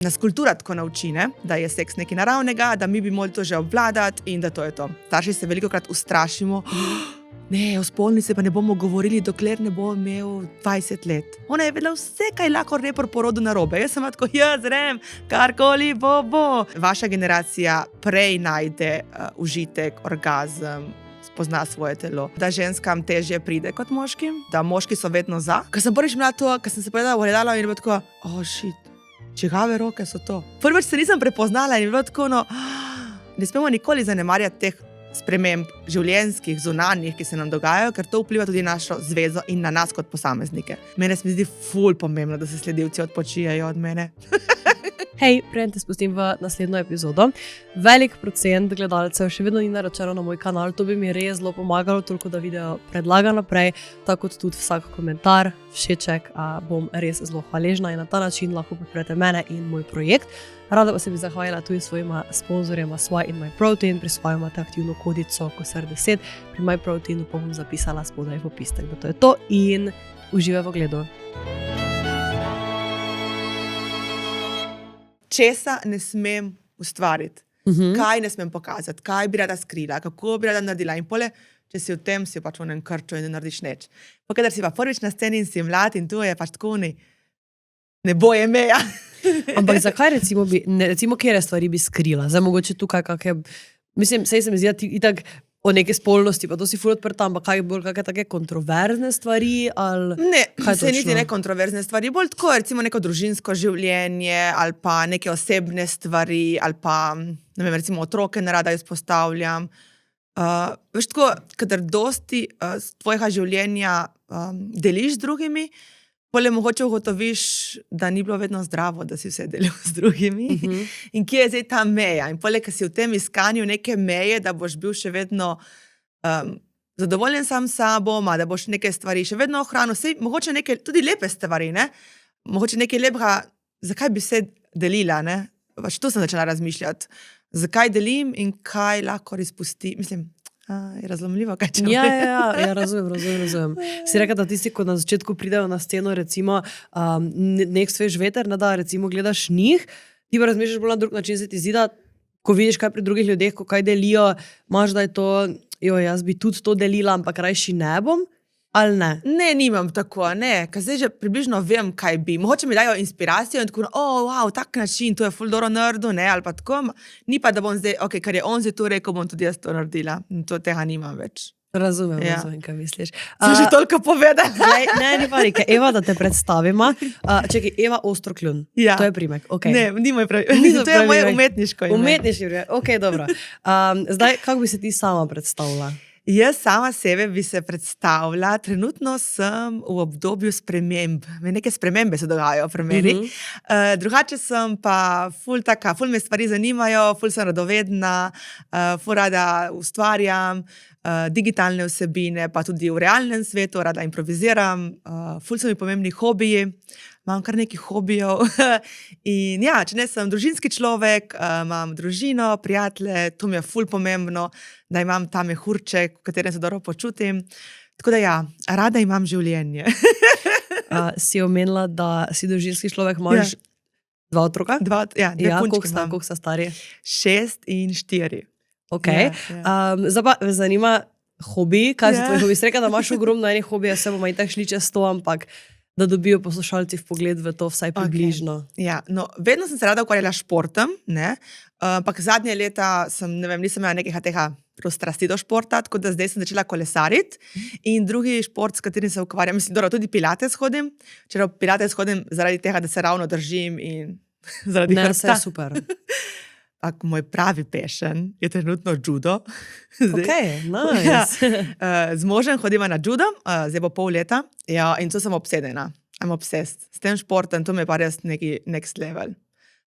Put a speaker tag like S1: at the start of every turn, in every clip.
S1: Nas kultura tako nauči, ne? Da je seks nekaj naravnega, da mi bi morali to že obvladati in da to je to. Starši se velikokrat ustrašimo, ne, o spolnici pa ne bomo govorili, dokler ne bo imel 20 let. Ona je vedela vse, kaj lahko gre pri porodu narobe. Jaz sem tako, zrem, karkoli bo. Vaša generacija prej najde užitek, orgazem, spozna svoje telo. Da ženskam težje pride kot moškim, da moški so vedno za. Ko sem prvič imela to, ko sem se pogledala v ogledalo in je bilo tako, čigave roke so to. Prvič se nisem prepoznala in je bilo tako, ne smemo nikoli zanemarjati teh sprememb življenjskih, zunanjih, ki se nam dogajajo, ker to vpliva tudi na našo zvezo in na nas kot posameznike. Mene se mi zdi ful pomembno, da se sledilci odpočijajo od mene.
S2: Hej, preden te spustim v naslednjo epizodo. Velik procent gledalcev še vedno ni naročeno na moj kanal, to bi mi res zelo pomagalo, toliko da video predlaga naprej, tako kot tudi vsak komentar, všeček, bom res zelo hvaležna in na ta način lahko podprete mene in moj projekt. Rada pa se bi zahvalila tudi svojima sponzorjema Swai in MyProtein, pri Swai imate aktivno kodico KOSAR10, pri MyProteinu pa bom zapisala spodaj v opisek, da to je to in uživaj v ogledu.
S1: Česa ne smem ustvariti, kaj ne smem pokazati, kaj bi rada skrila, kako bi rada naredila in pole, če si v tem, si pač v enem krču in ne narediš nič. Pa kadar si pa prvič na sceni in si mlad in to je pač tako ne boje meja.
S2: Ampak zakaj recimo kjere stvari bi skrila? Zdaj mogoče tukaj kakšne, mislim, sej se mi zdi, da ti itak o neke spolnosti, pa to si ful odprta, ampak kaj bolj kakšne take kontroverzne stvari, ali
S1: ne,
S2: kaj
S1: se niti ne kontroverzne stvari, bolj tako, recimo neko družinsko življenje, ali pa neke osebne stvari, ali pa, ne vem, recimo otroke ne rada izpostavljam. Veš tako, kadar dosti tvojega življenja deliš z drugimi, pole mogoče ugotoviš, da ni bilo vedno zdravo, da si vse delil z drugimi. In kje je zdaj ta meja? In pole, ko si v tem iskanju neke meje, da boš bil še vedno zadovoljen sam s sabom, da boš neke stvari še vedno ohranil. Sej, mogoče neke tudi lepe stvari, ne? Mogoče nekaj lepega, zakaj bi se delila, ne? Pač to sem začela razmišljati. Zakaj delim in kaj lahko izpusti, mislim, je razlomljivo, kaj če
S2: Ja, razumem. Si rekla, da tisti, ko na začetku pridejo na sceno, recimo, nek svež veter, da recimo gledaš njih, ti pa razmišljaš bolj na drug način, se ti zdi, da ko vidiš kaj pri drugih ljudeh, ko kaj delijo, imaš, da je to, jaz bi tudi to delila, ampak rajši ne bom, ali ne?
S1: Ne, nimam tako, ne, ker zdaj že približno vem, kaj bi. Mogoče mi dajo inspiracijo in tako, wow, tak način, to je ful dobro naredil, ne, ali pa tako, ni pa, da bom zdaj, kar je on zdaj to rekel, bom tudi jaz to naredila. Tega nimam več.
S2: Razumem, kaj misliš.
S1: Sem že toliko povedala.
S2: Ne, ni pa nekaj. Eva, da te predstavima. Čekaj, Eva Ostrokljun.
S1: Ja.
S2: To je primek, okej.
S1: Ne, ni moj pravi. To je moje umetniško ime.
S2: Umetniško ime, okej, dobro. Zdaj, kako bi se ti sama predstavila?
S1: Jaz sama sebe bi se predstavila, trenutno sem v obdobju sprememb. Neke spremembe se dogajajo pri meni. Drugače sem pa ful me stvari zanimajo, ful sem radovedna, ful rada ustvarjam, digitalne vsebine, pa tudi v realnem svetu, rada improviziram, ful so mi pomembni hobiji. Imam kar nekaj hobijev in ja, če ne sem družinski človek, imam družino, prijatelje, to mi je ful pomembno, da imam ta mehurček, v katerem se dobro počutim. Tako da ja, rada imam življenje.
S2: Si omenila, da si družinski človek, imaš dva otroka?
S1: Dve punčki imam.
S2: Koliko sta stari?
S1: 6 in 4.
S2: Ok. Zdaj pa me zanima hobi, kaj so tvoji hobi? Si rekla, da imaš ogromno enih hobija, se bomo itak šli čez to, ampak da dobijo poslušalci vpogled v to vsaj približno.
S1: Ja, no, vedno sem se rada ukvarjala športom, ne, ampak zadnje leta nisem imela nekega tega strasti do športa, tako da zdaj sem začela kolesariti in drugi šport, s katerim se ukvarjam, mislim, tudi pilates hodim, čeprav pilates hodim zaradi tega, da se ravno držim in zaradi hrbta.
S2: Ne, vse je super.
S1: Moj pravi passion je trenutno judo.
S2: Ok, nice.
S1: Z možem hodimo na judo, zdaj bo pol leta, ja, in to sem obsedena. I'm obsessed. S tem športom, to mi je pa res neki next level.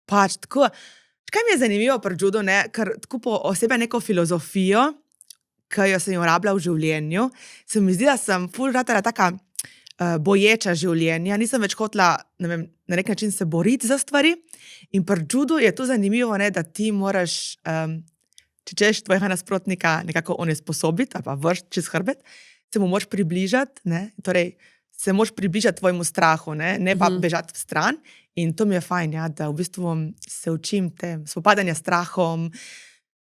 S1: Pač tako, kaj mi je zanimivo pri judo, ne, ker tako po osebe neko filozofijo, ki jo sem jo rabila v življenju, se mi zdi, da sem ful ratala taka boječa življenja, nisem več hotela, ne vem, na nek način se boriti za stvari in pri judu je to zanimivo, ne, da ti moraš, če češ tvojega nasprotnika nekako onesposobiti ali pa vršiti čez hrbet, se mu moraš približati, ne, torej se moraš približati tvojemu strahu, ne pa bežati v stran. In to mi je fajn, ja, da v bistvu se učim te spopadanja s strahom,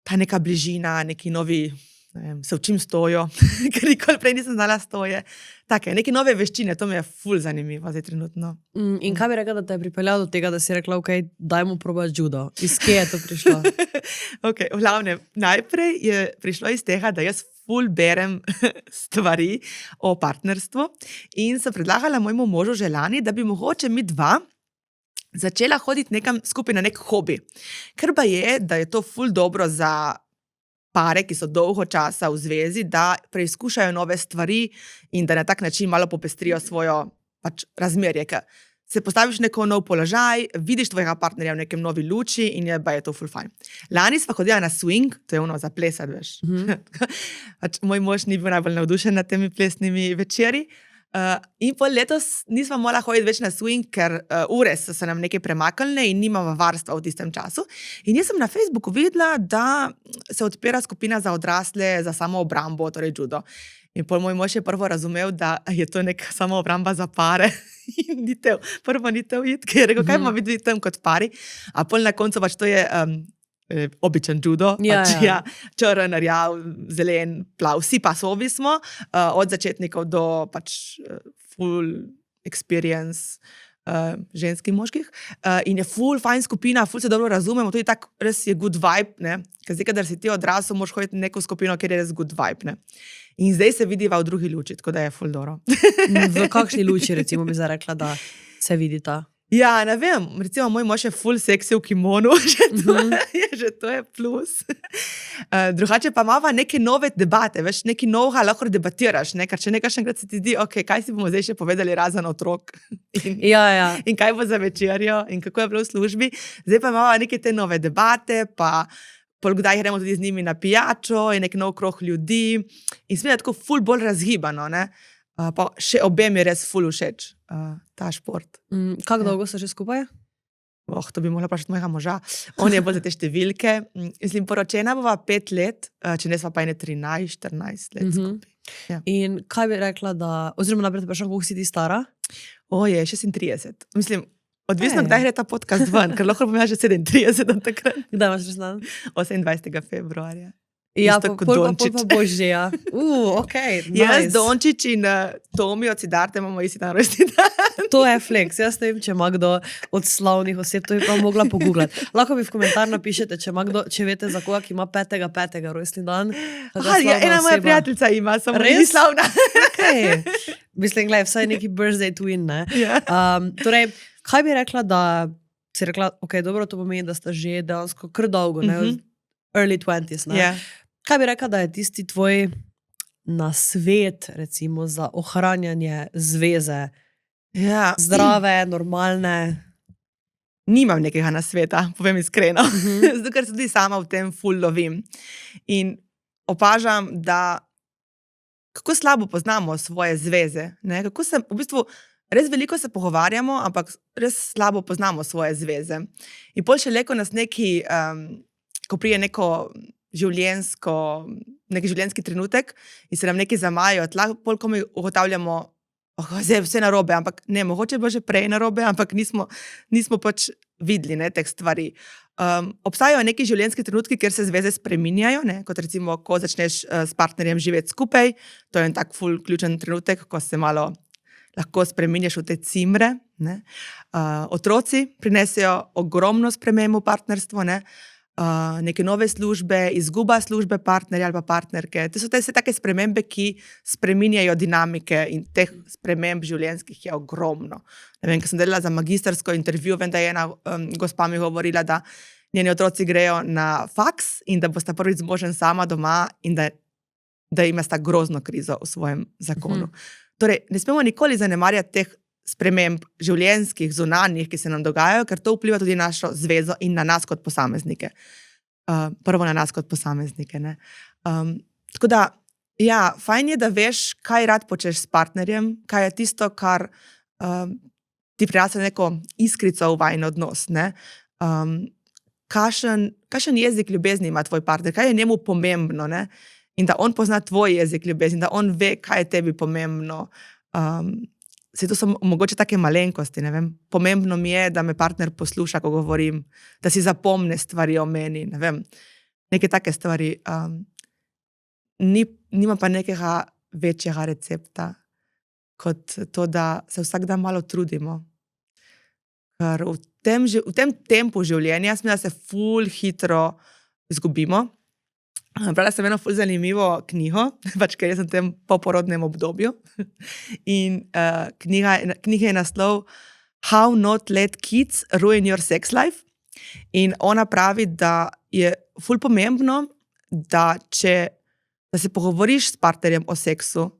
S1: ta neka bližina, neki novi, ne vem, se učim stojo, ker nikoli prej nisem znala stoje. Take, neke nove veščine, to mi je ful zanimivo zdaj trenutno.
S2: In kaj bi rekla, da te je pripeljalo do tega, da si rekla, ok, dajmo probati judo. Iz kje je to prišlo?
S1: Ok, v glavnem, najprej je prišlo iz tega, da jaz ful berem stvari o partnerstvu in sem predlagala mojemu možu že lani, da bi mogoče mi dva začela hoditi nekam skupaj na nek hobi. Ker pa je, da je to ful dobro za pare, ki so dolgo časa v zvezi, da preizkušajo nove stvari in da na tak način malo popestrijo svojo pač razmerje. Ker se postaviš v neko nov položaj, vidiš tvojega partnerja v nekem novi luči in je to ful fajn. Lani sva hodila na swing, to je ono za plesati, veš. Pač moj mož ni bil najbolj navdušen nad temi plesnimi večeri. In pol letos nismo mogla hoditi več na swing, ker ure so se nam nekaj premaknile in nimamo varstva v tistem času. In jaz sem na Facebooku videla, da se odpira skupina za odrasle za samoobrambo, torej judo. In pol moj mož je prvo razumel, da je to neka samoobramba za pare. In prvo ni te ujit, ker je rekel, kaj bomo videli tam kot pari. A pol na koncu pač to je običen judo,
S2: Ja.
S1: črn, rjav, zelen, plav, vsi pasovi smo, od začetnikov do pač full experience ženskih, moških. In je full fajn skupina, full se dobro razumemo, tudi tak res je good vibe, ne. Ker zdaj, kadar si ti odrasel, moraš hoditi v neko skupino, kjer je res good vibe, ne. In zdaj se vidiva v drugi luči, tako da je full dobro.
S2: V kakšni luči, recimo, bi zdaj rekla, da se vidita?
S1: Ja, ne vem, recimo moj mož je full seksi v kimonu, že to je plus. Drugače pa imava neke nove debate, veš, neki novega lahko debatiraš, ne? Ker če nekajkrat se ti zdi, ok, kaj si bomo zdaj še povedali razen otrok in kaj bo za večerjo in kako je bilo v službi. Zdaj pa imava neke te nove debate, pa kdaj gremo tudi z njimi na pijačo in nek nov krog ljudi in smeda tako full bolj razgibano, ne? Pa še obem je res ful všeč ta šport.
S2: Kako dolgo so že skupaj?
S1: To bi mogla vprašati mojega moža. On je bolj za te številke. Mislim, poročena bova 5 let, če ne sva pa 13-14 let skupaj. Ja.
S2: In kaj bi rekla, oziroma naprej te vprašam, koliko si ti stara?
S1: Je 36. Mislim, odvisno, kdaj gre ta podcast ven, ker lahko bom ja že 37 od takrat.
S2: Kdaj imaš resno?
S1: 28. februarja.
S2: Ja, pa boš že, ja. Ok, nice.
S1: Jaz, Dončić in Tomi od Siddharte imamo isti dan rojstni dan.
S2: To je flex. Jaz ne vem, če ima kdo od slavnih oseb, to bi pa mogla pogooglati. Lahko mi v komentar napišete, če ima kdo, če veste za koga, ki ima 5. rojstni dan.
S1: Ena moja prijateljica ima, samo ni slavna.
S2: Okay. Mislim, gledaj, vsaj neki birthday twin, ne? Torej, kaj bi rekla, da si rekla, ok, dobro, to pomeni, da sta že dejansko kar dolgo, ne? Early 20s, ne?
S1: Yeah.
S2: Kaj bi rekla, da je tisti tvoj nasvet, recimo, za ohranjanje zveze?
S1: Ja.
S2: Zdrave, normalne?
S1: Nimam nekega nasveta, povem iskreno. Zato, ker se tudi sama v tem ful lovim. In opažam, da kako slabo poznamo svoje zveze. Ne? Kako se, v bistvu, res veliko se pogovarjamo, ampak res slabo poznamo svoje zveze. In pol še leko nas neki, ko prije neki življenjski trenutek in se nam nekaj zamajo, pol ko mi ugotavljamo, zdaj je vse narobe, ampak ne, mogoče bo že prej narobe, ampak nismo pač videli, ne, teh stvari. Obstajajo neki življenjski trenutki, kjer se zveze spreminjajo, ne, kot recimo, ko začneš s partnerjem živeti skupaj, to je en tak ful ključen trenutek, ko se malo lahko spreminjaš v te cimre, ne. Otroci prinesejo ogromno sprememb v partnerstvo, ne. Neke nove službe, izguba službe partnerja ali pa partnerke. To so vse take spremembe, ki spreminjajo dinamike in teh sprememb življenjskih je ogromno. Ne vem, ko sem delala za magistrsko intervju, vem, da je ena gospa mi govorila, da njeni otroci grejo na faks in da bosta prvič z možem sama doma in da ima sta grozno krizo v svojem zakonu. Torej, ne smemo nikoli zanemarjati teh sprememb življenjskih, zunanjih, ki se nam dogajajo, ker to vpliva tudi na našo zvezo in na nas kot posameznike. Prvo na nas kot posameznike, ne. Tako da, ja, fajn je, da veš, kaj rad počneš s partnerjem, kaj je tisto, kar ti prinaša neko iskrico v vajin odnos, ne. Kakšen jezik ljubezni ima tvoj partner, kaj je njemu pomembno, ne. In da on pozna tvoj jezik ljubezni, da on ve, kaj je tebi pomembno. se to so mogoče take malenkosti, ne vem. Pomembno mi je, da me partner posluša, ko govorim, da si zapomne stvari o meni, ne vem. Neke take stvari. Nima pa nekega večjega recepta, kot to, da se vsak dan malo trudimo. Ker v tem tempu življenja mislim, da se ful hitro izgubimo. Brala sem eno ful zanimivo knjigo, pač ker sem v tem poporodnem obdobju. In knjiga je naslov How Not Let Kids Ruin Your Sex Life. In ona pravi, da je ful pomembno, da se pogovoriš s partnerjem o seksu,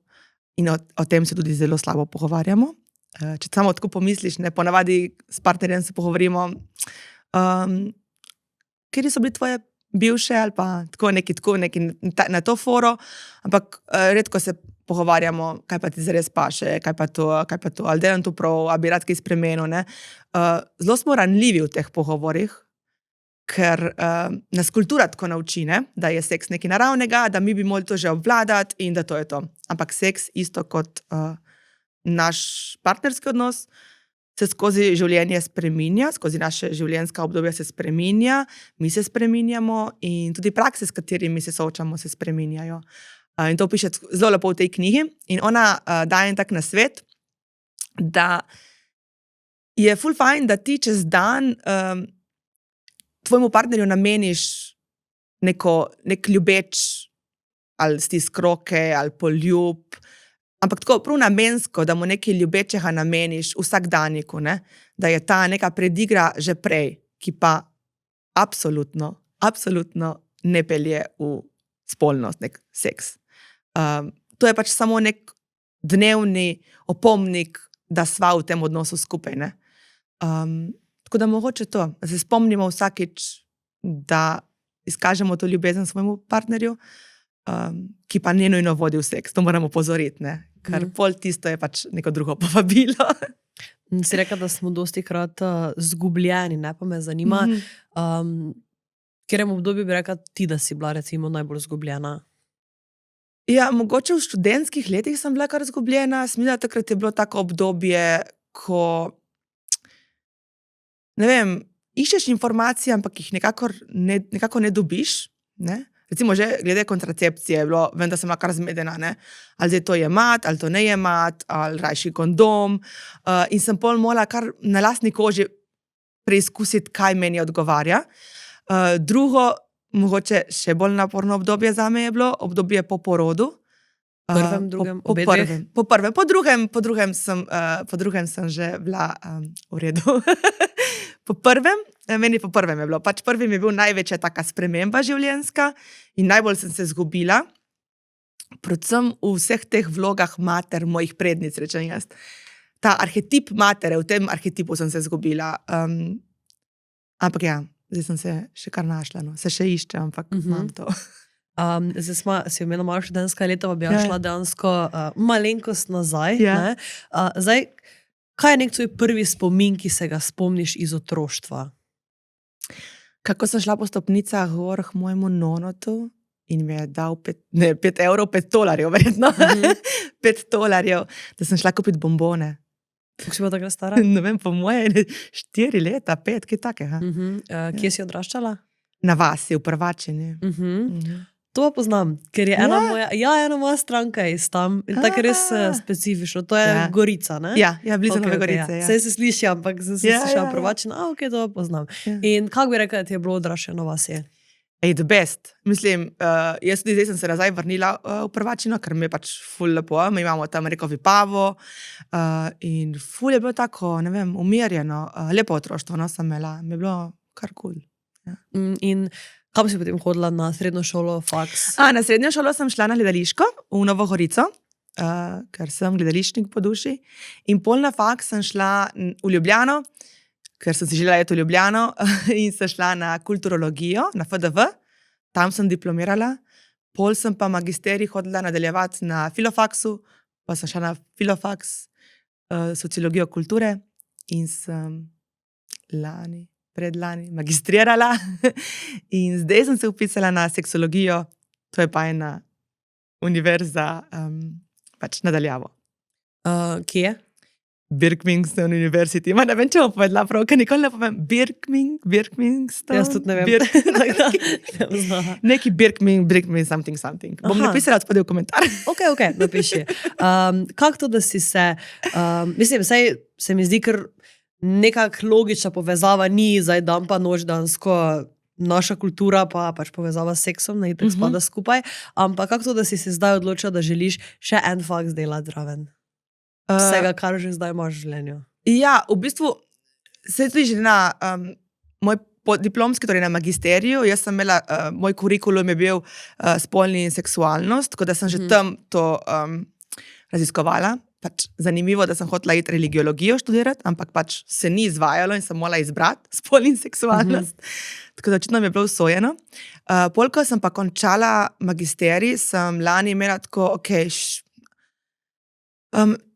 S1: in o tem se tudi zelo slabo pogovarjamo. Če samo tako pomisliš, ne, ponavadi s partnerjem se pogovorimo, kjer so bili tvoje bivše ali pa tako neki na to foro, ampak redko se pogovarjamo, kaj pa ti zares paše, kaj pa to, ali delam to prav, ali bi rad kaj spremenil, ne. Zelo smo ranljivi v teh pogovorih, ker nas kultura tako nauči, ne, da je seks nekaj naravnega, da mi bi morali to že obvladati in da to je to. Ampak seks isto kot naš partnerski odnos se skozi življenje spreminja, skozi naše življenjska obdobja se spreminja, mi se spreminjamo in tudi prakse, s katerimi se soočamo, se spreminjajo. In to piše zelo lepo v tej knjigi. In ona daje en tak nasvet, da je ful fajn, da ti čez dan tvojemu partnerju nameniš nek ljubeč ali stisk roke ali poljub, ampak tako prav namensko, da mu nekaj ljubečega nameniš vsakdanjiku, ne? Da je ta neka predigra že prej, ki pa absolutno ne pelje v spolnost, nek seks. To je pač samo nek dnevni opomnik, da sva v tem odnosu skupaj, ne? Tako da mogoče to, da se spomnimo vsakič, da izkažemo to ljubezen svojemu partnerju, ki pa ne nujno vodi v seks. To moramo pozoriti, ne? Ker pol tisto je pač neko drugo povabilo.
S2: Si rekla, da smo dostikrat zgubljeni, ne, pa me zanima, katerem obdobju bi rekla ti, da si bila recimo najbolj zgubljena?
S1: Ja, mogoče v študentskih letih sem bila kar zgubljena. Mislim, da takrat je bilo tako obdobje, ko ne vem, iščeš informacije, ampak jih nekako ne dobiš, ne? Recimo že glede kontracepcije je bilo, vem, da sem bila kar zmedena, ne? Ali zdaj to jemat, ali to ne jemat, ali rajši kondom. In sem pol morala kar na lastni koži preizkusiti, kaj meni odgovarja. Drugo, mogoče še bolj naporno obdobje zame je bilo, obdobje po porodu.
S2: Prvem, drugem, obe dveh?
S1: Po drugem sem že bila v redu. Meni po prvem je bilo. Pač prvim je bil največja taka sprememba življenjska in najbolj sem se zgubila. Predvsem v vseh teh vlogah mater, mojih prednic, rečem jaz. Ta arhetip matere, v tem arhetipu sem se zgubila. Ampak ja, zdaj sem se še kar našla, no. Se še iščem, ampak imam to.
S2: Zdaj si imela malo študentska leta, pa bi šla dejansko malenkost nazaj.
S1: Ja.
S2: Ne? Zdaj, kaj je nek tvoj prvi spomin, ki se ga spomniš iz otroštva?
S1: Kako sem šla po stopnicah gor k mojemu nonotu in mi je dal 5 evrov, $5 verjetno. $5, da sem šla kupiti bombone.
S2: Kako si bila takrat stara?
S1: Ne vem, po moje 4 leta, 5, kaj takega.
S2: Kje si odraščala?
S1: Na vasi, v Prvačini.
S2: To pa poznam, ker je ena moja stranka iz tam in tako res specifično. To je Gorica, ne?
S1: Ja, blizu Nove Gorice.
S2: Saj se sliši, ampak sem slišala Prvačina. Ok, to pa poznam. In kako bi rekla, da ti je bilo odraščati na vasi?
S1: The best. Mislim, jaz tudi zdaj sem se nazaj vrnila v Prvačino, ker mi je pač ful lepo. Mi imamo tam reko Vipavo in ful je bilo tako, ne vem, umirjeno. Lepo otroštvo, no, sem imela. Mi je bilo kar kul.
S2: In kam si potem hodila na srednjo šolo, faks?
S1: Na srednjo šolo sem šla na gledališko v Novo Gorico, ker sem gledališčnik po duši. In pol na faks sem šla v Ljubljano, ker sem si želela iti v Ljubljano in sem šla na kulturologijo, na FDV. Tam sem diplomirala. Pol sem pa magisterij hodila nadaljevati na Filofaksu, pa sem šla na Filofaks, sociologijo kulture in sem predlani magistrirala in zdaj sem se vpisala na seksologijo, to je pa ena univerza pač nadaljavo.
S2: Kje?
S1: Birkmingston University. Ne vem, če bom povedala prav, ker nikoli ne povem Birkmingston.
S2: Jaz tudi ne vem. Tako da, ne bom znala.
S1: Neki Birkming, something. Bom
S2: Aha.
S1: napisala spodaj v komentar.
S2: Ok, napiši. Kako to, da si se, mislim, saj se mi zdi, ker nekak logična povezava ni, zdaj dan pa noč dansko naša kultura pa pač povezava s seksom, ne itak spada skupaj, ampak kako to, da si se zdaj odločila, da želiš še en faks delati zraven? Vsega, kar že zdaj imaš v življenju.
S1: Ja, v bistvu se tudi že na moj diplomski, torej na magisteriju, jaz sem imela, moj kurikulum je bil spolni in seksualnost, tako da sem že tam to raziskovala. Pač zanimivo, da sem hotela iti religiologijo študirati, ampak pač se ni izvajalo in sem morala izbrati spol in seksualnost. Tako da očitno mi je bilo usojeno. Ko sem pa končala magisterij, sem lani imela tako,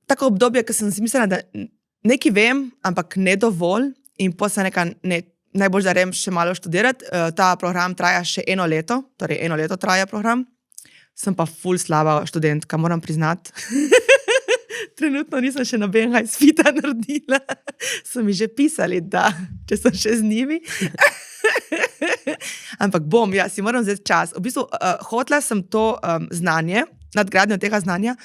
S1: tako obdobje, ko sem si mislila, da nekaj vem, ampak ne dovolj in potem sem najbolj da grem še malo študirati. Ta program traja še 1 leto, torej 1 leto traja program. Sem pa ful slaba študentka, moram priznati. Trenutno nisem še nobenega izpita naredila. So mi že pisali, da če sem še z njimi. Ampak bom, ja, si moram vzeti čas. V bistvu, hotela sem to znanje, nadgradnjo tega znanja,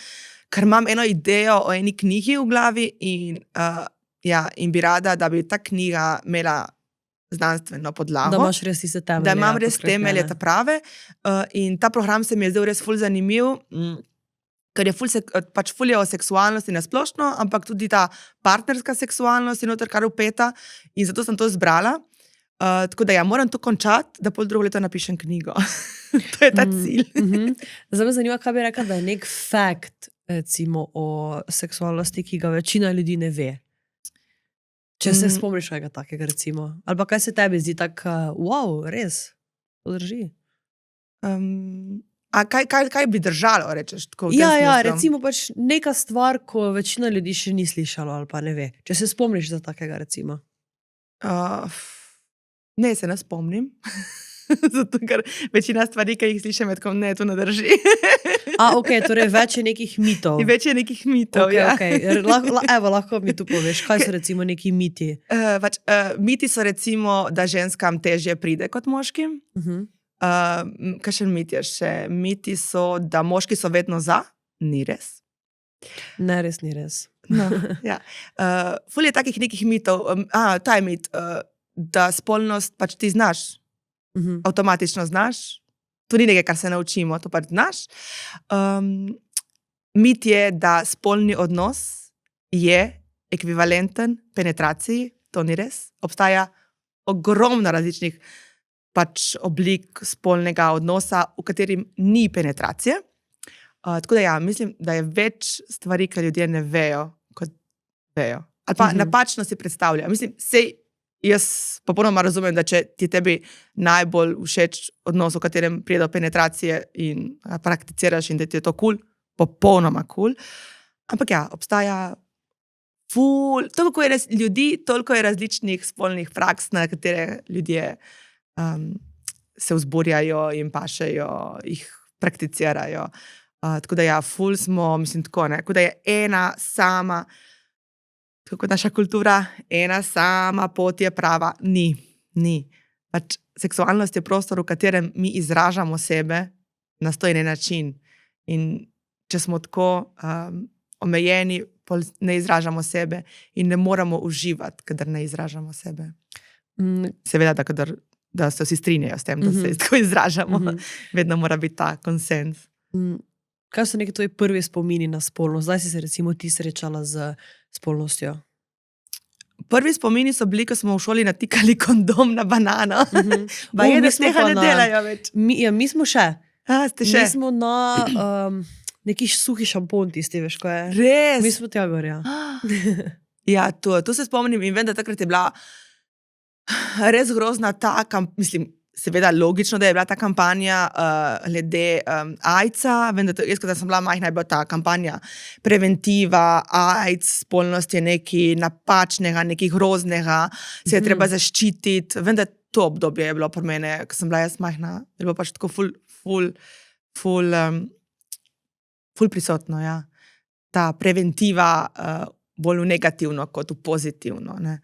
S1: ker imam eno idejo o eni knjigi v glavi in bi rada, da bi ta knjiga imela znanstveno podlago.
S2: Da imaš res tiste temelje.
S1: Da imam res temelje ta prave. In ta program se mi je zdel res ful zanimiv, ker je ful je o seksualnosti nasplošno, ampak tudi ta partnerska seksualnost je noter kar vpeta in zato sem to zbrala. Tako da ja, moram to končati, da pol drugo leto napišem knjigo. To je ta cilj.
S2: Zdaj me zanima, kaj bi rekla, da je nek fakt, recimo, o seksualnosti, ki ga večina ljudi ne ve. Če se spomniš nekaj takega, recimo. Ali pa kaj se tebi zdi tak, wow, res, to drži.
S1: A kaj bi držalo, rečeš?
S2: Ja, recimo pač neka stvar, ko večina ljudi še ni slišalo ali pa ne ve. Če se spomniš za takega, recimo.
S1: Ne, se ne spomnim. Zato, ker večina stvari, ki jih slišim, je tako, ne, to ne drži.
S2: Torej več je nekih mitov.
S1: Več je nekih mitov, ja.
S2: Lahko mi tu poveš, kaj so recimo neki miti?
S1: Miti so recimo, da ženskam težje pride kot moškim. Kakšen mit je še? Miti so, da moški so vedno za. Ni res.
S2: Ne, res ni res.
S1: No, ja. Ful je takih nekih mitov. Ta je mit, da spolnost pač ti znaš. Avtomatično znaš. To ni nekaj, kar se naučimo, to pač znaš. Mit je, da spolni odnos je ekvivalenten penetraciji. To ni res. Obstaja ogromno različnih pač oblik spolnega odnosa, v katerim ni penetracije. Tako da ja, mislim, da je več stvari, ki ljudje ne vejo, kot vejo. Ali pa napačno si predstavljajo. Mislim, sej jaz popolnoma razumem, da če ti tebi najbolj všeč odnos, v katerem pride do penetracije in prakticiraš in da ti je to cool, popolnoma cool. Ampak ja, obstaja toliko je ljudi, toliko je različnih spolnih praks, na katere ljudje se vzburjajo in pašejo, jih prakticirajo. Tako da ja, ful smo, mislim tako, ne, tako da je ena sama, tako kot naša kultura, ena sama pot je prava. Ni. Pač seksualnost je prostor, v katerem mi izražamo sebe na stojen način. In če smo tako omejeni, ne izražamo sebe in ne moramo uživati, kadar ne izražamo sebe. Seveda, da se vsi strinjajo s tem, da se tako izražamo. Vedno mora biti ta konsens.
S2: Kaj so neki tvoji prvi spomini na spolnost? Zdaj si se recimo ti srečala z spolnostjo.
S1: Prvi spomini so bili, ko smo v šoli natikali kondom na banano. Baje, da tega ne delajo več.
S2: Mi smo še.
S1: Ste še?
S2: Mi smo na neki suhi šampon tisti, veš, ko je.
S1: Res?
S2: Mi smo tja gor, ja.
S1: Ja, to se spomnim in vem, da takrat je bila res grozna ta, mislim, seveda logično, da je bila ta kampanja glede AIDS-a. Vem, da jaz, ko sem bila majhna, je bila ta kampanja preventiva, AIDS, spolnost je nekaj napačnega, nekaj groznega, se je treba zaščititi. Vem, da to obdobje je bilo pri mene, ko sem bila jaz majhna, je bilo pač tako ful prisotno, ja. Ta preventiva bolj v negativno kot v pozitivno. Ne?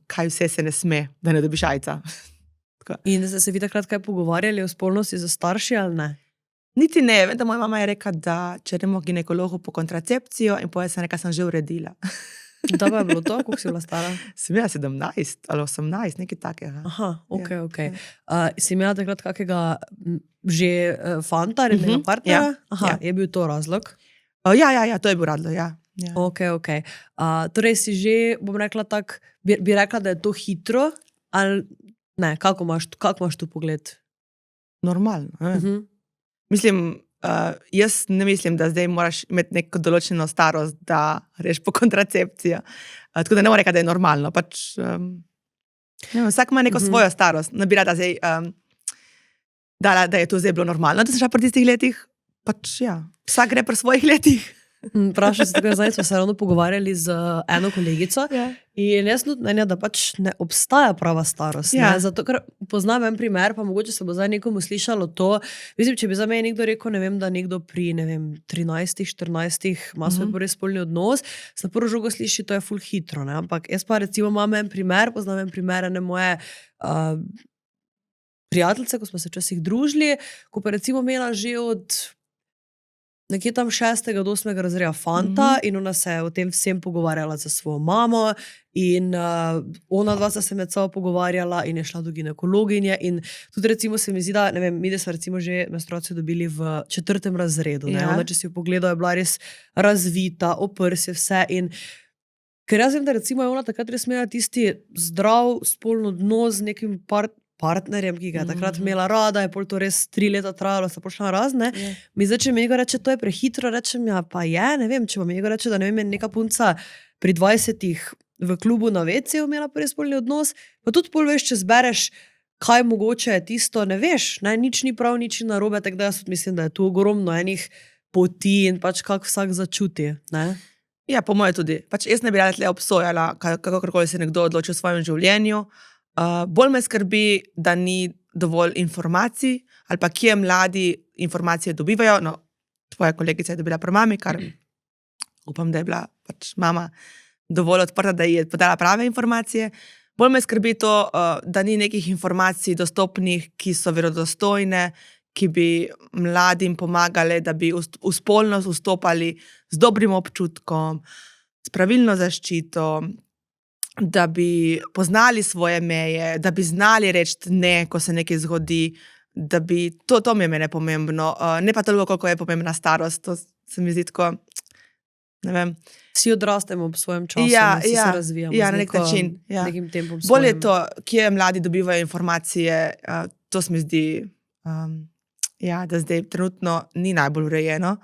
S1: Kaj vse se ne sme, da ne dobiš jajca.
S2: In da ste se vi takrat kaj pogovarjali o spolnosti za starši ali ne?
S1: Niti ne, vem, da moja mama je rekla, da če gremo k ginekologu po kontracepcijo in potem sem rekla, sem že uredila.
S2: Da pa je bilo to, koliko si bila stara?
S1: Sem imela 17 ali 18, nekaj takega.
S2: Aha, ok. Si imela takrat kakega že fanta, rednega partnera? Aha, je bil to razlog?
S1: Ja, to je bil razlog, ja.
S2: Ok. Torej si že, bom rekla tak, bi rekla, da je to hitro, ali ne, kako imaš tu pogled?
S1: Normalno. Mislim, jaz ne mislim, da zdaj moraš imeti neko določeno starost, da greš po kontracepcijo. Tako da ne morem reči, da je normalno. Vsak ima neko svojo starost. Ne bi rada zdaj dala, da je to zdaj bilo normalno, da sem šla pri tistih letih. Vsak gre pri svojih letih.
S2: Vprašaj se tako, zdaj smo se ravno pogovarjali z eno kolegico in jaz tudi mnenja, da pač ne obstaja prava starost. Zato, ker poznam en primer, pa mogoče se bo zdaj nekomu slišalo to. Mislim, če bi za me nekdo rekel, da nekdo pri 13, 14 ima svoj prvi spolni odnos, se na prvo žogo sliši, to je ful hitro. Ne? Ampak jaz pa recimo imam en primer, poznam en primer ene moje prijateljice, ko smo se včasih družili, ko pa recimo imela že od nekje tam 6. do 8. razreda fanta in ona se je o tem vsem pogovarjala za svojo mamo in ona dva sta se med sabo pogovarjala in je šla do ginekologinje in tudi recimo se mi zdi, da mi da smo recimo že menstruacijo dobili v 4. razredu. Ona, če si jo pogledala, je bila res razvita, oprs je vse in ker jaz vem, da recimo je ona takrat res imela tisti zdrav spolno odnos z nekim partnerjem, ki ga je takrat imela rada, je pol to res 3 leta trajalo, sta pošla razne. Mi zdaj, če mi nekaj reče, to je prehitro, rečem, pa je, ne vem, če mi nekaj reče, da ne vem, neka punca pri 20 v klubu na WC imela prvi spolni odnos, pa tudi pol veš, če zbereš, kaj mogoče je tisto, ne veš, nič ni prav, nič ni narobe, tako da jaz mislim, da je tu ogromno enih poti in pač kak vsak začuti, ne?
S1: Ja, po moje tudi. Pač jaz ne bi rada tle obsojala, kakorkoli se nekdo odloči v svojem življenju. Bolj me skrbi, da ni dovolj informacij ali pa kje mladi informacije dobivajo. No, tvoja kolegica je dobila pri mami, kar upam, da je bila pač mama dovolj odprta, da ji je podala prave informacije. Bolj me skrbi to, da ni nekih informacij dostopnih, ki so verodostojne, ki bi mladim pomagale, da bi v spolnost vstopali z dobrim občutkom, s pravilno zaščito, da bi poznali svoje meje, da bi znali reči ne, ko se nekaj zgodi, da bi, to mi je mene pomembno, ne pa toliko, koliko je pomembna starost, to se mi zdi tako, ne vem.
S2: Vsi odrastemo v svojem času, vsi se razvijamo.
S1: Ja, na nek način.
S2: Nekim tempom svojim.
S1: Bolje je to, kje mladi dobivajo informacije, to se mi zdi, da zdaj trenutno ni najbolj urejeno.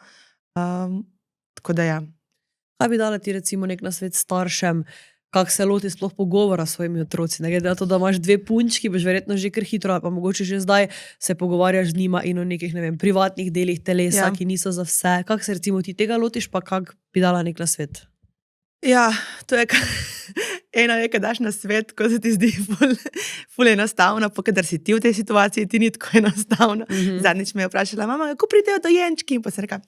S1: Tako da ja.
S2: Kaj bi dala ti recimo nek nasvet staršem, kako se loti sploh pogovora s svojimi otroci. Ne glede na to, da imaš 2 punčki, boš verjetno že kar hitro, pa mogoče že zdaj se pogovarjaš z njima in o nekih, ne vem, privatnih delih telesa, ki niso za vse. Kako se recimo ti tega lotiš, pa kako bi dala nek nasvet?
S1: Ja, to je eno je, kad daš na svet, ko se ti zdi ful enostavno, pa kadar si ti v tej situaciji, ti ni tako enostavno. Zadnjič me je vprašala, mama, kako pridejo dojenčki? In pa sem rekla,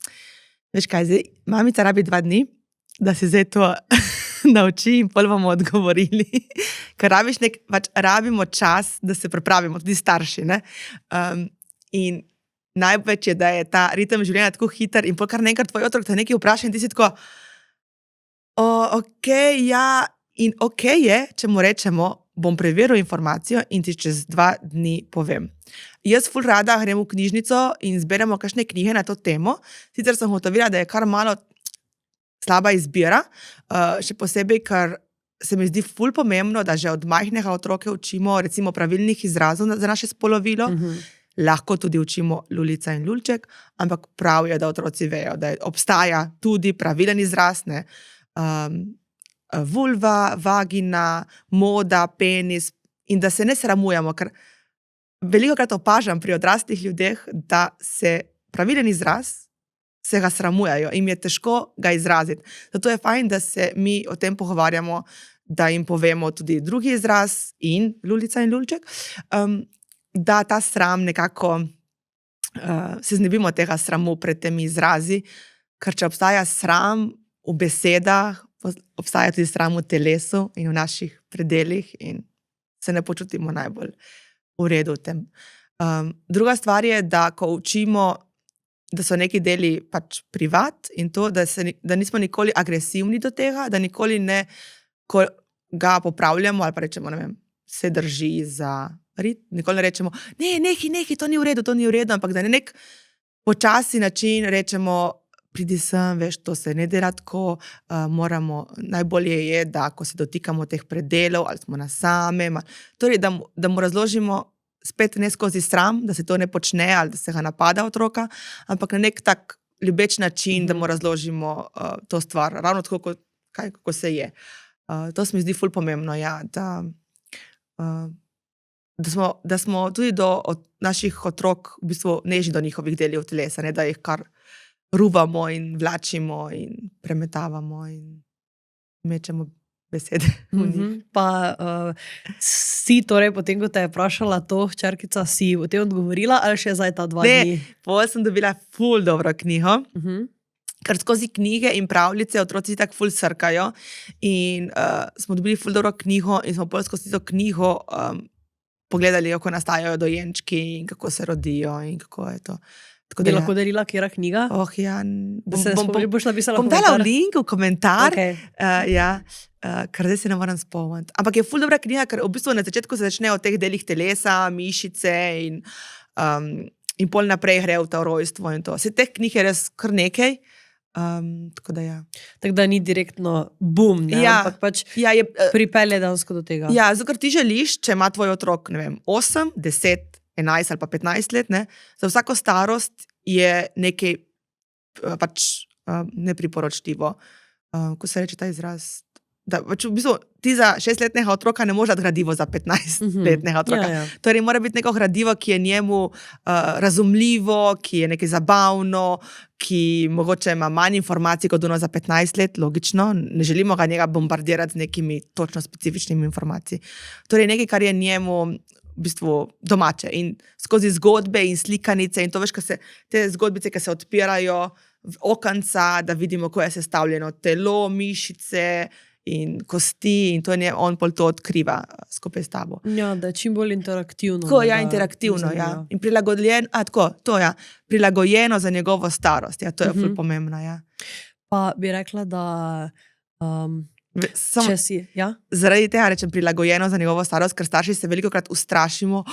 S1: veš kaj, zdaj, mamica rabi 2 dni, da se zdaj to nauči in pol bomo odgovorili. Ker rabimo čas, da se pripravimo, tudi starši. Ne? In največ je, da je ta ritem življenja tako hiter in pol kar nekaj tvoj otrok te nekaj vpraša in ti si tako ok je, če mu rečemo, bom preveril informacijo in ti čez 2 dni povem. Jaz ful rada grem v knjižnico in zberemo kakšne knjige na to temo. Sicer sem ugotovila, da je kar malo slaba izbira, še posebej, ker se mi zdi ful pomembno, da že od majhnega otroke učimo recimo pravilnih izrazov za naše spolovilo. Lahko tudi učimo lulica in lulček, ampak prav je, da otroci vejo, da obstaja tudi pravilen izraz, ne? Vulva, vagina, moda, penis in da se ne sramujemo, ker velikokrat opažam pri odraslih ljudeh, da se pravilen izraz se ga sramujajo in je težko ga izraziti. Zato je fajn, da se mi o tem pogovarjamo, da jim povemo tudi drugi izraz in lulica in lulček, da ta sram nekako se znebimo tega sramu pred temi izrazi, ker če obstaja sram v besedah, obstaja tudi sram v telesu in v naših predeljih in se ne počutimo najbolj v redu v tem. Druga stvar je, da ko učimo, da so neki deli pač privat in to, da nismo nikoli agresivni do tega, da nikoli ne, ko ga popravljamo ali pa rečemo, ne vem, se drži za rit, nikoli ne rečemo, neki, to ni v redu, ampak da na nek počasi način rečemo, pridi sem, veš, to se ne dela tako, najbolje je, da ko se dotikamo teh predelov ali smo na samem, torej, da mu razložimo spet ne skozi sram, da se to ne počne ali da se ga napada otroka, ampak na nek tak ljubeč način, da mu razložimo to stvar, ravno tako, kako se je. To se mi zdi ful pomembno, ja, da smo tudi do naših otrok v bistvu nežni do njihovih delov telesa, ne da jih kar ruvamo in vlačimo in premetavamo in mečemo besede v njih.
S2: Pa si torej, potem ko te je vprašala to hčerkica, si o tem odgovorila ali še zdaj ta 2 dni?
S1: Ne, potem sem dobila ful dobro knjigo, ker skozi knjige in pravljice otroci tako ful srkajo in smo dobili ful dobro knjigo in smo potem skozi to knjigo pogledali, kako nastajajo dojenčki in kako se rodijo in kako je to.
S2: Bi lahko delila, kjera knjiga?
S1: Ja,
S2: boš napisala
S1: bom dala link v komentar,
S2: Okay.
S1: ker zdaj se ne moram spomniti. Ampak je ful dobra knjiga, ker v bistvu na začetku se začne od teh delih telesa, mišice in pol naprej gre v to rojstvo in to. Se teh knjig je res kar nekaj. Tako da ja.
S2: Tako da ni direktno bum, ne?
S1: Ja,
S2: ampak pač
S1: je,
S2: pripelje dansko do tega.
S1: ja, zato ker ti želiš, če ima tvoj otrok, ne vem, 8, 10, 11 ali pa 15 let, ne, za vsako starost je nekaj pač nepriporočljivo. Ko se reče ta izraz? Da, pač v bistvu ti za 6-letnega otroka ne moreš dati gradivo za 15-letnega otroka.
S2: Ja.
S1: Torej mora biti neko gradivo, ki je njemu razumljivo, ki je nekaj zabavno, ki mogoče ima manj informacij kot ono za 15 let, logično. Ne želimo ga njega bombardirati z nekimi točno specifičnimi informacijami. Torej nekaj, kar je njemu v bistvu domače in skozi zgodbe in slikanice in to veš, te zgodbice, ki se odpirajo v okenca, da vidimo, kako je sestavljeno telo, mišice in kosti in to je on pol to odkriva skupaj s tabo.
S2: Ja, da je čim bolj interaktivno.
S1: Tako, ja, interaktivno, ja. In prilagojeno za njegovo starost, ja, to je ful pomembno, ja.
S2: Pa bi rekla, da če si, ja?
S1: Zaradi tega rečem prilagojeno za njegovo starost, ker starši se velikokrat ustrašimo,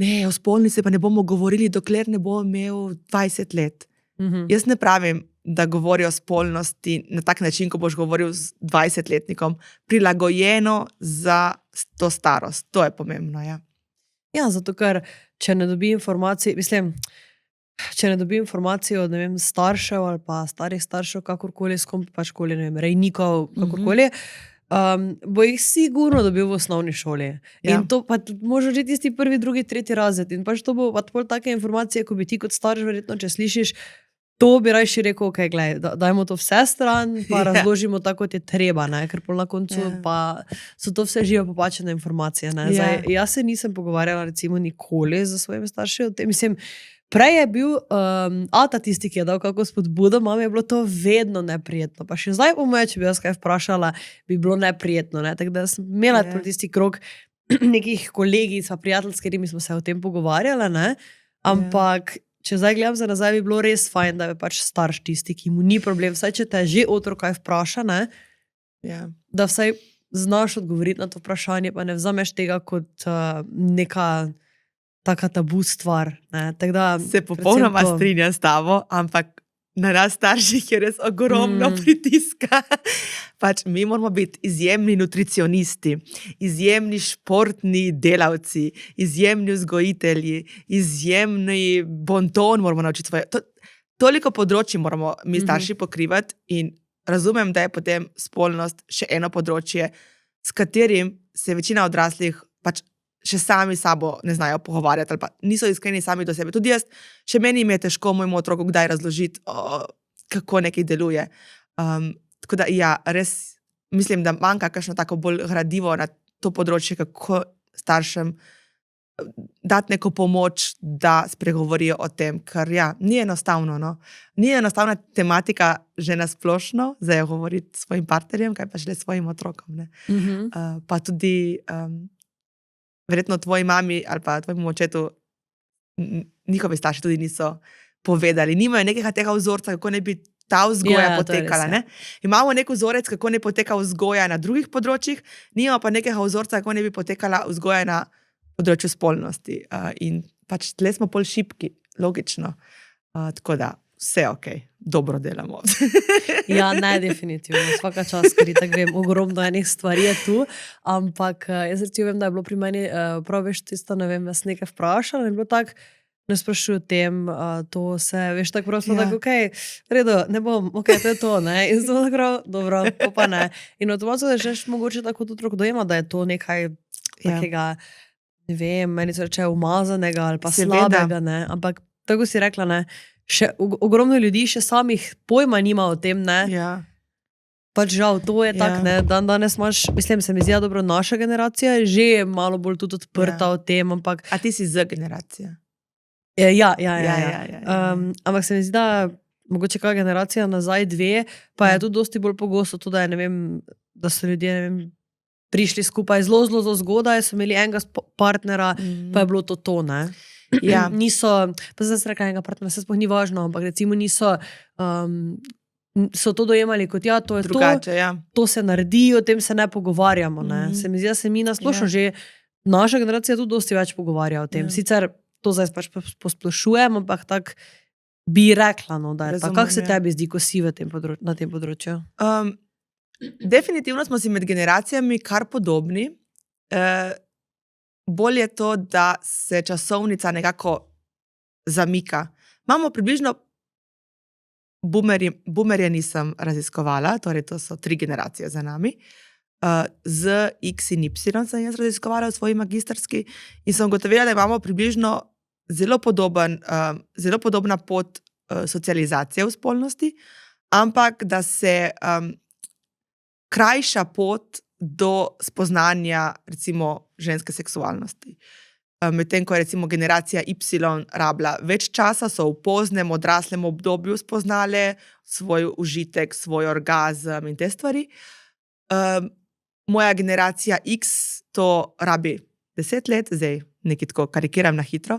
S1: ne, o spolnici pa ne bomo govorili, dokler ne bo imel 20 let. Jaz ne pravim, da govori o spolnosti na tak način, ko boš govoril z 20-letnikom, prilagojeno za to starost. To je pomembno, ja.
S2: Ja, zato ker če ne dobi informacij, če ne dobi informacij od, ne vem, staršev ali pa starih staršev, kakorkoli, s kom pač koli, ne vem, rejnikov, kakorkoli, bo jih sigurno dobil v osnovni šoli.
S1: Ja.
S2: In to pa može že tisti 1., 2., 3. razred. In pač to bo pa pol take informacije, ko bi ti kot starš verjetno, če slišiš, to bi rajši rekel, ok, gledaj, dajmo to vse stran, pa razložimo tako, kot je treba, ne? Ker pol na koncu pa so to vse živo popačene informacije. Ne? Zdaj, jaz se nisem pogovarjala recimo nikoli za svojimi starši o tem. Mislim, prej je bil ata tisti, ki je dal kako spodbudo, mami je bilo to vedno neprijetno. Pa še zdaj po moje, če bi jaz kaj vprašala, bi bilo neprijetno. Ne? Tako da sem imela tisti krog nekih kolegic, pa prijatelj, s katerimi smo se o tem pogovarjala, ne? Ampak če zdaj gledam za nazaj, bi bilo res fajn, da je pač starš tisti, ki mu ni problem. Vsaj, če te že otrok kaj vpraša, ne? Da vsaj znaš odgovoriti na to vprašanje, pa ne vzameš tega kot neka taka tabu stvar. Ne? Da,
S1: se popolnoma strinjam s tabo, ampak na nas starših je res ogromno pritiska. Pač mi moramo biti izjemni nutricionisti, izjemni športni delavci, izjemni vzgojitelji, izjemni bonton moramo naučiti svoje. Toliko področji moramo mi starši pokrivati in razumem, da je potem spolnost še eno področje, s katerim se večina odraslih pač še sami sabo ne znajo pogovarjati ali pa niso iskreni sami do sebe. Tudi jaz, še meni mi je težko mojemu otroku kdaj razložiti, kako nekaj deluje. Tako da ja, res mislim, da manjka kakšno tako bolj gradivo na to področje, kako staršem dati neko pomoč, da spregovorijo o tem, ker ni enostavno. No? Ni enostavna tematika že nasplošno, zdaj jo govoriti s svojim partnerjem, kaj pa šele svojim otrokom. Ne? Pa tudi verjetno tvoji mami ali pa tvojemu očetu, njihovi starši tudi niso povedali. Nimajo nekega tega vzorca, kako ne bi ta vzgoja potekala. Ne? Imamo nek vzorec, kako ne poteka vzgoja na drugih področjih, nimamo pa nekega vzorca, kako ne bi potekala vzgoja na področju spolnosti. In pač tle smo pol šipki, logično. Tako da vse ok, dobro delamo.
S2: Ja, ne, definitivno. Svaka čas, ker tako vem, ogromno enih stvari je tu, ampak jaz recimo vem, da je bilo pri meni prav veš tisto, ne vem, vas nekaj vprašala in je bilo tako, ne sprašuj o tem, to se, veš, tako prosto, tako, okej, redo, ne bom, okej, to je to, ne, in zato tako, dobro, to pa ne. In avtomatsko začneš mogoče tako tudi otrok dojema, da je to nekaj takega, ne vem, meni se reče umazanega ali pa slabega, ne, ampak tako si rekla, ne, še ogromno ljudi še samih pojma nima o tem, ne, pač žal, to je tak, ne, danes imaš, mislim, se mi zdi, dobro, naša generacija je že malo bolj tudi odprta o tem, ampak...
S1: A ti si z generacija?
S2: Ja. Ampak se mi zdi, da mogoče kakšna generacija nazaj 2, pa je tudi dosti bolj pogosto to, da je, ne vem, da so ljudje, ne vem, prišli skupaj zelo zgodaj, so imeli enega partnera, pa je bilo to, ne. Niso, pa zdaj se rekla enega partnera, se sploh ni važno, ampak recimo niso, so to dojemali kot to je drugače, to se naredi, o tem se ne pogovarjamo, ne. Se mi zdi, da se mi nasplošno že, naša generacija tudi dosti več pogovarja o tem, sicer to zdaj pač posplošujem, ampak tak bi rekla, no, da je pa. Kako se tebi zdi, ko si na tem področju?
S1: Definitivno smo si med generacijami kar podobni. Bolj je to, da se časovnica nekako zamika. Imamo približno, boomerje nisem raziskovala, torej to so 3 generacije za nami. Z X in Y sem jaz raziskovala v svoji magistrski in sem ugotovila, da imamo približno zelo podobna pot socializacije v spolnosti, ampak da se krajša pot do spoznanja recimo ženske seksualnosti. Medtem ko je recimo generacija Y rabila več časa, so v poznem odraslem obdobju spoznale svoj užitek, svoj orgazem in te stvari. Moja generacija X to rabi 10 let, zdaj nekaj tako karikiram na hitro,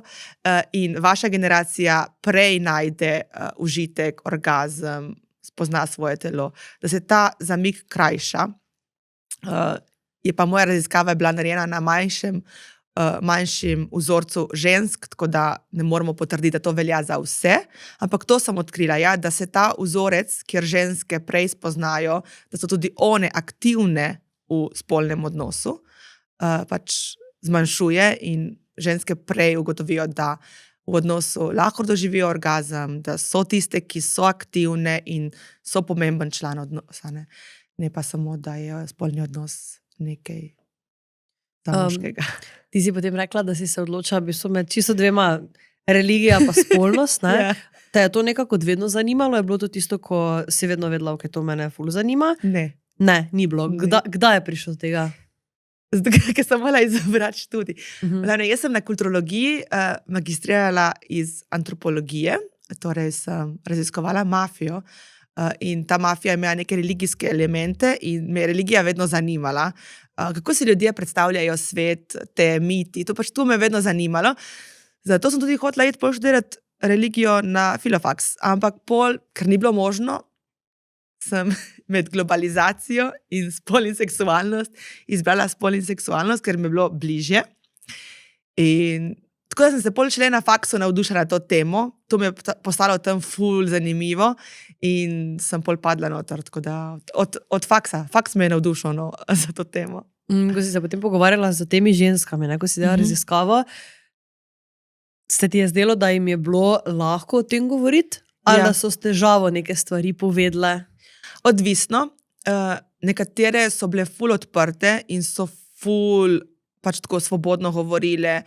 S1: in vaša generacija prej najde užitek, orgazem, spozna svoje telo, da se ta zamik krajša. Je pa moja raziskava bila narejena na manjšem vzorcu žensk, tako da ne moramo potrditi, da to velja za vse, ampak to sem odkrila, da se ta vzorec, kjer ženske prej spoznajo, da so tudi one aktivne v spolnem odnosu, pač zmanjšuje in ženske prej ugotovijo, da v odnosu lahko doživijo orgazem, da so tiste, ki so aktivne in so pomemben član odnosa. Ne pa samo, da je spolni odnos nekaj za moškega.
S2: Ti si potem rekla, da si se odločila med čisto 2 religija pa spolnost. Ne? Te je to nekako vedno zanimalo? Je bilo to tisto, ko si vedno vedela, ok, to mene ful zanima? Ne, ni bilo. Kdaj je prišlo do tega?
S1: Ker sem morala izbrati študij. Jaz sem na kulturologiji magistrirala iz antropologije, torej sem raziskovala mafijo in ta mafija ima neke religijske elemente in me je religija vedno zanimala. Kako si ljudje predstavljajo svet, te miti, to me je vedno zanimalo. Zato sem tudi hotela iti študirati religijo na filofaks, ampak ker ni bilo možno, sem med globalizacijo in spol in seksualnost izbrala spol in seksualnost, ker mi je bilo bližje. In tako da sem se šele na faksu navdušila na to temo, to mi je postalo tam ful zanimivo in sem padla noter, tako da od faksa, faks me je navdušil za to temo.
S2: Ko si se potem pogovarjala z temi ženskami, ko si delala raziskavo, se ti je zdelo, da jim je bilo lahko o tem govoriti? Ali da so s težavo neke stvari povedale?
S1: Odvisno. Nekatere so bile ful odprte in so ful pač tako svobodno govorile.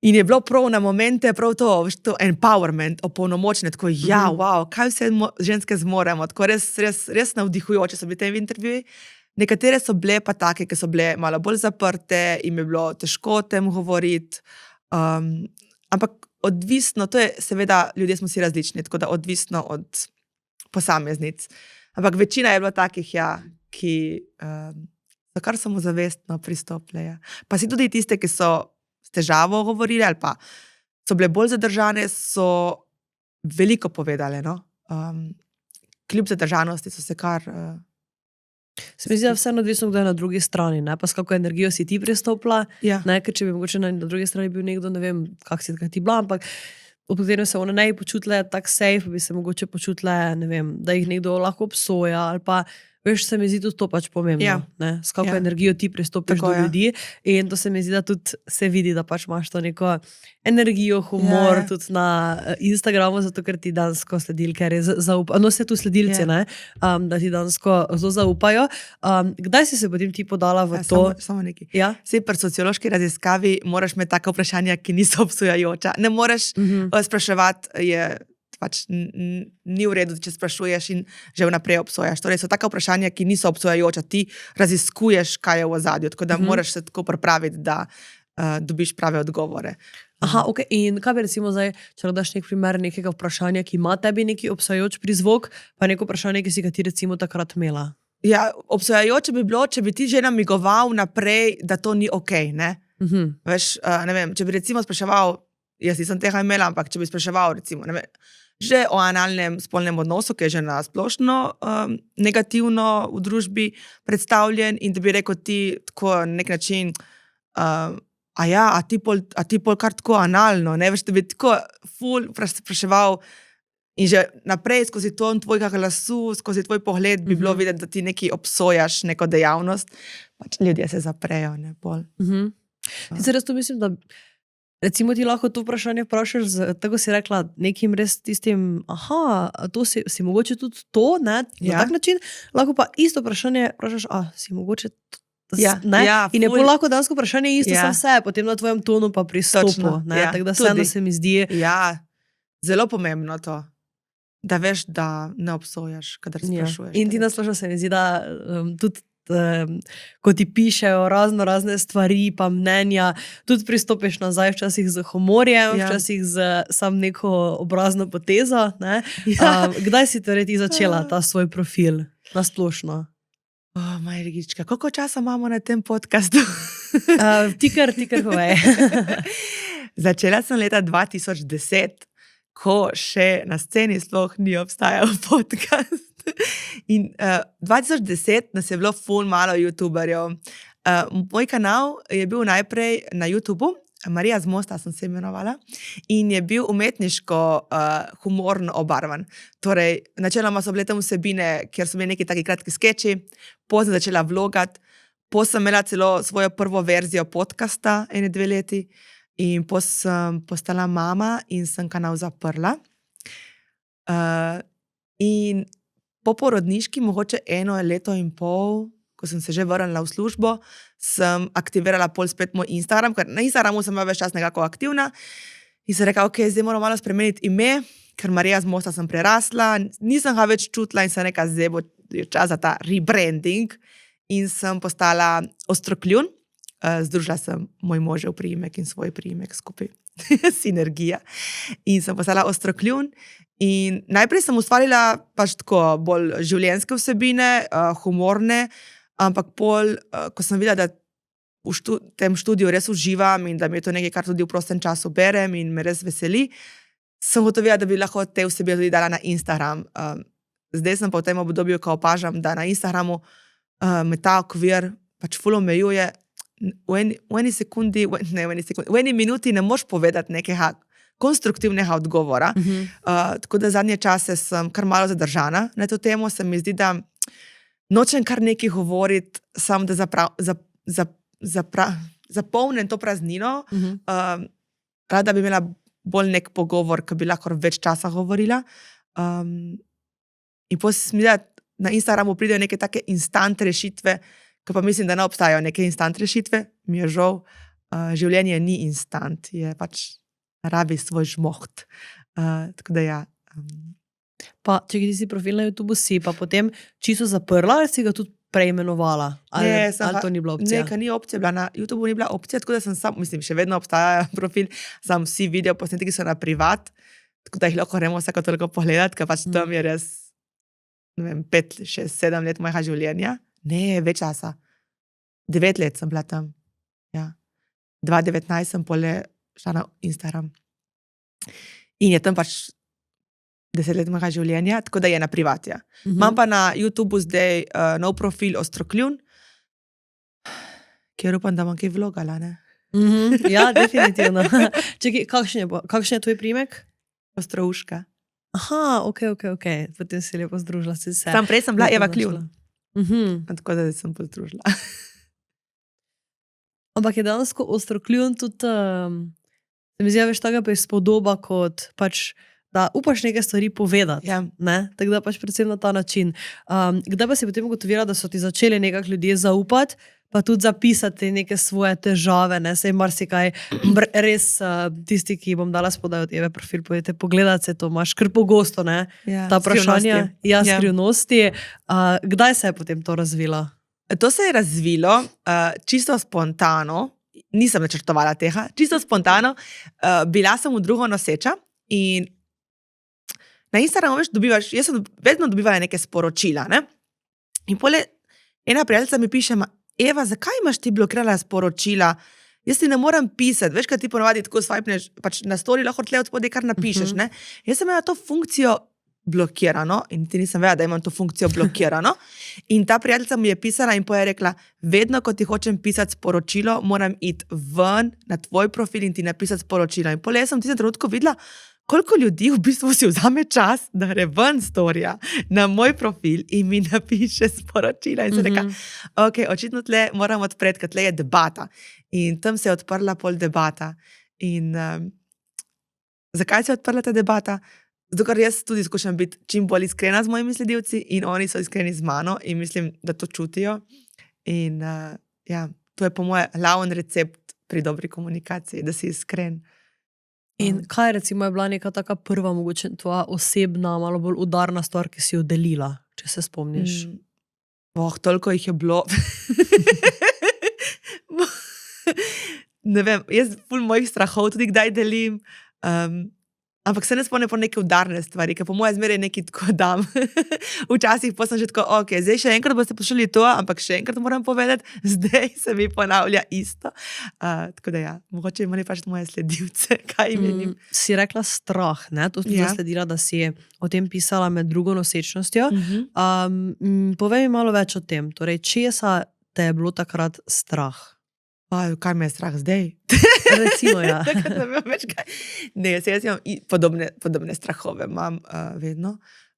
S1: In je bilo prav na momente prav to empowerment, opolnomočenje, tako wow, kaj vse ženske zmoremo. Tako res navdihujoče so bili te intervjuji. Nekatere so bile pa take, ki so bile malo bolj zaprte in je bilo težko o tem govoriti. Ampak odvisno, to je seveda, ljudje smo si različni, tako da odvisno od posameznic. Ampak večina je bilo takih, ja, ki so kar samozavestno pristopile. Ja. Pa si tudi tiste, ki so s težavo govorili ali pa so bile bolj zadržane, so veliko povedale. No? Kljub zadržanosti so se kar...
S2: Se mi zdi, da vseeno odvisno, kdo je na drugi strani, ne? Pa s kako energijo si ti pristopila,
S1: Ja.
S2: ne? Ker če bi mogoče na drugi strani bil nekdo, ne vem, kak si takrat ti bila, ampak ob katerem se one ne bi počutile tak safe, bi se mogoče počutile, ne vem, da jih nekdo lahko obsoja ali pa, veš, se mi zdi tudi to pač pomembno,
S1: Ja.
S2: ne? S kako
S1: Ja.
S2: energijo ti pristopiš
S1: Tako,
S2: do
S1: ja.
S2: ljudi in to se mi zdi, da tudi se vidi, da pač imaš to neko energijo, humor,
S1: Ja.
S2: tudi na Instagramu, zato ker ti dansko sledilke res zaupajo, no se tu sledilci,
S1: Ja.
S2: ne, da ti dansko zelo zaupajo. Kdaj si se potem ti podala v to?
S1: Samo nekaj.
S2: Ja?
S1: Sej pri sociološki raziskavi moraš imeti taka vprašanja, ki niso obsojajoča. Ne moreš spraševati, je pač ni v redu, če sprašuješ in že vnaprej obsojaš. Torej so taka vprašanja, ki niso obsojajoča. Ti raziskuješ, kaj je v ozadju, tako da moraš se tako pripraviti, da dobiš prave odgovore.
S2: Aha, ok. In kaj bi recimo zdaj, če daš nek primer nekega vprašanja, ki ima tebi neki obsojajoč prizvok, pa neko vprašanje, ki si ga ti recimo takrat imela?
S1: Ja, obsojajoče bi bilo, če bi ti že namigoval naprej, da to ni ok. Ne? Veš, ne vem, če bi recimo spraševal, jaz nisem tega imela, ampak če bi spraševal recimo, ne vem, že o analnem spolnem odnosu, ki je že na splošno negativno v družbi predstavljen in da bi rekel ti tako na nek način, a ti pol kar tako analno, ne veš, da bi tako ful spraševal in že naprej skozi ton tvojega glasu, skozi tvoj pogled bi bilo videti, da ti nekaj obsojaš, neko dejavnost, pač ljudje se zaprejo, ne bolj.
S2: Sicer jaz to mislim, da recimo ti lahko to vprašanje vprašaš, tako si rekla, nekim res tistim, to si mogoče tudi to, ne, na tak način, lahko pa isto vprašanje vprašaš, si mogoče ne, in je pol lahko dansko vprašanje isto sam vse, potem na tvojem tonu pa pristopu, ne, tako da vseeno se mi zdi.
S1: Ja, zelo pomembno to, da veš, da ne obsojaš, kadar sprašuješ.
S2: In ti nasplošno se mi zdi, da tudi ko ti pišejo razne stvari pa mnenja, tudi pristopiš nazaj včasih z humorjem, včasih z sam neko obrazno potezo. Ne? Kdaj si torej ti začela ta svoj profil nasplošno?
S1: Majrigička, koliko časa imamo na tem podcastu?
S2: Ti kar povej.
S1: Začela sem leta 2010, ko še na sceni sploh ni obstajal podcast. In 2010 nas je bilo ful malo youtuberjev. Moj kanal je bil najprej na YouTubu, Marija z Mosta sem se imenovala, in je bil umetniško humorno obarvan. Torej, načeloma so bile tam vsebine, kjer so bili neki taki kratki skeči, potem sem začela vlogati, potem sem imela celo svojo prvo verzijo podcasta 1-2 leti in potem sem postala mama in sem kanal zaprla. In po porodniški, mogoče 1 leto in pol, ko sem se že vrnila v službo, sem aktivirala pol spet moj Instagram, ker na Instagramu sem bila ves čas nekako aktivna in sem rekla, ok, zdaj moram malo spremeniti ime, ker Marija z Mosta sem prerasla, nisem ga več čutila in sem rekla, zdaj bo čas za ta rebranding in sem postala Ostrokljun. Združila sem moj možev priimek in svoj priimek skupaj. Sinergija. In sem postala Ostrokljun. In najprej sem ustvarila pač tako bolj življenjske vsebine, humorne, ampak pol, ko sem videla, da v tem študiju res uživam in da mi je to nekaj, kar tudi v prostem času berem in me res veseli, sem gotovila, da bi lahko te vsebine tudi dala na Instagram. Zdaj sem pa v tem obdobju, ko opažam, da na Instagramu me ta okvir pač ful omejuje. V eni minuti ne moš povedati nekega konstruktivnega odgovora. Tako da zadnje čase sem kar malo zadržana na to temo. Se mi zdi, da nočem kar nekaj govoriti, samo da zapolnim to praznino. Rada bi imela bolj nek pogovor, ki bi lahko več časa govorila. In potem se mi zdi, da na Instagramu pridejo neke take instant rešitve, ki pa mislim, da ne obstajajo neke instant rešitve. Mi je žal, življenje ni instant, je pač rabi svoj žmoht. Tako da ja.
S2: Pa, če ti si profil na YouTubu si, pa potem čisto zaprla, ali si ga tudi preimenovala? Ali to ni bila opcija?
S1: Ne, ker ni opcija bila. Na YouTubeu ni bila opcija, tako da sem sam, mislim, še vedno obstaja profil, sam vsi video posnetki so na privat, tako da jih lahko gremo vsako toliko pogledati, ker pač tam je res, ne vem, 5, 6, 7 let mojega življenja. Ne, več časa. 9 let sem bila tam. Ja. 2019 sem pole šla na Instagram. In je tam pač 10 let mojega življenja, tako da je na privat, ja. Imam pa na YouTubeu zdaj nov profil Ostrokljun, kjer upam, da bom kaj vlogala, ne?
S2: Ja, definitivno. Čekaj, kakšen je tvoj priimek?
S1: Ostrouška.
S2: Aha, ok. Potem si lepo združila se.
S1: Tam prej sem bila Eva Kljun. Tako da sem pozdružila.
S2: Ampak je dejansko Ostrokljun tudi, se mi zdi, veš, taka prispodoba kot pač, da upaš neke stvari povedati,
S1: Ja.
S2: ne? Tako da pač predvsem na ta način. Kdaj pa si potem ugotovila, da so ti začeli nekako ljudje zaupati, pa tudi zapisati neke svoje težave, ne? Sej marsikaj, res tisti, ki bom dala spodaj od Eve profil, pojete pogledati se to, imaš kar pogosto, ne?
S1: Ja,
S2: Ta vprašanja,
S1: skrivnosti.
S2: skrivnosti. Kdaj se je potem to razvilo?
S1: To se je razvilo čisto spontano, nisem načrtovala tega, čisto spontano. Bila sem v drugo noseča in na Instagramu dobivaš, jaz sem vedno dobivala neke sporočila, ne? In pole ena prijateljica mi piše, Eva, zakaj imaš ti blokirala sporočila? Jaz ti ne morem pisati, veš, kaj ti ponovadi tako swipneš, pač na story lahko tle od spodaj kar napišeš, ne? Jaz sem imela to funkcijo blokirano in ti nisem vedela, da imam to funkcijo blokirano. In ta prijateljica mi je pisala in je rekla, vedno, ko ti hočem pisati sporočilo, moram iti ven na tvoj profil in ti napisati sporočilo. In pole jaz sem v tistem trenutku videla, koliko ljudi v bistvu si vzame čas, da gre ven storija na moj profil in mi napiše sporočila. In se reka, ok, očitno tle moram odpreti, ker tle je debata. In tam se je odprla pol debata. In zakaj se je odprla ta debata? Zato, ker jaz tudi skušam biti čim bolj iskrena z mojimi sledilci in oni so iskreni z mano in mislim, da to čutijo. In ja, to je po moje glavni recept pri dobri komunikaciji, da si iskren.
S2: In kaj recimo je bila neka taka prva, mogoče tvoja osebna, malo bolj udarna stvar, ki si jo delila, če se spomniš?
S1: Toliko jih je bilo. Ne vem, jaz ful mojih strahov tudi kdaj delim. Ampak se ne spomnim po neke udarne stvari, ker po moje zmeraj nekaj tako dam. Včasih pa sem že tako, ok, zdaj še enkrat boste poslušali to, ampak še enkrat moram povedati, zdaj se mi ponavlja isto. Tako da ja, mogoče imeli pač moje sledilce, kaj menim.
S2: Si rekla strah, ne? To sem zasledila, da si o tem pisala med drugo nosečnostjo. Povej mi malo več o tem. Torej, česa te je bilo takrat strah?
S1: Kaj me je strah zdaj?
S2: Recimo, ja.
S1: Ne, jaz imam podobne strahove, imam vedno.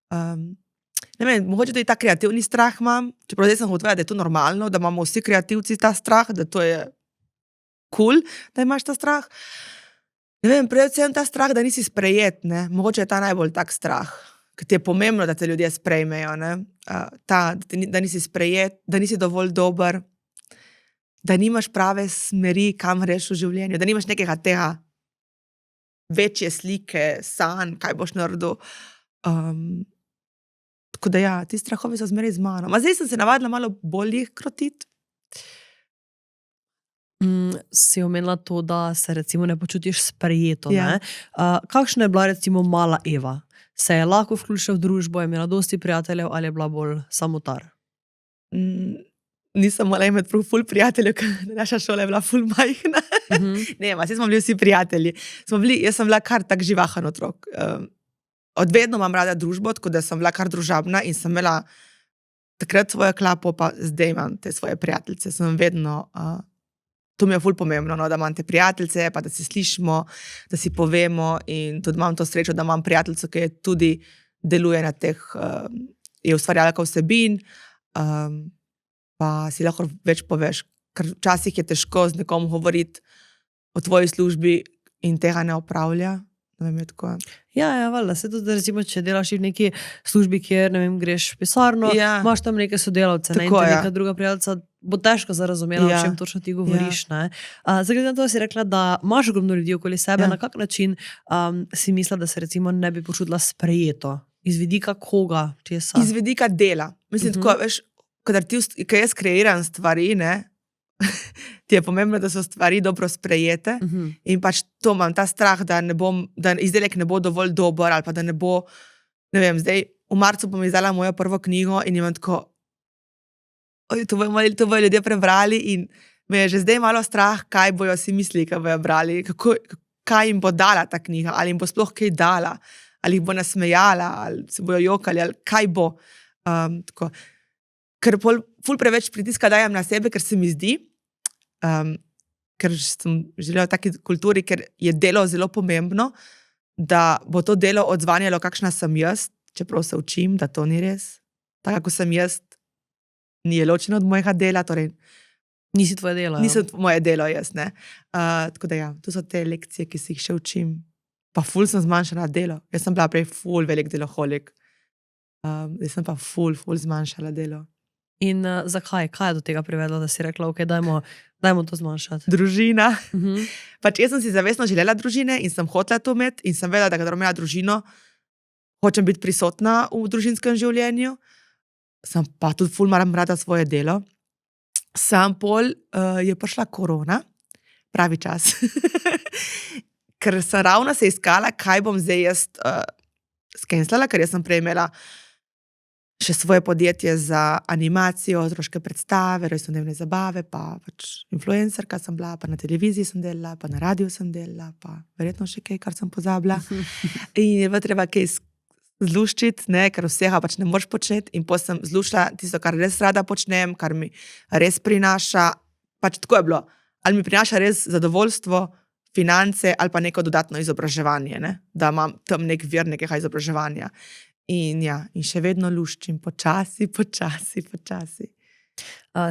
S1: Ne vem, mogoče tudi ta kreativni strah imam, čeprav zdaj sem hotovila, da je to normalno, da imamo vsi kreativci ta strah, da to je cool, da imaš ta strah. Ne vem, predvsem ta strah, da nisi sprejet, ne? Mogoče je ta najbolj tak strah, ker ti je pomembno, da te ljudje sprejmejo, ne? Da nisi sprejet, da nisi dovolj dober, da nimaš prave smeri, kam greš v življenju, da nimaš nekega tega večje slike, sanj, kaj boš naredil. Tako da ja, ti strahovi so zmeraj z mano. Zdaj sem se navadila malo bolj jih krotiti.
S2: Si omenila to, da se recimo ne počutiš sprejeto,
S1: Ja.
S2: ne? Kakšna je bila recimo mala Eva? Se je lahko vključila v družbo, je imela dosti prijateljev ali je bila bolj samotar?
S1: Nisem mogla imeti ful prijateljev, ker naša šola je bila ful majhna. Ne, saj smo bili vsi prijatelji. Jaz sem bila kar tak živahen otrok. Odvedno imam rada družbo, tako da sem bila kar družabna in sem imela takrat svojo klapo, pa zdaj imam te svoje prijateljice. Sem vedno, to mi je ful pomembno, no, da imam te prijateljice, pa da se slišimo, da si povemo in tudi imam to srečo, da imam prijateljico, ki je tudi deluje na teh, je ustvarjalka vsebin, pa si lahko več poveš, ker včasih je težko z nekom govoriti o tvoji službi in tega ne opravlja. Ne vem, je tako.
S2: Ja, valjda, se tudi recimo, če delaš v neki službi, kjer, ne vem, greš v pisarno, imaš tam neke sodelavce, ne, in te neka druga prijateljica bo težko zarazumela, o čem točno ti govoriš, ne. Zdaj, glede na to si rekla, da imaš ogromno ljudi okoli sebe, na kak način si mislila, da se recimo ne bi počutila sprejeto? Iz vidika koga?
S1: Iz vidika dela. Mislim, tako, veš, ko jaz kreiram stvari, ne, ti je pomembno, da so stvari dobro sprejete in pač to imam, ta strah, da izdelek ne bo dovolj dober ali pa da ne bo, ne vem, zdaj v marcu bom izdala mojo prvo knjigo in imam tako, to bojo ljudje prebrali in me je že zdaj malo strah, kaj bojo si mislili, kaj bojo brali, kaj jim bo dala ta knjiga, ali jim bo sploh kaj dala, ali jih bo nasmejala, ali se bojo jokali, ali kaj bo. Tako. Ker ful preveč pritiska dajem na sebe, ker se mi zdi, ker sem želela v taki kulturi, ker je delo zelo pomembno, da bo to delo odzvanjalo, kakšna sem jaz, čeprav se učim, da to ni res. Tako, kako sem jaz, ni ločeno od mojega dela, torej
S2: Nisi tvoje delo.
S1: Niso moje delo, jaz, ne. Tako da ja, to so te lekcije, ki si jih še učim. Pa ful sem zmanjšala delo. Jaz sem bila prej ful velik deloholik. Zdaj sem pa ful zmanjšala delo.
S2: In zakaj? Kaj je do tega privedlo, da si rekla, ok, dajmo to zmanjšati?
S1: Družina. Pač jaz sem si zavestno želela družine in sem hotela to imeti in sem vedela, da kadar imela družino, hočem biti prisotna v družinskem življenju. Sem pa tudi ful maram rada svoje delo. Sam pol je prišla korona, pravi čas. Ker sem ravno se iskala, kaj bom zdaj jaz skenslala, ker jaz sem prej imela še svoje podjetje za animacijo, otroške predstave, rojstnodnevne zabave, pa pač influencerka sem bila, pa na televiziji sem delala, pa na radiju sem delala, pa verjetno še kaj, kar sem pozabila. In je treba kaj zluščiti, ne, ker vsega pač ne moreš početi in potem sem zluščila tisto, kar res rada počnem, kar mi res prinaša, pač tako je bilo, ali mi prinaša res zadovoljstvo, finance ali pa neko dodatno izobraževanje, ne, da imam tam nek vir nekega izobraževanja. In ja, in še vedno luščim počasi.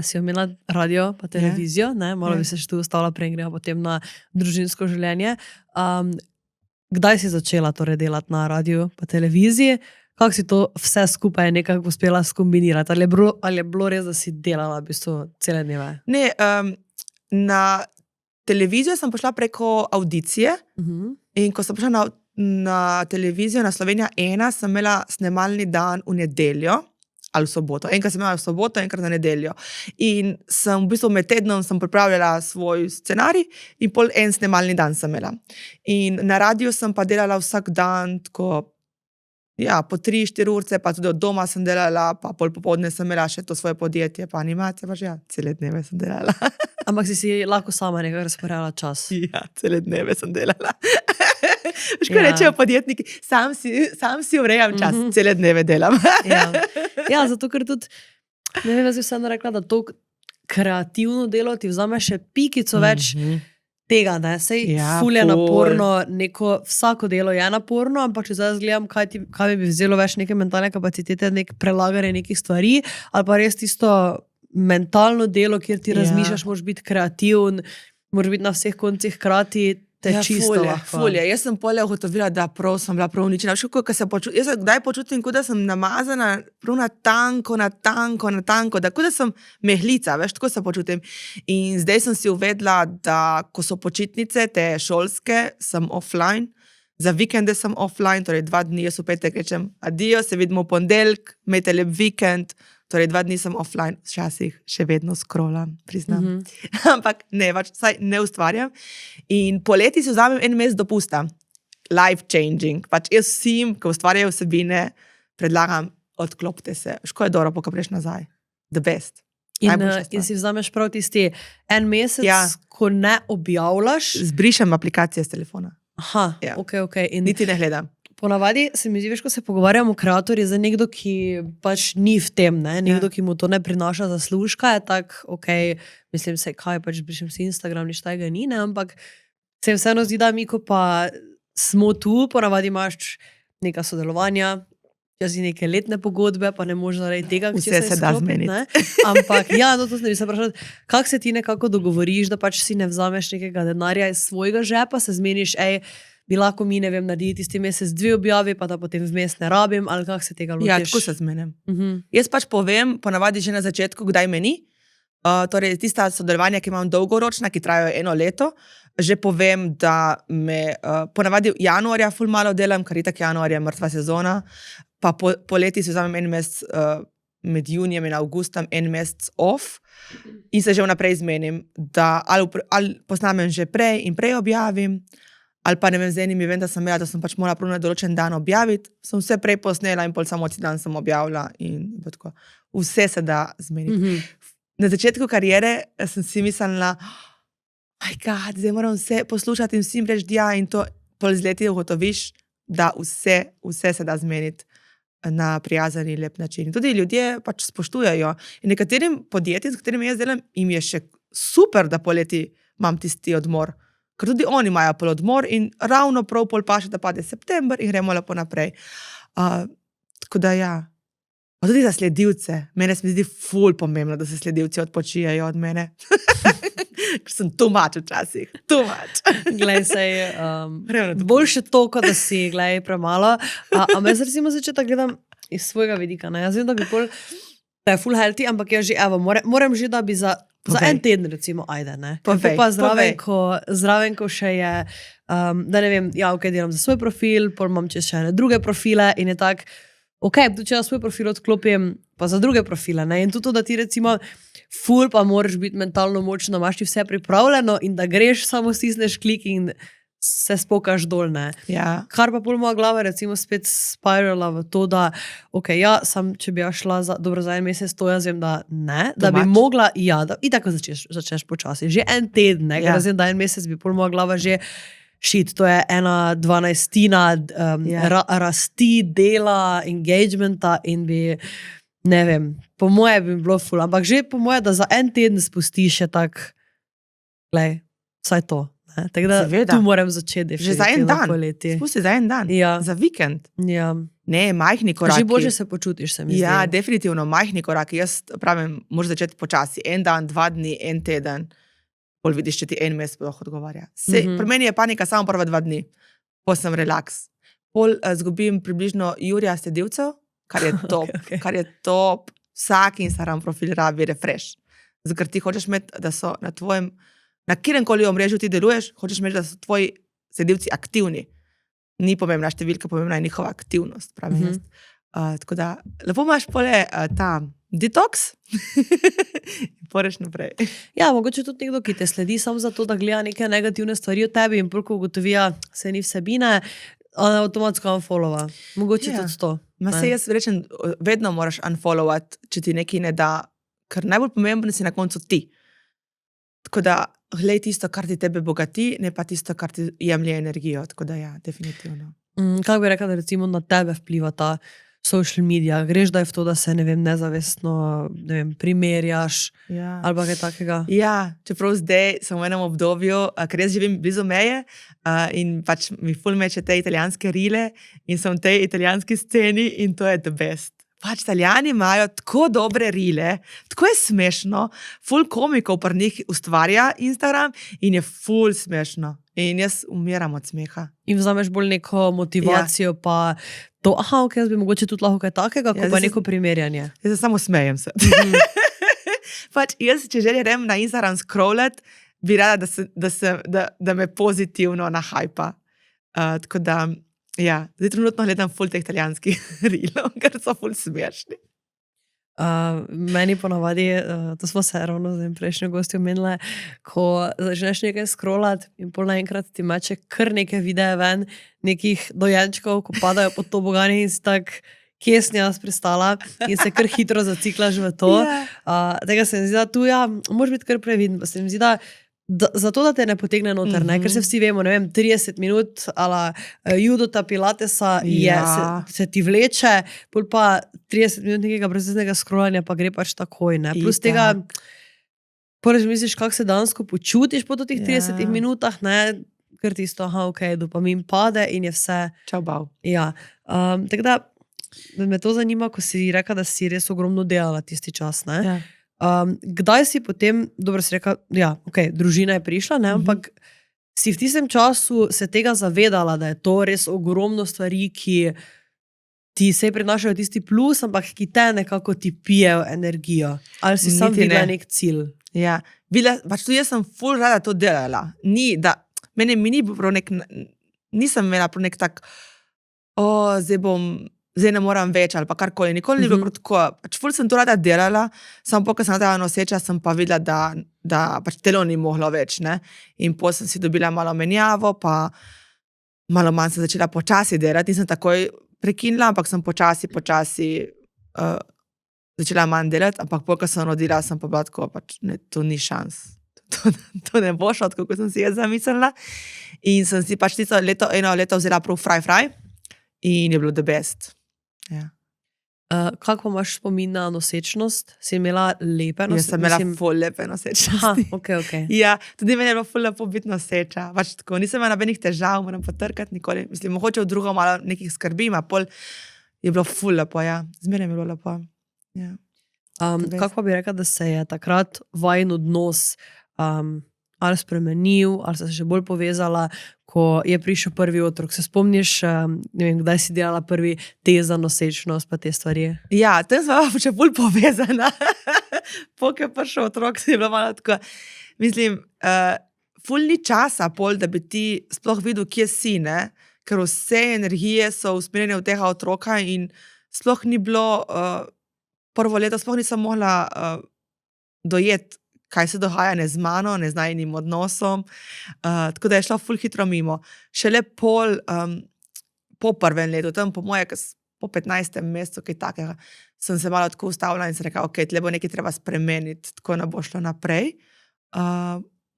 S2: Si omenila radio pa televizijo, ne, malo bi se še tu ostala, prej gremo potem na družinsko življenje. Kdaj si začela torej delati na radiju pa televiziji? Kako si to vse skupaj nekako uspela skombinirati? Ali je bilo res, da si delala v bistvu cele dneve?
S1: Ne, na televizijo sem prišla preko avdicije in ko sem prišla na televizijo, na Slovenija 1, sem imela snemalni dan v nedeljo ali v soboto. Enkrat sem imela v soboto, enkrat na nedeljo. In sem v bistvu med tednom sem pripravljala svoj scenarij in pol en snemalni dan sem imela. In na radiju sem pa delala vsak dan, tako, ja, po 3-4 urce, pa tudi od doma sem delala, pa pol popoldne sem imela še to svoje podjetje, pa animacija, pa že ja, cele dneve sem delala.
S2: Ampak si lahko sama nekaj razporejala čas.
S1: Ja, cele dneve sem delala. Ško rečejo podjetniki, sam si urejam čas, cele dneve delam.
S2: Ja, zato ker tudi, ne vem, jaz bi vseeno rekla, da to kreativno delo ti vzame še pikico več tega, ne, sej ful je naporno, vsako delo je naporno, ampak če zdaj gledam, kaj bi vzelo več neke mentalne kapacitete, prelaganje nekih stvari, ali pa res tisto mentalno delo, kjer ti razmišljaš, moraš biti kreativen, moraš biti na vseh koncih hkrati, čisto lahko.
S1: Fulje. Jaz sem polje ugotovila, da sem bila prav uničena. Jaz se kdaj počutim, kot da sem namazana prav na tanko, da kot da sem mehlica, veš, tako se počutim. In zdaj sem si uvedla, da ko so počitnice, te šolske, sem offline, za vikende sem offline, torej 2 dni, jaz v petek rečem adijo, se vidimo v ponedeljek, imejte lep vikend, torej 2 dni sem offline, včasih še vedno scrollam, priznam. Ampak ne, saj ne ustvarjam. In poleti si vzamem 1 mesec dopusta. Life changing. Pač jaz vsem, ko ustvarjajo vsebine, predlagam, odklopite se. Ško je dobro, ko preš nazaj. The best.
S2: In si vzameš prav tisti 1 mesec, ko ne objavljaš?
S1: Zbrišem aplikacije z telefona.
S2: Aha, ok.
S1: Niti ne gledam.
S2: Ponavadi se mi zdi, veš, ko se pogovarjamo o kreatorji, za nekdo, ki pač ni v tem, ne? Nekdo, ki mu to ne prinaša zaslužka, je tak, ok, mislim se, kaj pač brišem si Instagram, nič tega ni, ne? Ampak se vseeno zdi, da mi, ko pa smo tu, ponavadi imaš neka sodelovanja, jaz neke letne pogodbe, pa ne možeš narediti tega,
S1: vse se da zmeniti.
S2: Ampak ja, to se mi se vprašati, kako se ti nekako dogovoriš, da pač si ne vzameš nekega denarja iz svojega žepa, se zmeniš, bi lahko mi, ne vem, narediti tisti mesec 2 objavi, pa da potem vmes ne rabim, ali kako se tega lotiš?
S1: Ja, tako se zmenim. Jaz pač povem, ponavadi že na začetku, kdaj me ni. Torej, tista sodelovanja, ki imam dolgoročna, ki trajajo 1 leto, že povem, da me ponavadi januarja ful malo delam, ker itak januar je mrtva sezona, pa poleti si vzamem 1 mesec med junijem in avgustom 1 mesec off in se že vnaprej zmenim, da ali posnamem že prej in prej objavim, ali pa ne vem, z enim vem, da sem pač morala prav na določen dan objaviti, sem vse prej posnela in pol samo dan sem objavila in tako. Vse se da zmeniti. Na začetku kariere sem si mislila, zdaj moram vse poslušati in vsem reči ja in to pol z leti ugotoviš, da vse se da zmeniti na prijazen in lep način. Tudi ljudje pač spoštujejo. In nekaterim podjetjem, s katerimi jaz delam, jim je še super, da poleti imam tisti odmor. Ker tudi oni imajo pol odmor in ravno prav pol paše, da pade september in gremo lepo naprej. Tako da ja. Pa tudi za sledilce. Mene se mi zdi ful pomembno, da se sledilci odpočijajo od mene. Ker sem too much včasih. Too much.
S2: Glej, boljše to, kot da si, glej, premalo. Jaz recimo začetek gledam iz svojega vidika. Ne? Jaz vem, da bi da je full healthy, ampak jaz že, moram že, da bi za en teden, recimo, ajde, ne. Pa zraven, ko še je, da ne vem, delam za svoj profil, pol imam čez še druge profile in je tak, tudi če svoj profil odklopim, pa za druge profile, ne. In tudi to, da ti recimo ful pa moraš biti mentalno močno, imaš ti vse pripravljeno in da greš, samo stisneš klik in se spokaš dol, ne.
S1: Ja.
S2: Kar pa pol moja glava recimo spet spirala v to, da sam, če bi ja šla za en mesec, to jaz vem, da ne, da bi mogla, da i tako začneš počasi, že en teden, ne, ker vem, da en mesec bi pol moja glava že to je 1/12 rasti, dela, engagementa in bi, ne vem, po moje bi bilo ful, ampak že po moje, da za en teden spustiš še tak, glej, vsaj to. Tako da tu moram začeti.
S1: Že za en dan. Spusti za en dan.
S2: Ja.
S1: Za vikend.
S2: Ja.
S1: Ne, majhni koraki.
S2: Že bolje se počutiš, se mi zdi.
S1: Ja, definitivno, majhni koraki. Jaz pravim, moraš začeti počasi. En dan, 2 dni, en teden. Pol vidiš, če ti en mesec odgovarja. Pri meni je panika samo prva 2 dni. Pol sem relaks. Pol zgubim približno Jurija sledilcev, kar je top.
S2: Okay.
S1: Kar je top. Vsak Instagram profil rabi refresh. Ker ti hočeš imeti, da so na tvojem na kjerkoli omrežju ti deluješ, hočeš imeti, da so tvoji sledilci aktivni. Ni pomembna številka, pomembna je njihova aktivnost. Tako da, lepo imaš pole ta detoks in poreš naprej.
S2: Ja, mogoče tudi nekdo, ki te sledi samo zato, da gleda neke negativne stvari o tebi in preko ugotovija, se ni vsebine, avtomatsko unfollowa. Mogoče tudi to.
S1: Se jaz rečem, vedno moraš unfollowati, če ti nekaj ne da, ker najbolj pomembno si na koncu ti. Tako da, glej tisto, kar ti tebe bogati, ne pa tisto, kar ti jemlje energijo. Tako da ja, definitivno.
S2: Kako bi rekla, da recimo na tebe vpliva ta social media? Greš, da je v to, da se, ne vem, nezavestno, ne vem, primerjaš ali pa kaj takega?
S1: Ja, čeprav zdaj sem v enem obdobju, ker jaz živim blizu meje in pač mi ful meče te italijanske rile in sem v tej italijanski sceni in to je the best. Pač Italijani imajo tako dobre rile, tako je smešno, ful komikov pri njih ustvarja Instagram in je ful smešno. In jaz umiram od smeha.
S2: In vzameš bolj neko motivacijo, pa to, jaz bi mogoče tudi lahko kaj takega, ko pa neko primerjanje.
S1: Jaz se samo smejem se. Pač jaz, če želim na Instagram scrollat, bi rada, da me pozitivno nahajpa. Tako da ja, zdaj trenutno gledam ful teh italijanskih rilov, ker so ful smešni.
S2: Meni ponavadi, to smo se ravno z prejšnjo gostjo omenile, ko začneš nekaj scrollat in pol naenkrat ti meče kar nekaj videa ven, nekih dojenčkov, ko padajo pod to boganje in si tak, kje sem jaz pristala in se kar hitro zaciklaš v to. Tega se mi zdi, da tu moraš biti kar previden, pa se mi zdi, da zato, da te ne potegne noter, ker se vsi vemo, ne vem, 30 minut ala judota pilatesa se ti vleče, pol pa 30 minut nekega brezveznega scrollanja pa gre pač takoj, ne. Plus tega, porež misliš, kako se dansko počutiš po tih 30 minutah, ne, ker tisto, dopamin pade in je vse.
S1: Čau, bav.
S2: Ja, tako da me to zanima, ko si rekla, da si res ogromno delala tisti čas, ne.
S1: Ja.
S2: Kdaj si potem, dobro si rekla, družina je prišla, ne, ampak si v tistem času se tega zavedala, da je to res ogromno stvari, ki ti se prinašajo tisti plus, ampak ki te nekako ti pijejo energijo. Ali si sam videla nek cilj?
S1: Ja, pač tudi jaz sem ful rada to delala. Meni ni bilo nisem imela prav nek tak, zdaj bom zdaj ne moram več ali pa karkoli. Nikoli ni bilo prav tako. Pač ful sem to rada delala, samo ko sem ta noseča, sem pa videla, da pač telo ni moglo več, ne. In potem sem si dobila malo menjavo, pa malo manj sem začela počasi delati, nisem takoj prekinila, ampak sem počasi začela manj delati, ampak ko sem rodila, sem pa bila tako, pač ne, to ni šans. To ne bo šlo, tako kot sem si jaz zamislila. In sem si pač eno leto vzela prav fraj in je bilo the best. Ja.
S2: Kako imaš spomin na nosečnost? Si imela lepe
S1: Jaz sem imela ful lepe nosečnosti.
S2: Aha, okay.
S1: Ja, tudi meni je bilo ful lepo biti noseča. Pač tako, nisem imela nobenih težav, moram potrkati nikoli. Mislim, mogoče v drugo malo nekih skrbim, a pol je bilo ful lepo, ja. Zmeraj mi je bilo lepo. Ja.
S2: Kako pa bi rekla, da se je takrat vajin odnos ali spremenil, ali se še bolj povezala, ko je prišel prvi otrok? Se spomniš, ne vem, kdaj si delala prvi test za nosečnost pa te stvari?
S1: Ja, tem smo pa še bolj povezana. Pok je prišel otrok, si je bilo malo tako. Mislim, ful ni časa pol, da bi ti sploh videl, kje si, ne? Ker vse energije so usmerjene v tega otroka in sploh ni bilo, prvo leto sploh nisem mogla dojeti, kaj se dogaja ne z mano, ne z najinim odnosom. Tako da je šlo ful hitro mimo. Šele po prvem letu, tam po moje, po 15. mesecu, kaj takega, sem se malo tako ustavila in sem rekla, ok, tle bo nekaj treba spremeniti, tako ne bo šlo naprej.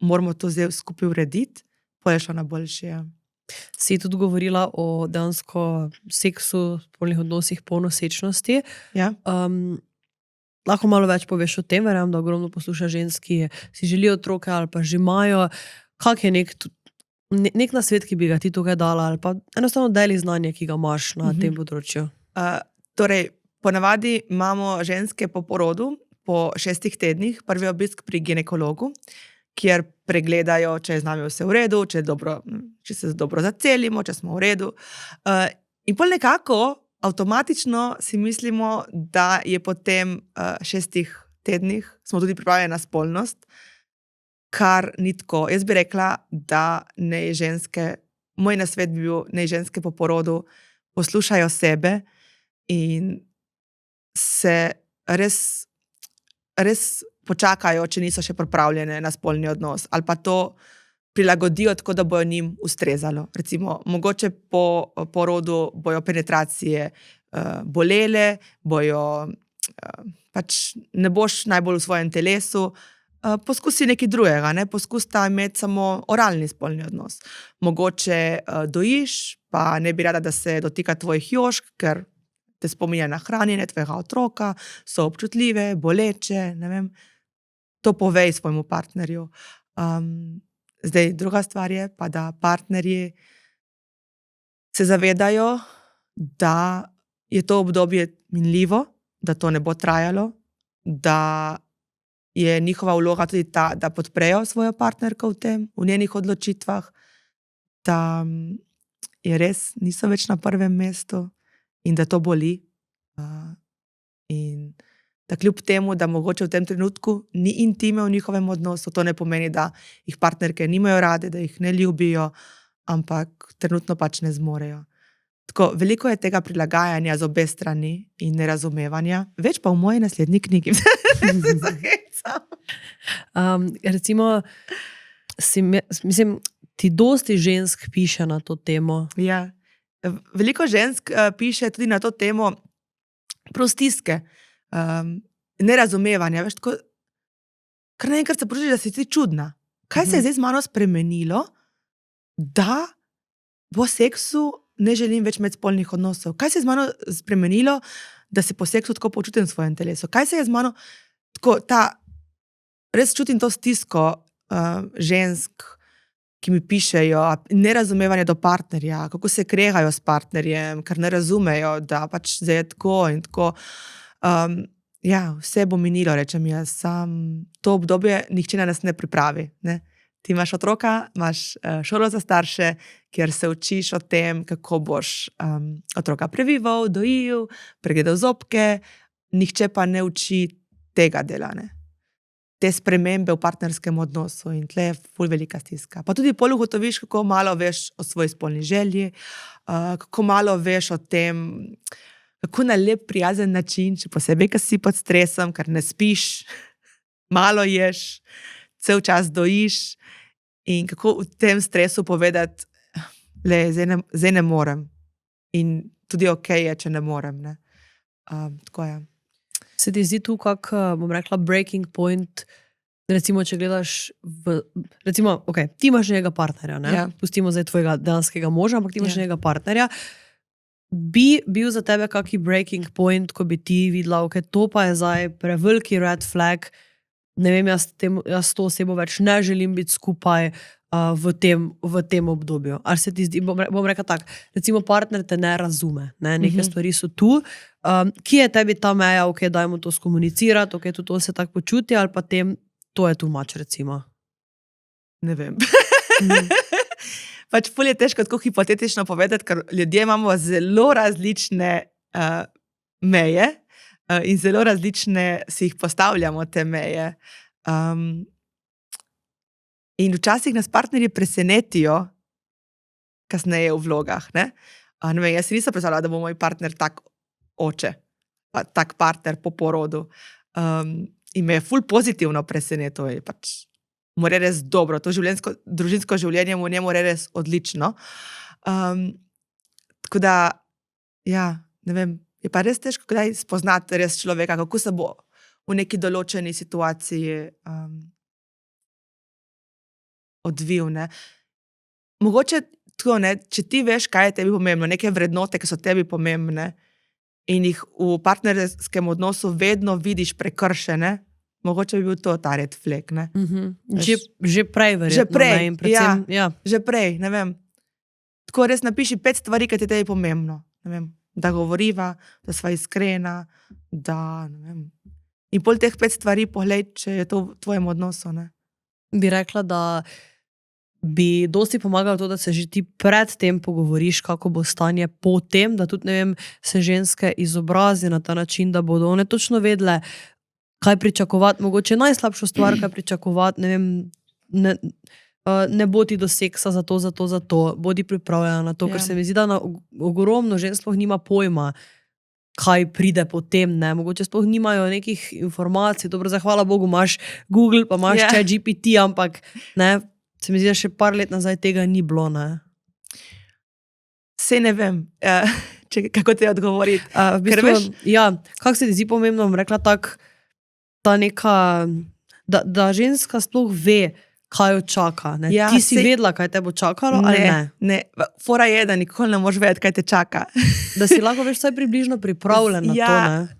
S1: Moramo to zdaj skupaj urediti, pol je šlo na boljše. Ja.
S2: Si tudi govorila o dejansko seksu, spolnih odnosih po nosečnosti.
S1: Ja.
S2: Lahko malo več poveš o tem, verjamem, da ogromno posluša žensk, ki si želijo otroke ali pa že imajo. Kak je nek nasvet, ki bi ga ti tukaj dala, ali pa enostavno deli znanje, ki ga imaš na tem področju?
S1: Torej, ponavadi imamo ženske po porodu, po 6 tednih, prvi obisk pri ginekologu, kjer pregledajo, če je z nami vse v redu, če se dobro zacelimo, če smo v redu. In pol nekako avtomatično si mislimo, da je po tem 6 tednih smo tudi pripravljeni na spolnost, kar ni tako. Jaz bi rekla, da moj nasvet bi bil, naj ženske po porodu poslušajo sebe in se res počakajo, če niso še pripravljene na spolni odnos, ali pa to prilagodijo tako, da bojo njim ustrezalo. Recimo, mogoče po porodu bojo penetracije bolele, pač ne boš najbolj v svojem telesu, poskusi nekaj drugega, ne? Poskusta imeti samo oralni spolni odnos. Mogoče dojiš, pa ne bi rada, da se dotika tvojih jožk, ker te spominja na hranjenje tvojega otroka, so občutljive, boleče, ne vem. To povej svojemu partnerju. Zdaj, druga stvar je pa, da partnerji se zavedajo, da je to obdobje minljivo, da to ne bo trajalo, da je njihova vloga tudi ta, da podprejo svojo partnerko v tem, v njenih odločitvah, da je res niso več na prvem mestu in da to boli. In da kljub temu, da mogoče v tem trenutku ni intime v njihovem odnosu, to ne pomeni, da jih partnerke nimajo rade, da jih ne ljubijo, ampak trenutno pač ne zmorejo. Tako, veliko je tega prilagajanja z obe strani in nerazumevanja, več pa v moji naslednji knjigi.
S2: Recimo, mislim, ti dosti žensk piše na to temo.
S1: Ja, veliko žensk piše tudi na to temo prostiske, nerazumevanja, veš, tako, kar naenkrat se počutiš, da si ti čudna. Kaj se je zdaj z mano spremenilo, da po seksu ne želim več imeti spolnih odnosov? Kaj se je z mano spremenilo, da se po seksu tako počutim v svojem telesu? Kaj se je z mano, tako, res čutim to stisko žensk, ki mi pišejo, nerazumevanje do partnerja, kako se kregajo s partnerjem, ker ne razumejo, da pač zdaj je tako in tako. Ja, vse bo minilo, rečem jaz, to obdobje nihče na nas ne pripravi, ne. Ti imaš otroka, imaš šolo za starše, kjer se učiš o tem, kako boš otroka previval, dojil, pregledal zobke, nihče pa ne uči tega dela, ne. Te spremembe v partnerskem odnosu in tle je ful velika stiska. Pa tudi pol ugotoviš, kako malo veš o svoji spolni želji, kako malo veš o tem, kako na lep, prijazen način, še posebej, ker si pod stresom, ker ne spiš, malo ješ, cel čas dojiš in kako v tem stresu povedati, zdaj ne morem. In tudi ok je, če ne morem. Ne? Tako je.
S2: Se ti zdi tu kak, bom rekla, breaking point, recimo, če gledaš recimo, ok, ti imaš njega partnerja, ne?
S1: Ja.
S2: Pustimo zdaj tvojega dejanskega moža, ampak ti imaš njega partnerja. Bi bil za tebe kaki breaking point, ko bi ti videla, ok, to pa je zdaj preveliki red flag, ne vem, jaz s to osebo več ne želim biti skupaj v tem obdobju. Ali se ti zdi, bom rekla tak, recimo partner te ne razume, ne? Neke stvari so tu, kje je tebi ta meja, ok, dajmo to skomunicirati, ok, tudi on se tako počuti, ali pa tem, to je too much, recimo.
S1: Ne vem. Pač ful je težko tako hipotetično povedati, ker ljudje imamo zelo različne meje in zelo različne si jih postavljamo te meje. In včasih nas partnerji presenetijo kasneje v vlogah. Ne? Ne vem, jaz si nisem predstavljala, da bo moj partner tak oče, tak partner po porodu. In me je ful pozitivno presenetil. Pač, more res dobro, to družinsko življenje mu njemu res odlično. Tako da, ja, ne vem, je pa res težko kdaj spoznati res človeka, kako se bo v neki določeni situaciji odvil. Ne. Mogoče tako, ne, če ti veš, kaj je tebi pomembno, neke vrednote, ki so tebi pomembne in jih v partnerskem odnosu vedno vidiš prekršene, mogoče bi bil to ta red flag. Ne.
S2: Že prej verjetno.
S1: Že prej,
S2: ne, in predvsem, ja.
S1: Že prej, ne vem. Tako res napiši 5 stvari, ki ti je tebi pomembno. Ne vem, da govoriva, da sva iskrena, da, ne vem. In pol teh 5 stvari poglej, če je to v tvojem odnosu. Ne.
S2: Bi rekla, da bi dosti pomagalo to, da se že ti pred tem pogovoriš, kako bo stanje po tem, da tudi, ne vem, se ženske izobrazi na ta način, da bodo one točno vedle, kaj pričakovati, mogoče najslabšo stvar, kaj pričakovati, ne vem, ne bo ti do seksa za to, bodi pripravljena na to, ker se mi zdi, da ogromno žensk sploh nima pojma, kaj pride potem, ne, mogoče sploh nimajo nekih informacij, dobro, zahvala Bogu, imaš Google, pa imaš ChatGPT, ampak, ne, se mi zdi, da še par let nazaj tega ni bilo, ne.
S1: Sej ne vem, kako te odgovoriti.
S2: V bistvu, ja, kako se ti zdi pomembno, bom rekla tak, ta neka, da ženska sploh ve, kaj jo čaka, ne.
S1: Ja,
S2: ti si vedela, kaj te bo čakalo, ali ne?
S1: Ne, fora je, da nikoli ne moš vedeti, kaj te čaka.
S2: Da si lahko veš vsaj približno pripravljen na to, ne.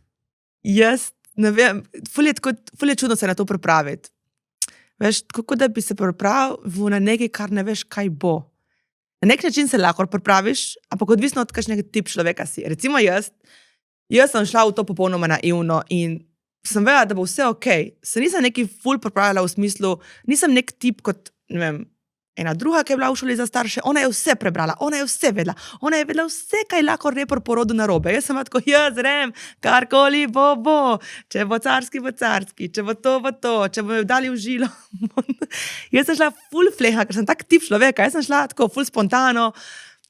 S1: Jaz ne vem, ful je čudno se na to pripraviti. Veš, kako da bi se pripravil na nekaj, kar ne veš, kaj bo. Na nek način se lahko pripraviš, ampak odvisno od kakšnega tip človeka si. Recimo jaz sem šla v to popolnoma naivno in sem vedela, da bo vse okej. Se nisem neki ful pripravila v smislu, nisem nek tip kot, ne vem, ena druga, ki je bila v šoli za starše, ona je vse prebrala, ona je vse vedela, ona je vedela vse, kaj lahko repor porodu narobe. Jaz sem tako, jaz rem, karkoli bo, če bo carski, če bo to, če bo me dali v žilo. Jaz sem šla ful fleha, ker sem tak tip človeka, jaz sem šla tako ful spontano,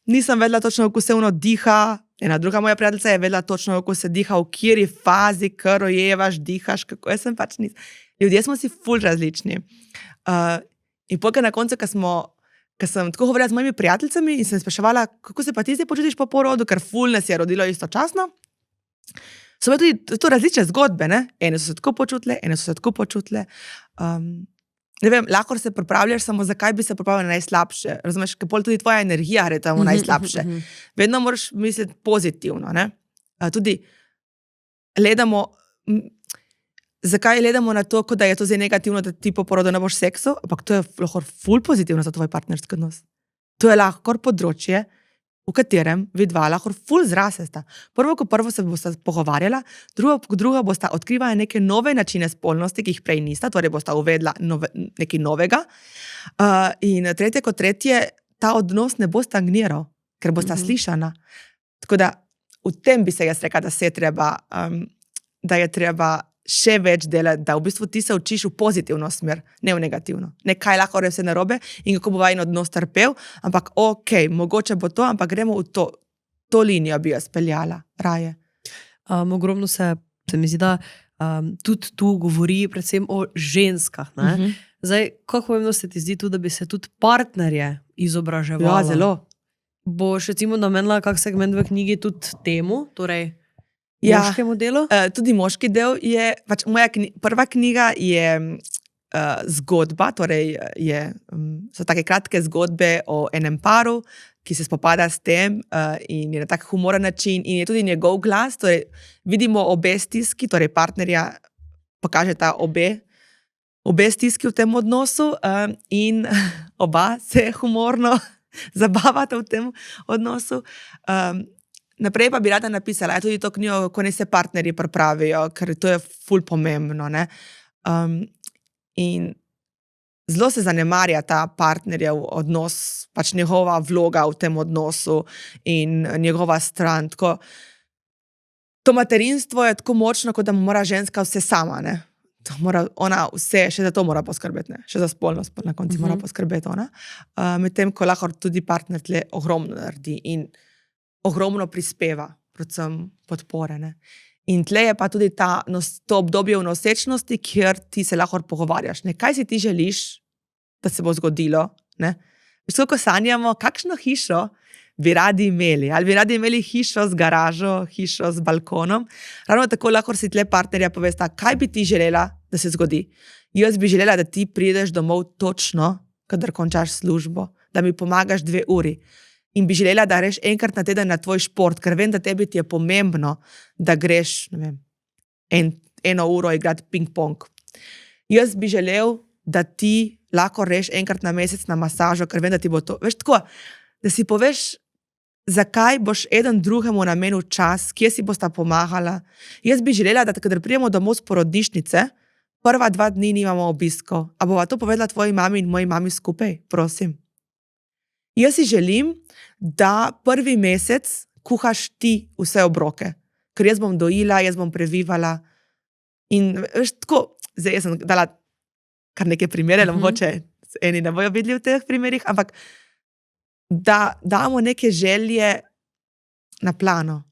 S1: nisem vedela točno, kako se ono diha, ena druga moja prijateljica je vedela točno, kako se diha, v kateri fazi, kar rojevaš, dihaš, kako jaz sem pač nisem. Ljudje smo si ful različni. In pokaj na koncu, ko sem tako govorila z mojimi prijateljicami in sem spraševala, kako se pa ti zdaj počutiš po porodu, ker ful nas je rodilo istočasno, so bile tudi to različne zgodbe, ne? Ene so se tako počutile, ne vem, lahko se pripravljaš samo, zakaj bi se pripravljala najslabše, razumeš, ker pol tudi tvoja energija gre tamo najslabše. Vedno moraš misliti pozitivno, ne? Tudi gledamo, zakaj gledamo na to, kot da je to zdaj negativno, da ti po porodu ne boš seksu, ampak to je lahko ful pozitivno za tvoj partnerski odnos. To je lahko področje, v katerem vidva lahko ful zrasesta. Prvo se bosta pogovarjala, drugo bosta odkrivala neke nove načine spolnosti, ki jih prej nista, torej bosta uvedla nekaj novega. In tretje, ta odnos ne bo stagniral, ker bosta slišana. Tako da v tem bi se jaz rekla, da je treba še več delati, da v bistvu ti se učiš v pozitivno smer, ne v negativno. Ne kaj lahko vse narobe in kako bo vajen odnos trpel, ampak mogoče bo to, ampak gremo v to linijo bi jo speljala, raje.
S2: Ogromno se mi zdi, da tudi tu govori predvsem o ženskah. Ne? Zdaj, kako pomembno se ti zdi tu, da bi se tudi partnerje izobraževali?
S1: Ja, zelo.
S2: Boš recimo namenila kak segment v knjigi tudi temu, torej moškemu delu?
S1: Tudi moški del je, pač moja prva knjiga je zgodba, torej so take kratke zgodbe o enem paru, ki se spopada s tem in je na tak humoren način in je tudi njegov glas, torej vidimo obe stiski, torej partnerja pokažeta obe stiski v tem odnosu in oba se humorno zabavata v tem odnosu. Naprej pa bi rada napisala tudi to knjigo, ko ne se partnerji pripravijo, ker to je ful pomembno. Ne? In zelo se zanemarja ta partnerjev odnos, pač njegova vloga v tem odnosu in njegova stran. To materinstvo je tako močno, kot da mora ženska vse sama. Ne? Ona vse, še za to mora poskrbeti, ne? Še za spolnost na konci mora poskrbeti ona. Medtem, ko lahko tudi partner tle ogromno naredi in ogromno prispeva, predvsem podpore. Ne? In tle je pa tudi to obdobje v nosečnosti, kjer ti se lahko pogovarjaš. Ne? Kaj si ti želiš, da se bo zgodilo? Ne? Veš, ko sanjamo, kakšno hišo bi radi imeli. Ali bi radi imeli hišo z garažo, hišo z balkonom. Ravno tako lahko si tle partnerja povesta, kaj bi ti želela, da se zgodi. Jaz bi želela, da ti prideš domov točno, kadar končaš službo, da mi pomagaš 2 uri. In bi želela, da greš enkrat na teden na tvoj šport, ker vem, da tebi ti je pomembno, da greš, ne vem, 1 uro igrati ping-pong. Jaz bi želel, da ti lahko greš enkrat na mesec na masažo, ker vem, da ti bo to. Veš tako, da si poveš, zakaj boš eden drugemu namenil čas, kje si bosta pomagala. Jaz bi želela, da kadar pridemo domov z porodnišnice, prva 2 dni nimamo obiskov. A bova to povedala tvoji mami in moji mami skupaj? Prosim. Jaz si želim, da prvi mesec kuhaš ti vse obroke. Ker jaz bom dojila, jaz bom previvala. In veš, tako, zdaj jaz sem dala kar neke primere, mogoče eni ne bojo videli v teh primerih, ampak da damo neke želje na plano.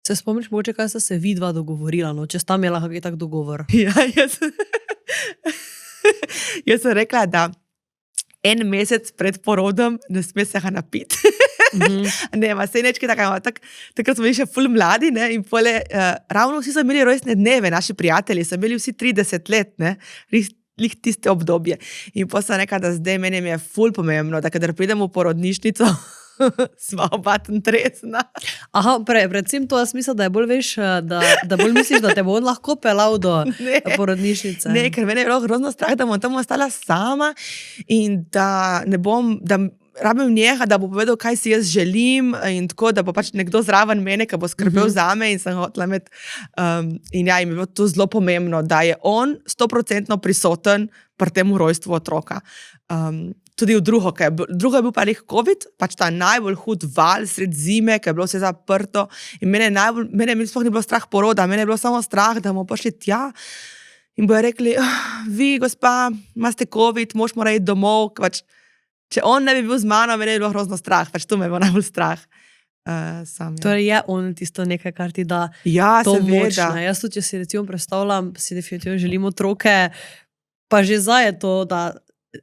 S2: Se spomniš, mogoče, kaj sta se vidva dogovorila, no? Če sta imela kakšen tak dogovor?
S1: Ja, jaz sem rekla, da 1 mesec pred porodom ne sme se ga napiti. Ne, sej nečki takrat smo bili še ful mladi, ne, in pole, ravno vsi so imeli rojstne dneve, naši prijatelji so imeli vsi 30 let, ne, lih tiste obdobje. In potem sem rekla, da zdaj meni je ful pomembno, da kadar pridemo v porodnišnico, sva oba tresna.
S2: Aha, predvsem to jaz mislim, da je bolj veš, da bolj misliš, da te bo on lahko pelal do porodnišnice.
S1: Ne, ker meni je bilo grozno strah, da bom tam ostala sama in da ne bom, da rabim njega, da bo povedal, kaj si jaz želim in tako, da bo pač nekdo zraven mene, ki bo skrbel zame in sem hotela imeti. In ja, jim je bilo to zelo pomembno, da je on 100% prisoten pri tem rojstvu otroka. Tudi v drugo je bil pa nek COVID, pač ta najbolj hud val sred zime, ker je bilo vse zaprto in mene sploh ni bilo strah poroda, mene je bilo samo strah, da bomo prišli tja in bojo rekli, vi, gospa, imate COVID, mož mora iti domov, pač, če on ne bi bil z mano, mene je bilo grozno strah, pač to me je bilo najbolj strah.
S2: Torej je on tisto nekaj, kar ti da to močno. Jaz tudi, če si recimo predstavljam, si definitivno želim otroke, pa že zdaj je to, da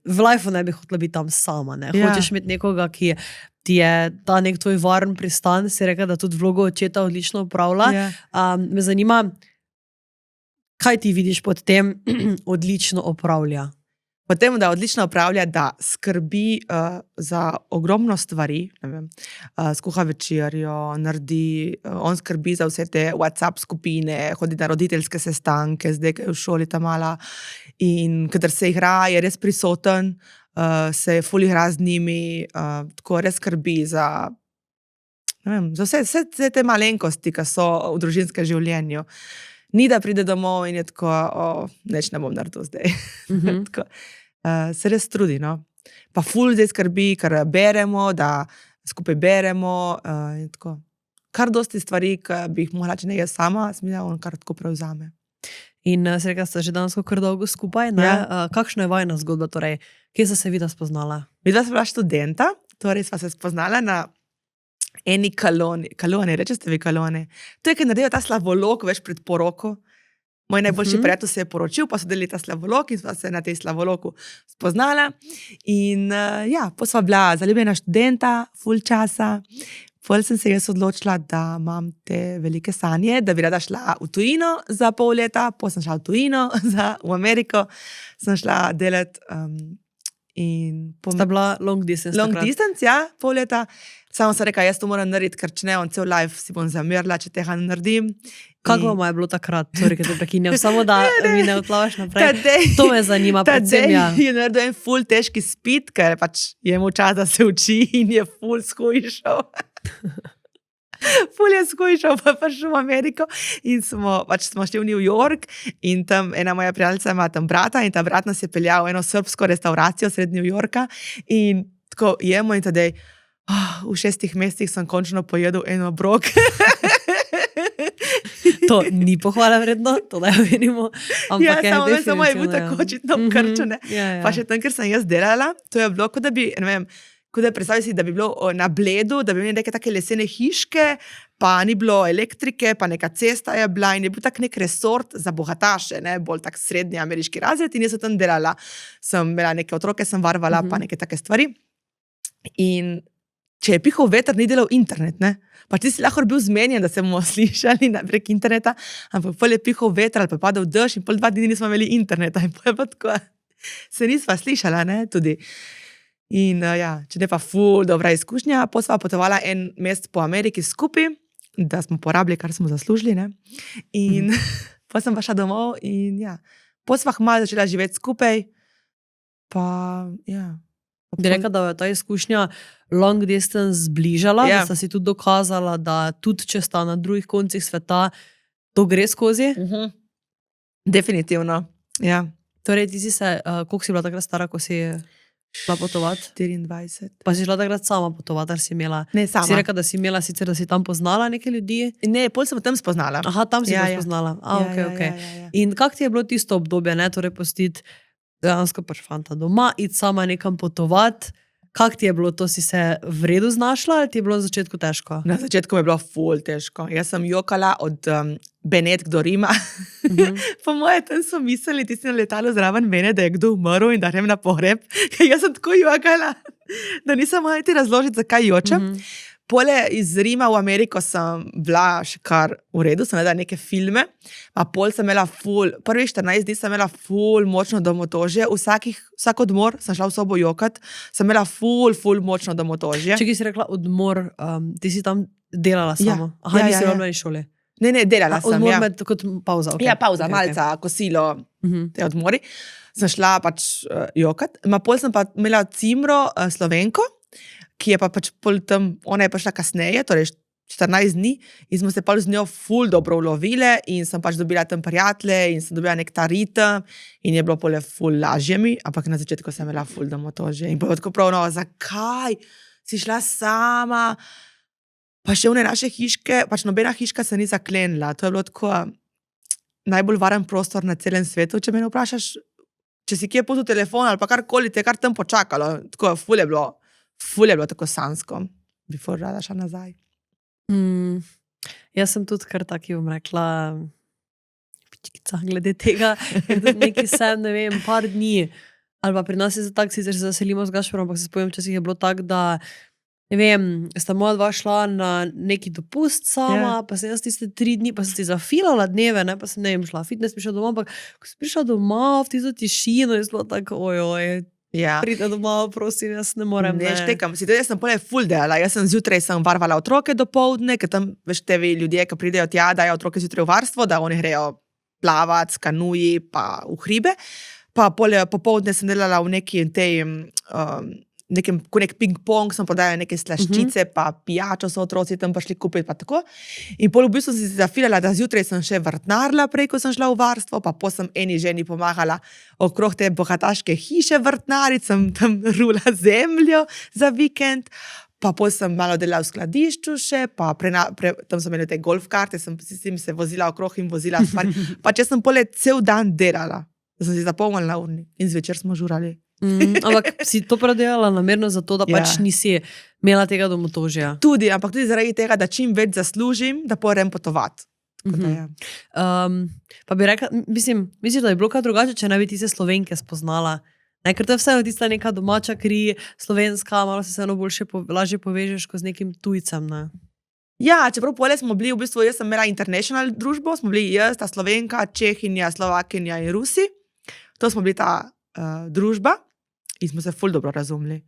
S2: v lifeu ne bi hotela biti tam sama. Ne? Hočeš imeti nekoga, ki ti je ta nek tvoj varen pristan, si rekel, da tudi vlogo očeta odlično upravlja. Me zanima, kaj ti vidiš pod tem odlično upravlja?
S1: Potem, da odlično upravlja, da skrbi za ogromno stvari, ne vem, skuha večerjo, naredi, on skrbi za vse te WhatsApp skupine, hodi na roditeljske sestanke, zdaj je v šoli ta mala in kadar se igra, je res prisoten, se ful igra z njimi, tako res skrbi za, ne vem, za vse te malenkosti, ki so v družinskem življenju. Ni, da pride domov in je tako, neč ne bom naredil zdaj. Tako, se res trudi, no. Pa ful zdaj skrbi, ker beremo, da skupaj beremo in tako. Kar dosti stvari, ki bi jih mogla, če ne jaz sama, smila on kar tako prevzame.
S2: In se reka, sta že danes kar dolgo skupaj, ne? Ja. Kakšna je vajna zgodba, torej, kje sta se vidva spoznala?
S1: Vidva sva bila študenta, torej sva se spoznala na eni kalone, rečete vi kalone. To je, ker naredijo ta slavolok več pred poroko. Moj najboljši prijatelj se je poročil, pa so delili ta slavolok in sva se na tej slavoloku spoznala. In pa sva bila zaljubljena študenta, ful časa. Pol sem se jaz odločila, da imam te velike sanje, da bi rada šla v tujino za pol leta, pol sem šla v tujino, v Ameriko, sem šla delati
S2: Sta bila long distance?
S1: Long distance, ja, pol leta. Samo sem rekla, jaz to moram narediti, ker če ne, on cel life si bom zamerila, če tega ne naredim.
S2: Kako vam je bilo takrat? Sorry, ker te prekinjam, samo da mi ne odplavaš naprej. To me zanima, predvsem ja.
S1: Je naredil en ful težki spit, ker pač je imel čas, da se uči in je ful skušal. Ful je skušal, pa prišel v Ameriko in smo šli v New York in tam ena moja prijateljica ima tam brata in ta brat nas je peljal v eno srbsko restauracijo sred New Yorka in tako jemo in tadej v 6 mesecih sem končno pojedel eno obrok.
S2: To ni pohvala vredno, to da jo vidimo.
S1: Samo je bil tako očitno obkrčen. Pa še tam, ker sem jaz delala, to je bilo, kot da bi, ne vem, kot da predstavljaj si, da bi bilo na Bledu, da bi imeli neke take lesene hiške, pa ni bilo elektrike, pa neka cesta je bila in je bil tak nek resort za bogataše, ne, bolj tak srednji ameriški razred in jaz sem tam delala. Sem imela neke otroke, sem varvala, pa neke take stvari. In če je pihal veter, ni delal internet, ne. Pa ti si lahko bil zmenjen, da se bomo slišali prek interneta, ampak pol je pihal veter ali pa padal dež in pol 2 dni nismo imeli interneta in pol je pa tako, se nisva slišala, ne, tudi. In če ne pa ful dobra izkušnja, pol sva potovala en mesec po Ameriki skupaj, da smo porabili, kar smo zaslužili, ne. In pol sem pa šla domov in pol sva malo začela živeti skupaj, pa
S2: Bi rekla, da je ta izkušnja long distance zbližala, da sta si tudi dokazala, da tudi če sta na drugih koncih sveta, to gre skozi?
S1: Definitivno, ja.
S2: Torej, ti si se, koliko si bila takrat stara, ko si šla potovati?
S1: 24.
S2: Pa si šla takrat sama potovati, ali si imela?
S1: Ne, sama.
S2: Si rekla, da si imela sicer, da si tam poznala neke ljudi?
S1: Ne, pol sem tam spoznala.
S2: Aha, tam si spoznala. Okay. In kako ti je bilo tisto obdobje, ne, torej postiti dejansko pač fanta doma, iti sama nekam potovati? Kako ti je bilo to? Si se v redu znašla ali ti je bilo na začetku težko?
S1: Na začetku mi je bilo ful težko. Jaz sem jokala od Benetk do Rima. Po moje tam so mislili, ti si na letalu zraven mene, da je kdo umrl in da grem na pohreb. Jaz sem tako jokala, da nisem mogla ti razložiti, zakaj jočem. Pole iz Rima v Ameriko sem bila še kar v redu, sem gledala neke filme, pa pol sem imela prvih 14 dni sem imela ful močno domotožje, vsak odmor sem šla v sobo jokat, sem imela ful močno domotožje.
S2: Če si rekla odmor, ti si tam delala samo? Aha, nisi bila v šoli?
S1: Ne, delala sem,
S2: odmor med, kot pauza,
S1: Ja, pauza, malca, kosilo, te odmori. Sem šla pač jokat, pol sem pa imela cimro Slovenko, ki je pa pač pol tam, ona je prišla kasneje, torej 14 dni in smo se pol z njo ful dobro ulovile in sem pač dobila tam prijatelje in sem dobila nek ta ritem in je bilo pole ful lažje mi, ampak na začetku sem imela ful domotožje in pa tako prav zakaj si šla sama, pa še one naše hiške, pač nobena hiška se ni zaklenila, to je bilo tako najbolj varen prostor na celem svetu, če me ne vprašaš, če si kje putil telefon ali pa karkoli, te je kar tam počakalo, tako ful je bilo tako sansko, bi ful rada šla nazaj.
S2: Jaz sem tudi kar taki, bom rekla, pičikica glede tega, neki sem, ne vem, par dni, ali pa pri nas je za tak, sicer se zaselimo z Gašperom, ampak se spomnim, včasih je bilo tak, da ne vem, sta moja dva šla na neki dopust sama, pa sem jaz tiste 3 dni, pa sem ti zafilala dneve, ne, pa sem ne vem, šla fitness, prišla doma, ampak ko sem prišla doma v tisto tišino, je bilo tako, ojoj, pride doma, prosim, jaz ne morem.
S1: Ne, štekam, jaz sem pole ful delala, jaz sem zjutraj varvala otroke do poldne, ker tam, veš, te ljudje, ki pridejo tja, dajo otroke zjutraj v varstvo, da oni grejo plavat, skanuji, pa v hribe, pa popoldne sem delala v neki tej, nek ping-pong, sem podajala neke slaščice, pa pijačo so otroci tam prišli kupiti, pa tako. In pol v bistvu sem si zafilala, da zjutraj sem še vrtnarila prej, ko sem šla v varstvo, pa pol sem eni ženi pomagala okrog te bogataške hiše vrtnaric, sem tam rula zemljo za vikend, pa pol sem malo delala v skladišču še, pa tam sem imela te golf karte, sem se vozila okrog in vozila stvari, pa če sem pole cel dan delala, da sem si zapomnila na urnik in zvečer smo žurali.
S2: Ampak si to predelala namerno zato, da pač nisi imela tega domotožja.
S1: Tudi, ampak tudi zaradi tega, da čim več zaslužim, da porem potovati.
S2: Pa bi rekla, mislim, da je bilo kaj drugače, če ne bi ti se Slovenke spoznala. Ker to je vseeno tista neka domača kri, slovenska, malo se vseeno lažje povežeš kot z nekim tujcem, ne?
S1: Ja, čeprav pole smo bili, v bistvu jaz sem imela international družbo, smo bili jaz, ta Slovenka, Čehinja, Slovakinja in Rusi. To smo bili ta družba in smo se ful dobro razumeli.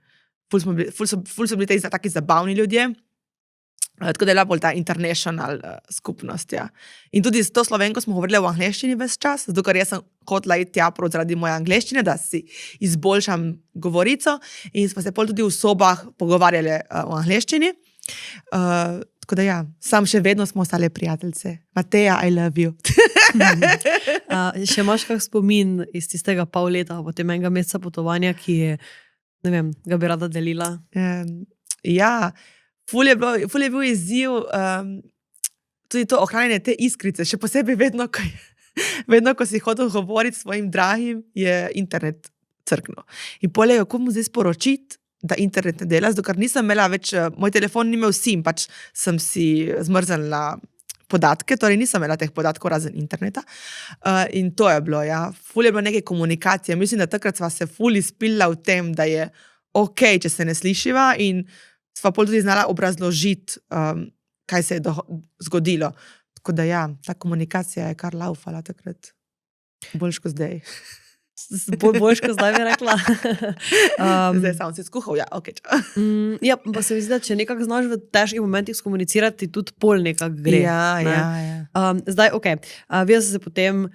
S1: Ful so bili taki zabavni ljudje. Tako da je bila bolj ta international skupnost, ja. In tudi s to Slovenko smo govorili v angleščini ves čas, zato ker jaz sem hotela iti tja prav zaradi moje angleščine, da si izboljšam govorico in smo se pol tudi v sobah pogovarjali v angleščini. Tako da ja, sam še vedno smo ostale prijateljce. Mateja, I love you.
S2: Še imaš kak spomin iz tistega pol leta, potem enega meseca potovanja, ki je, ne vem, ga bi rada delila?
S1: Ja, ful je bil izziv tudi to ohranjanje te iskrice, še posebej vedno, ko si hotel govoriti svojim dragim, je internet crknil. In pol je, kako mu zdaj sporočiti, da internet ne dela, zato ker nisem imela več, moj telefon ni imel SIM, pač sem si zmrznila podatke, torej nisem imela teh podatkov razen interneta. In to je bilo, ja. Ful je bilo neke komunikacije. Mislim, da takrat sva se ful izpila v tem, da je okej, če se ne slišiva in sva pol tudi znala obrazložiti, kaj se je zgodilo. Tako da ja, ta komunikacija je kar laufala takrat. Boljš kot zdaj.
S2: Boljš, kot zdaj bi rekla.
S1: Zdaj sam si skuhal, ja, okej.
S2: Ja, pa se mi zdi, da če nekako znaš v težkih momentih skomunicirati, tudi pol nekako gre.
S1: Ja.
S2: Zdaj, okej. Vi ste se potem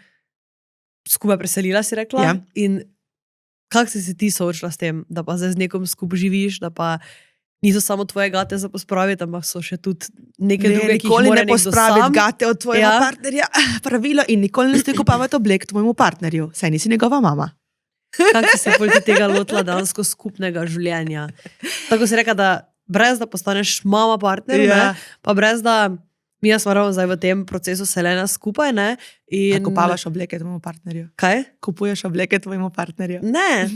S2: skupaj preselila, si rekla.
S1: Ja.
S2: In kako si se ti soočila s tem, da pa zdaj z nekom skupaj živiš, da pa niso samo tvoje gate za pospraviti, ampak so še tudi neke druge, ki jih mora nekdo sam.
S1: Nikoli ne pospraviti gate od tvojega partnerja. Pravilo in nikoli ne ste kupavati oblek tvojemu partnerju. Saj nisi njegova mama.
S2: Kako si se polti tega lotila dansko skupnega življenja? Tako si rekla, da brez da postaneš mama partnerju, ne? Pa brez da mi smo ravno zdaj v tem procesu selena skupaj, ne?
S1: A kupavaš obleke tvojemu partnerju?
S2: Kaj?
S1: Kupuješ obleke tvojemu partnerju?
S2: Ne,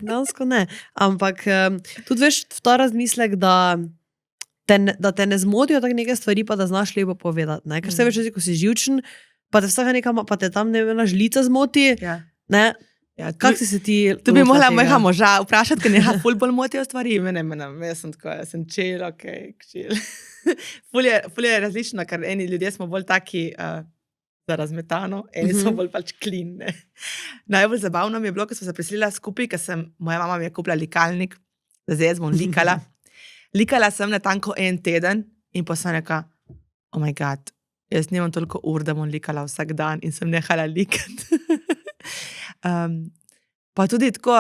S2: dansko ne. Ampak tudi veš v ta razmislek, da te ne zmotijo tak neke stvari, pa da znaš lepo povedati, ne? Ker se veš, ko si živčen, pa te tam ne vena žlica zmoti, ne? Ja, kako si se ti...
S1: Tu bi mogla mojega moža vprašati, ker neha ful bolj motijo stvari. Jaz sem tako, jaz sem chill, okej, chill. Ful je različno, ker eni ljudje smo bolj taki za razmetano, eni so bolj pač clean, ne. Najbolj zabavno mi je bilo, ko smo se priselila skupaj, ker moja mama mi je kupila likalnik, da zdaj jaz bom likala. Likala sem natanko 1 teden in pa sem rekla, oh my god, jaz nimam toliko ur, da bom likala vsak dan in sem nehala likati. Pa tudi tako,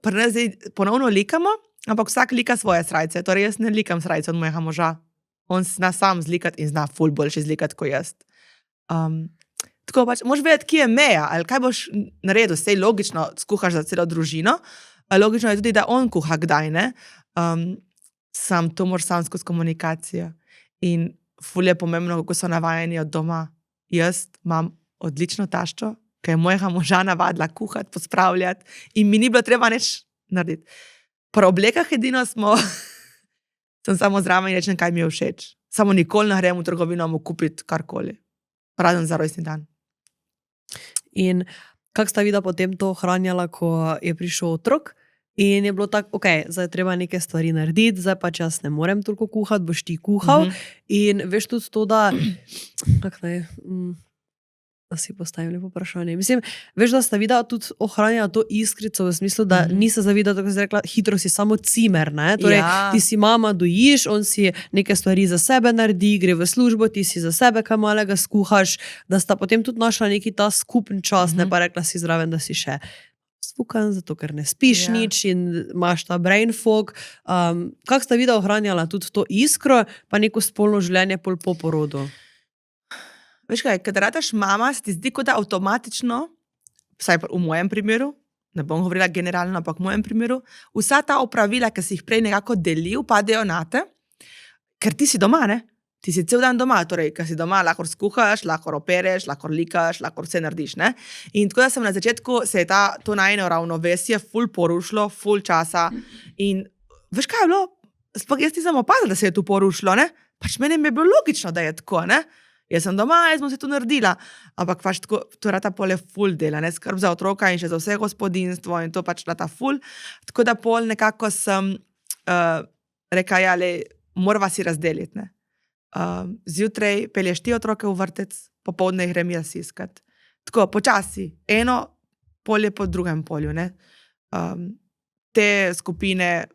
S1: pri nas zdaj ponovno likamo, ampak vsak lika svoje srajce, torej jaz ne likam srajce od mojega moža. On zna sam zlikati in zna ful boljše zlikati kot jaz. Tako pač, moraš vedeti, kje je meja, ali kaj boš naredil, sej logično skuhaš za celo družino, logično je tudi, da on kuha kdaj, ne? Sam to moraš sam skozi komunikacijo. In ful je pomembno, kako so navajeni od doma. Jaz imam odlično taščo, ki je mojega moža navadila kuhati, pospravljati in mi ni bilo treba nič narediti. Pri oblekah edino sem samo zraven in rečem, kaj mi je všeč. Samo nikoli ne grem v trgovino mu kupiti karkoli. Razen za rojstni dan.
S2: In kako sta videla potem to ohranjala, ko je prišel otrok in je bilo tako, ok, zdaj treba neke stvari narediti, zdaj pač jaz ne morem toliko kuhati, boš ti kuhal. In veš tudi to, da da si postavim lepo vprašanje. Mislim, veš, da sta videla tudi ohranjala to iskrico v smislu, da nisi zavidela, tako si rekla, hitro si samo cimer, ne? Torej, ti si mama, dojiš, on si neke stvari za sebe naredi, gre v službo, ti si za sebe kaj malega skuhaš, da sta potem tudi našla neki ta skupen čas, ne pa rekla si zraven, da si še spukan, zato ker ne spiš nič in imaš ta brain fog. Kako sta videla ohranjala tudi to iskro, pa neko spolno življenje po porodu?
S1: Veš kaj, kad rataš mama, se ti zdi, kot da avtomatično, vsaj v mojem primeru, ne bom govorila generalno, ampak v mojem primeru, vsa ta opravila, ki si jih prej nekako delil, padejo nate, ker ti si doma, ne? ti si cel dan doma, torej, ker si doma, lahko skuhaš, lahko opereš, lahko likaš, lahko vse narediš, ne? In tako da sem na začetku, se je to najino ravnovesje ful porušilo, ful časa in veš, kaj je bilo? Sploh jaz nisem opazila, da se je tu porušilo, ne? Pač meni je bilo logično, da je tako, ne? Jaz sem doma, jaz bom se tu naredila, ampak pač tako, to rata pol je ful dela, ne? Skrb za otroka in še za vse gospodinstvo in to pač rata ful, tako da pol nekako sem rekla, ja, morava si razdeliti, ne? Zjutraj pelješ ti otroke v vrtec, popoldne grem jaz iskat. Tako, počasi, eno polje po drugem polju, ne. Te skupine,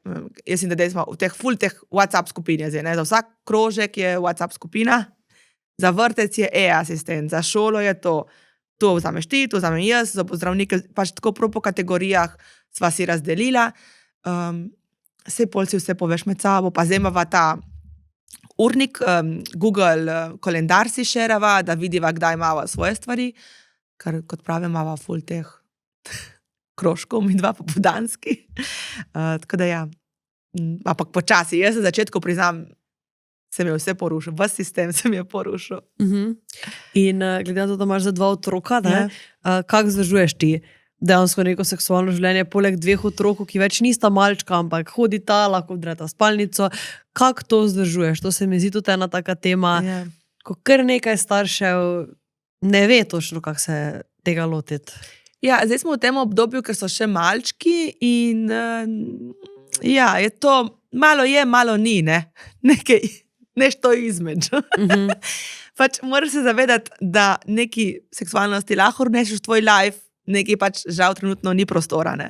S1: jaz sem da smo v teh WhatsApp skupine, zdaj, ne, za vsak krožek je WhatsApp skupina, za vrtec je e-asistent, za šolo je to vzameš ti, to vzamem jaz, za pozdravnike, pač tako prav po kategorijah sva si razdelila, vse pol si vse poveš med sabo, pa zdaj imava ta urnik, Google kalendar si šerava, da vidiva, kdaj imava svoje stvari, ker kot pravim, imava ful teh krožkov, mi dva popoldanski. Tako da ja, ampak počasi, jaz se začetku priznam, se mi je vse porušil, ves sistem se mi je porušil.
S2: In glede na to, da imaš za 2 otroka, ne, kako vzdržuješ ti dejansko neko seksualno življenje, poleg 2 otrokov, ki več nista malčka, ampak hodita, lahko vdreta v spalnico. Kako to vzdržuješ? To se mi zdi tudi ena taka tema, ko kar nekaj staršev ne ve točno, kako se tega lotiti.
S1: Ja, zdaj smo v tem obdobju, ker so še malčki in ja, je to, malo je, malo ni, ne? Nekaj, nešto između. Pač moraš se zavedati, da neki seksualnosti lahko vnešeš v tvoj life, nekaj pač žal trenutno ni prostora, ne.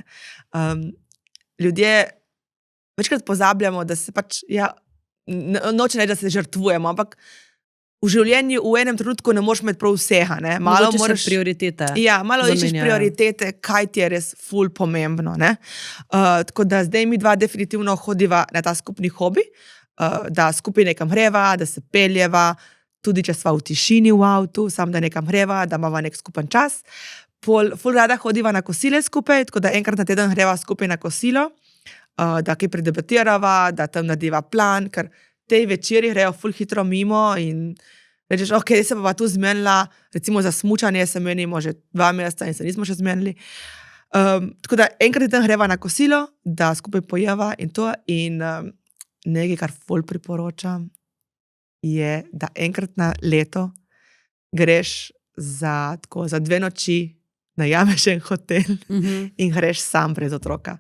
S1: Ljudje večkrat pozabljamo, da se pač, ja, noče reči, da se žrtvujemo, ampak v življenju v enem trenutku ne moreš imeti prav vseha, ne. Malo moraš
S2: prioritete.
S1: Ja, malo iščeš prioritete, kaj ti je res ful pomembno, ne. Tako da zdaj mi dva definitivno hodiva na ta skupni hobi, da skupaj nekam greva, da se peljeva, tudi če sva v tišini v avtu, samo da nekam greva, da imava nek skupen čas. Ful rada hodiva na kosile skupaj, tako da enkrat na teden greva skupaj na kosilo, da kaj predebatirava, da tam narediva plan, ker te večeri grejo ful hitro mimo in rečeš, ok, se pa tu zmenila, recimo za smučanje se menimo že 2 meseca in se nismo še zmenili. Tako da enkrat na teden greva na kosilo, da skupaj pojeva in to in nekaj, kar ful priporočam, je, da enkrat na leto greš za 2 noči, najameš en hotel in greš sam brez otroka.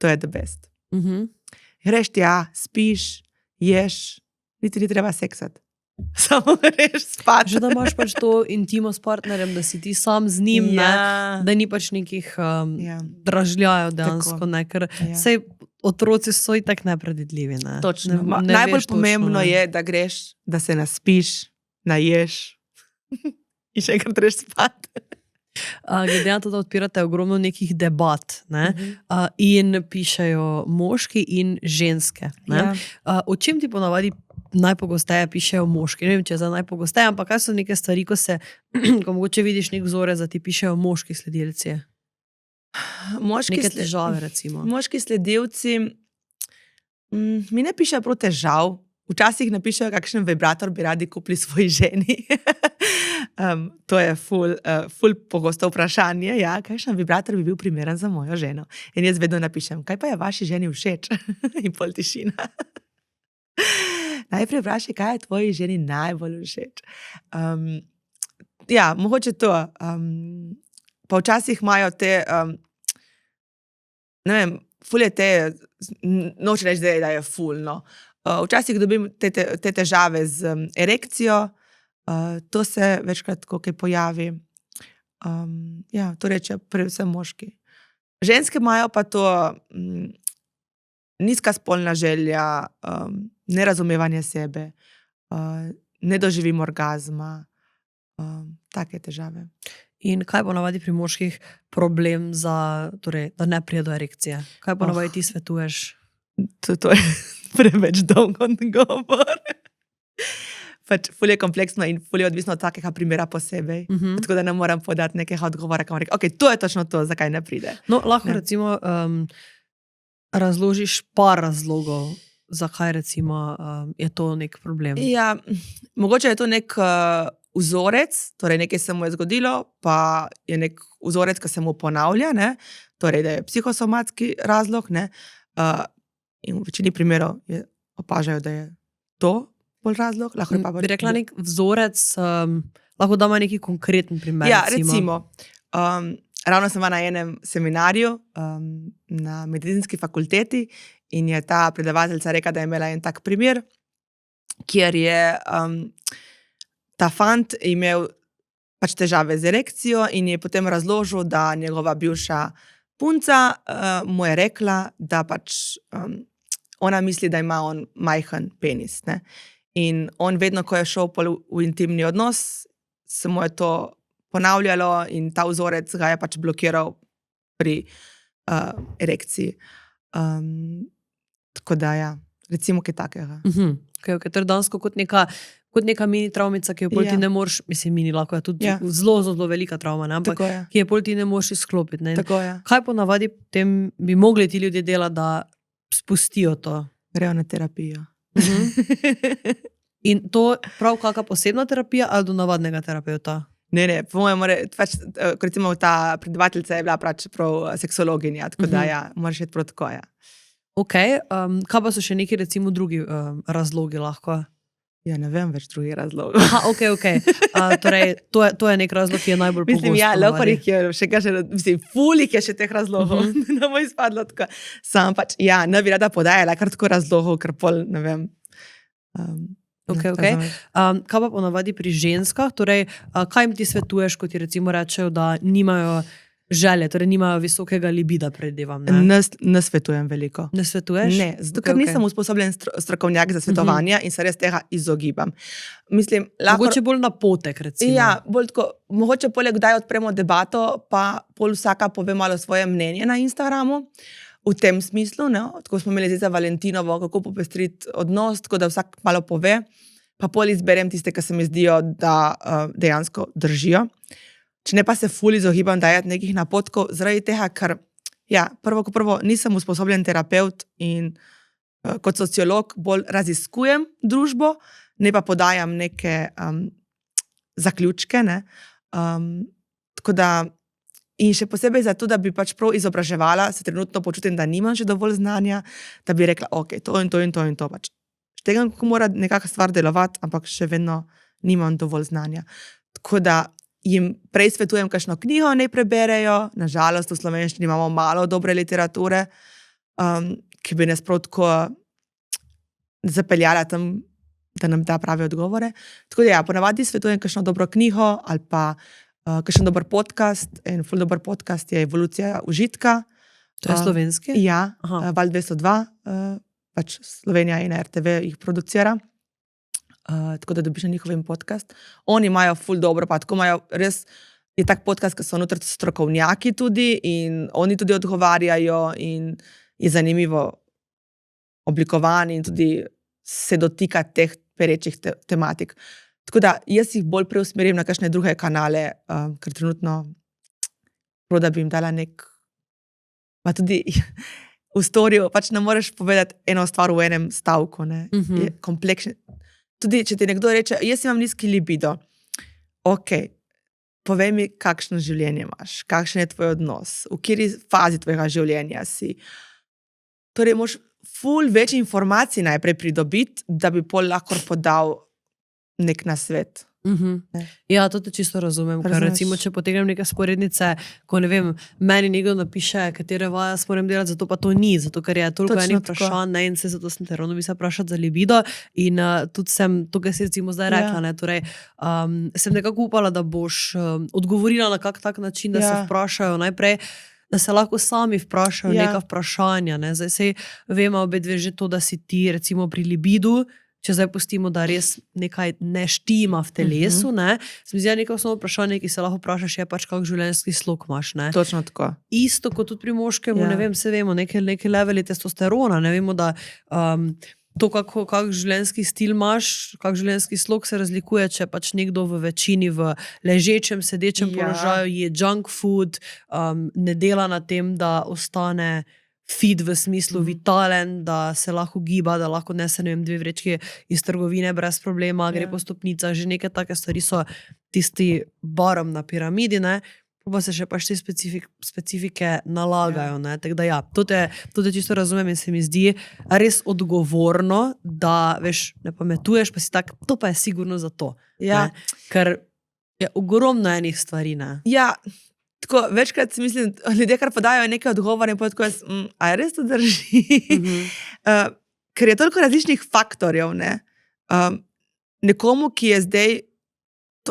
S1: To je the best. Greš tja, spiš, ješ, niti ni treba seksati. Samo greš spat.
S2: Že da imaš pač to intimo s partnerjem, da si ti sam z njim, ne, da ni pač nekih dražljajev dejansko, ne, ker sej otroci so itak nepredvidljivi, ne.
S1: Točno. Najbolj pomembno je, da greš, da se naspiš, naješ in še enkrat greš spat.
S2: Glede na to, da odpirate ogromno nekih debat, ne, in pišejo moški in ženske, ne. O čem ti ponavadi najpogosteje pišejo moški? Ne vem, če je za najpogosteje, ampak kaj so neke stvari, ko mogoče vidiš nek vzorec, da ti pišejo moški sledilci? Neke težave, recimo.
S1: Moški sledilci mi ne pišejo prav težav. Včasih napišejo, kakšen vibrator bi radi kupili svoji ženi. To je ful pogosto vprašanje. Ja, kakšen vibrator bi bil primeren za mojo ženo? In jaz vedno napišem, kaj pa je vaši ženi všeč? In pol tišina. Najprej vprašaj, kaj je tvoji ženi najbolj všeč. Ja, mogoče to. Pa včasih imajo te, ne vem, ful je te, noče reči, da je ful, no. Včasih dobim te težave z erekcijo, to se večkrat kaj pojavi. Ja, to reče predvsem moški. Ženske imajo pa to nizka spolna želja, nerazumevanje sebe, ne doživim orgazma, take težave.
S2: In kaj ponavadi pri moških problem torej, da ne pride do erekcije? Kaj ponavadi ti svetuješ?
S1: To je preveč dolgo govor. Pač ful je kompleksno in ful je odvisno od takega primera posebej. Tako da ne moram podati nekega odgovora, kam rekel, ok, to je točno to, zakaj ne pride.
S2: No, lahko recimo razložiš par razlogov, zakaj recimo je to nek problem?
S1: Ja, mogoče je to nek vzorec, torej nekaj se mu je zgodilo, pa je nek vzorec, ki se mu ponavlja, ne? Torej, da je psihosomatski razlog, ne? In v večini primerov opažajo, da je to bolj razlog. Lahko pa
S2: bi rekla nek vzorec, lahko damo neki konkreten primer.
S1: Ja, recimo. Ravno sem bila na enem seminarju na medicinski fakulteti in je ta predavateljica rekla, da je imela en tak primer, kjer je ta fant imel pač težave z erekcijo in je potem razložil, da njegova bivša punca mu je rekla, da pač ona misli, da ima on majhen penis. Ne? In on vedno, ko je šel v intimni odnos, se mu je to ponavljalo in ta vzorec ga je pač blokiral pri erekciji. Tako da, ja, recimo kaj takega.
S2: Okay, to je dansko kot neka mini traumica, ki jo pol ti ne moreš, mislim, mini lahko je tudi zelo, zelo velika trauma, ne? Ampak ki je pol ti ne moreš izklopiti. Ne? Kaj ponavadi potem bi mogli ti ljudje delati, da spustijo to?
S1: Grejo na terapijo.
S2: In to prav kakšna posebna terapija ali do navadnega terapeuta?
S1: Ne, po mojem, recimo ta predavateljica je bila prav seksologinja, tako da ja, moraš iti prav tako, ja.
S2: Ok, kaj pa so še neki recimo drugi razlogi lahko?
S1: Ja, ne vem več drugih razlogov.
S2: Aha, ok. Torej, to je nek razlog, ki je najbolj pogost.
S1: Mislim, ja, leoparih je še kaže, mislim, fulik je še teh razlogov. Ne bo izpadlo tako. Sam pač, ja, ne bi rada podajala kar tako razlogov, ker pol, ne vem.
S2: Ok. Kaj pa ponavadi pri ženskah? Torej, kaj jim ti svetuješ, ko ti recimo rečejo, da nimajo želje, torej nimajo visokega libida, predvidevam?
S1: Ne svetujem veliko.
S2: Ne svetuješ?
S1: Ne, zato ker nisem usposobljen strokovnjak za svetovanje in se res tega izogibam. Mislim,
S2: mogoče bolj napotek, recimo.
S1: Ja, bolj tako, mogoče poleg kdaj odpremo debato, pa pol vsaka pove malo svoje mnenje na Instagramu. V tem smislu, ne? Tako smo imeli zdaj za Valentinovo, kako popestriti odnos, tako da vsak malo pove, pa pol izberem tiste, ki se mi zdijo, da dejansko držijo. Če ne pa se ful izogibam dajati nekih napotkov, zaradi tega, ker ja, prvo nisem usposobljen terapeut in kot sociolog bolj raziskujem družbo, ne pa podajam neke zaključke. Ne? Tako da in še posebej zato, da bi pač prav izobraževala, se trenutno počutim, da nimam še dovolj znanja, da bi rekla, ok, to in to in to in to. Pač štegam, kako mora nekakšna stvar delovati, ampak še vedno nimam dovolj znanja. Tako da jim prej svetujem kakšno knjigo, ne preberejo. Nažalost, v slovenščini imamo malo dobre literature, ki bi nas prav tako zapeljala tam, da nam da prave odgovore. Tako da ja, ponavadi svetujem kakšno dobro knjigo ali pa kakšen dober podcast. En ful dober podcast je Evolucija užitka.
S2: To je slovenski?
S1: Ja, Val 202, pač Slovenija in RTV jih producira. Tako da dobiš na njihovim podcast. Oni imajo ful dobro, pa tako imajo res, je tak podcast, ki so notri strokovnjaki tudi in oni tudi odgovarjajo in je zanimivo oblikovan in tudi se dotika teh perečih tematik. Tako da jaz jih bolj preusmerim na kakšne druge kanale, ker trenutno prav, da bi jim dala nek, pa tudi v storju, pač ne moreš povedati eno stvar v enem stavku, ne, je kompleksno. Tudi, če ti nekdo reče, jaz imam nizki libido, ok, povej mi, kakšno življenje imaš, kakšen je tvoj odnos, v kateri fazi tvojega življenja si. Torej, moraš ful več informacij najprej pridobiti, da bi pol lahko podal nek nasvet.
S2: Ja, to te čisto razumem. Ker recimo, če potegnem neke sporednice, ko ne vem, meni nekdo napiše, katere vaje moram delati, zato pa to ni, zato ker je toliko enih vprašanj, ne, in se zato sem te ravno bi se vprašati za libido in tudi sem, to, kar si recimo zdaj rekla, ne, torej sem nekako upala, da boš odgovorila na kak tak način, da se vprašajo najprej, da se lahko sami vprašajo neka vprašanja, ne, zdaj sej vemo obe dve že to, da si ti recimo pri libidu, če zdaj pustimo, da res nekaj ne štima v telesu, ne, se mi zdi neko osnovno vprašanje, ki se lahko vprašaš, je pač kak življenjski slog imaš, ne.
S1: Točno tako.
S2: Isto kot tudi pri moškemu, ne vem, se vemo, neki leveli testosterona, ne vemo, da to, kak življenjski stil imaš, kak življenjski slog se razlikuje, če pač nekdo v večini v ležečem, sedečem položaju je junk food, ne dela na tem, da ostane fit v smislu vitalen, da se lahko giba, da lahko nese, ne vem, 2 vrečke iz trgovine brez problema, gre po stopnicah, že neke take stvari so tisti bottom na piramidi, ne, pa se še pač te specifike nalagajo, ne, tako da ja, to te čisto razumem in se mi zdi res odgovorno, da, veš, ne pametuješ, pa si tak, to pa je sigurno za to, ne, ker je ogromno enih stvari, ne.
S1: Ja, tako, večkrat si mislim, ljudje kar podajo neke odgovore in tako jaz, a je res to drži? Ker je toliko različnih faktorjev, ne. Nekomu, ki je zdaj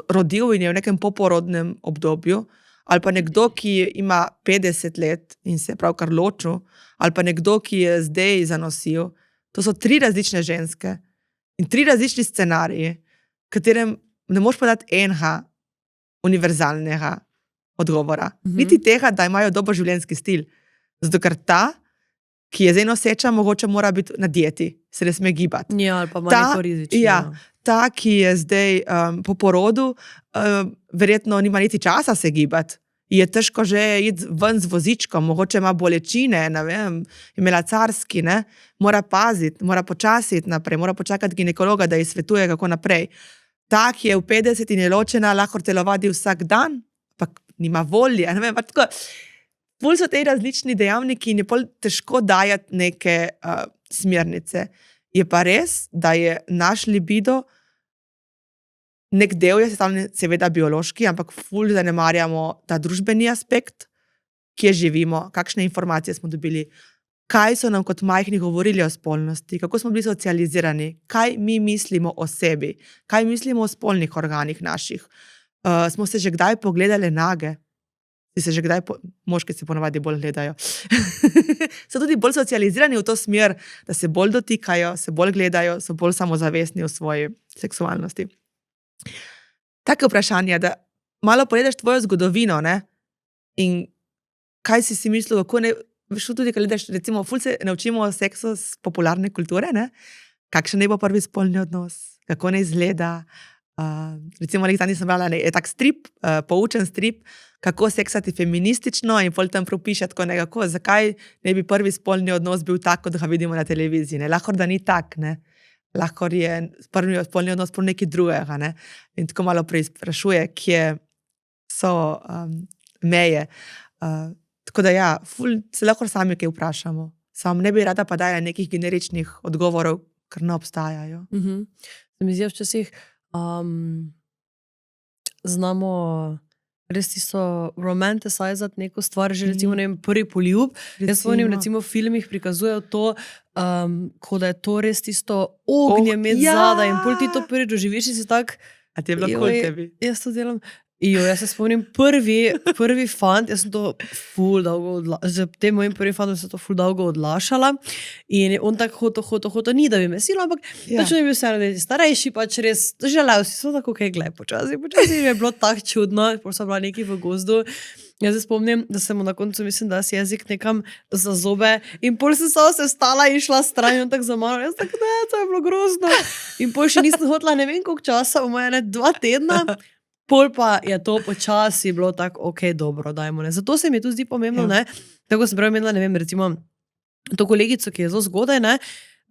S1: rodil in je v nekem poporodnem obdobju, ali pa nekdo, ki ima 50 let in se je pravkar ločil, ali pa nekdo, ki je zdaj zanosil, to so 3 različne ženske in 3 različni scenariji, katerem ne moš podati enega univerzalnega odgovora. Niti tega, da imajo dober življenjski stil. Zato ker ta, ki je zdaj noseča, mogoče mora biti na dieti, se ne sme gibati.
S2: Ja, ali pa ima neko rizično.
S1: Ja, ta, ki je zdaj po porodu, verjetno nima niti časa se gibati. Je težko že iti ven z vozičkom, mogoče ima bolečine, ne vem, imela carski, ne, mora paziti, mora počasiti naprej, mora počakati ginekologa, da ji svetuje, kako naprej. Ta, ki je v 50 in je ločena, lahko telovadi vsak dan, pa nima volje, ne vem, pa tako, ful so te različni dejavniki in je pol težko dajati neke smernice. Je pa res, da je naš libido nek del je sestavljen seveda biološki, ampak ful zanemarjamo ta družbeni aspekt, kje živimo, kakšne informacije smo dobili, kaj so nam kot majhni govorili o spolnosti, kako smo bili socializirani, kaj mi mislimo o sebi, kaj mislimo o spolnih organih naših. Smo se že kdaj pogledali nage? Moški se ponavadi bolj gledajo. So tudi bolj socializirani v to smer, da se bolj dotikajo, se bolj gledajo, so bolj samozavestni v svoji seksualnosti. Take vprašanje, da malo pogledaš tvojo zgodovino, ne? In kaj si mislil, kako ne, veš tudi, kaj gledaš, recimo, ful se naučimo o seksu z popularne kulture, ne? Kakšen ne bo prvi spolni odnos, kako ne izgleda. Recimo, nekaj zadnji sem brala, je tak strip, poučen strip, kako seksati feministično in pol tam propiše tako nekako, zakaj ne bi prvi spolni odnos bil tak, kot ga vidimo na televiziji, ne? Lahko da ni tak, ne? Lahko je prvi spolni odnos po nekaj drugega, ne? In tako malo preizprašuje, kje so meje. Tako da ja, ful se lahko sami kaj vprašamo. Sam ne bi rada pa dajala nekih generičnih odgovorov, ker ne obstajajo.
S2: Se mi zdi včasih znamo res tisto romanticizati neko stvar, že recimo, ne vem, prvi poljub. Jaz spomnim, recimo, v filmih prikazujejo to, ko da je to res tisto ognje med zadaj in pol ti to prvi doživiš in si tak...
S1: A ti je bilo kul tebi?
S2: Jaz to delam... jaz se spomnim, prvi fant, jaz sem to ful dolgo z tem mojim prvim fantom sem to ful dolgo odlašala in on tako hoto, ni da bi me silo, ampak točno je bil vseeno, da je starejši, pač res želel si, so tako kaj gled, počasi je bilo tako čudno, potem sem bila nekaj v gozdu. Jaz se spomnim, da sem mu na koncu, mislim, da si jezik nekam za zobe in pol sem se stala in šla stran in tako za mano. Jaz tako, ne, to je bilo grozno. In pol še nisem hotela ne vem koliko časa, v moje 2 tedna. Pol pa je to počasi bilo tako, ok, dobro, dajmo, ne. Zato se mi tu zdi pomembno, ne, tako sem prav imela, ne vem, recimo, to kolegico, ki je zelo zgodaj, ne,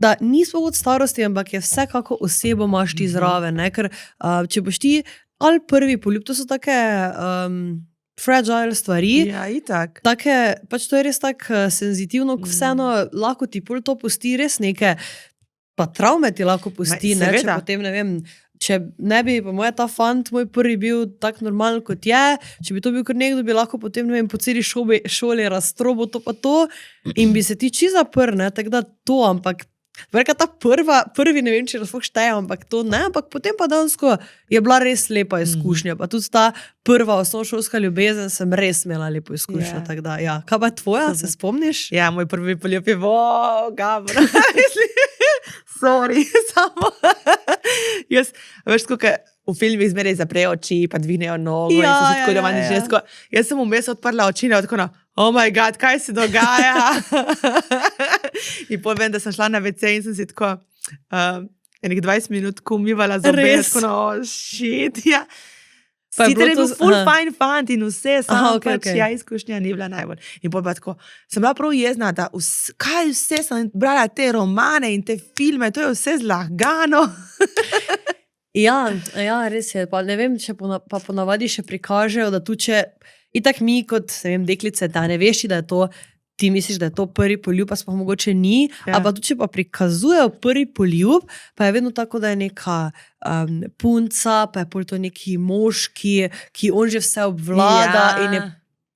S2: da ni sploh od starosti, ampak je vsekako osebo imaš ti zraven, ne, ker če boš ti ali prvi poljub, to so take fragile stvari.
S1: Ja, itak.
S2: Take, pač to je res tako senzitivno, vseeno lahko ti pol to pusti res neke, pa travme ti lahko pusti, ne, če potem, ne vem, če ne bi, po moje, ta fant moj prvi bil tak normalen kot je, če bi to bil kar nekdo, bi lahko potem, ne vem, po celi šoli raztrobo to pa to in bi se ti čisto zaprl, ne, tako da to, ampak verka ta prvi, ne vem, če razpok šteje, ampak to ne, ampak potem pa dansko je bila res lepa izkušnja, pa tudi ta prva osnovnošolska ljubezen sem res imela lepo izkušnjo, tako da, ja. Kaj pa tvoja, se spomniš?
S1: Ja, moj prvi poljub je, Gabro, sorry, samo, jaz, veš, kako v filmih zmeraj zaprejo oči, pa dvignejo nogo in so si tako romantično. Jaz sem vmes odprla oči in tako oh my god, kaj se dogaja? In potem vem, da sem šla na WC in sem si tako enih 20 minut umivala zobe. Res? Tako shit, ja.
S2: Pa je
S1: Sicer je
S2: bilo
S1: bil
S2: to-
S1: full
S2: aha.
S1: fine fant in vse, samo
S2: okej,
S1: pač
S2: okej.
S1: ja, izkušnja ni bila najbolj. In pol pa tako, sem bila prav jezna, da kaj vse sem brala te romane in te filme, to je vse zlagano.
S2: Ja, res je. Pa ne vem, če pa ponavadi še prikažejo, da tu če itak mi kot, ne vem, deklice, da ne veš, da je to, ti misliš, da je to prvi poljub, pa sploh mogoče ni,
S1: Ja.
S2: pa tudi če pa prikazujejo prvi poljub, pa je vedno tako, da je neka punca, pa je pol to neki moški, ki on že vse obvlada in je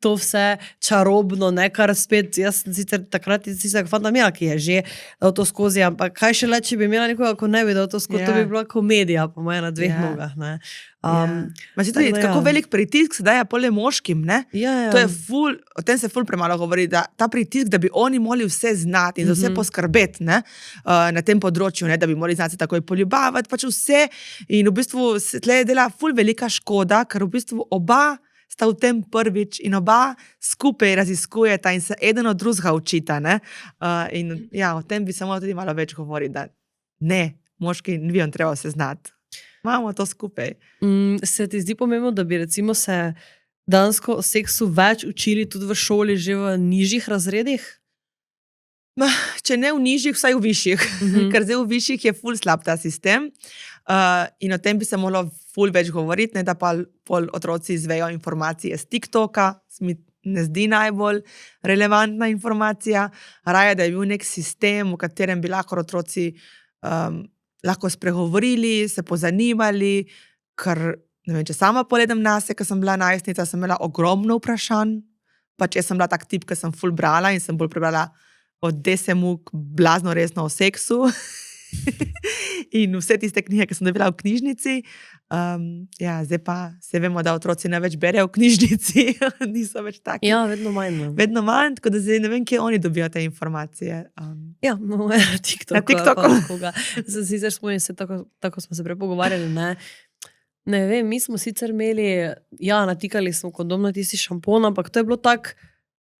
S2: to vse čarobno, ne, kar spet, jaz sem sicer takrat fanta imela, ki je že dal to skozi, ampak kaj še le, če bi imela nekoga, ko ne bi dal to skozi, to bi bila komedija, po moje na dveh nogah, ne.
S1: Ma si tudi,
S2: tako da
S1: kako
S2: ja.
S1: velik pritisk se daje pole moškim, ne?
S2: Ja.
S1: To je ful, o tem se ful premalo govori, da ta pritisk, da bi oni morali vse znati in za vse poskrbeti, ne, na tem področju, ne, da bi morali znati se takoj poljubavati, pač vse. In v bistvu se tle dela ful velika škoda, ker v bistvu oba sta v tem prvič in oba skupaj raziskujeta in se eden od drugega učita, ne. In ja, o tem bi se moralo tudi malo več govoriti, da ne, moški ni vam treba vse znati. Imamo to skupaj.
S2: Se ti zdi pomembno, da bi recimo se dansko o seksu več učili tudi v šoli, že v nižjih razredih?
S1: Če ne v nižjih, vsaj v višjih. Ker zdaj v višjih je ful slab ta sistem. In o tem bi se moralo ful več govoriti, ne da pa pol otroci izvejo informacije z TikToka, se mi ne zdi najbolj relevantna informacija. Raje, da je bil nek sistem, v katerem bi lahko otroci lahko spregovorili, se pozanimali, ker ne vem, če sama pogledam nase, ko sem bila najstnica, sem imela ogromno vprašanj, pač jaz sem bila tak tip, ki sem ful brala in sem bolj prebrala od Desemuk blazno resno o seksu in vse tiste knjige, ki sem dobila v knjižnici. Ja, zdaj pa se vemo, da otroci največ berejo v knjižnici, niso več taki.
S2: Ja, vedno manj.
S1: Vedno manj, tako da zdaj ne vem, kje oni dobijo te informacije.
S2: Ja, no, na TikToku.
S1: Na TikToku.
S2: Sicer smo se tako smo se prej pogovarjali, ne. Ne vem, mi smo sicer imeli, ja, natikali smo kondom na tisti šampon, ampak to je bilo tako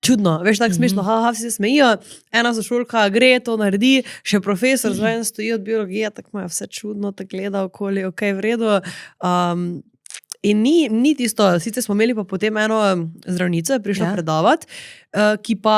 S2: čudno, veš, tako smešno, vsi se smejijo, ena sošolka gre, to naredi, še profesor zraven stoji od biologije, tako imajo vse čudno, tako gleda okoli, ok, v redu. In ni tisto, sicer smo imeli pa potem eno zdravnico, je prišla predavati, ki pa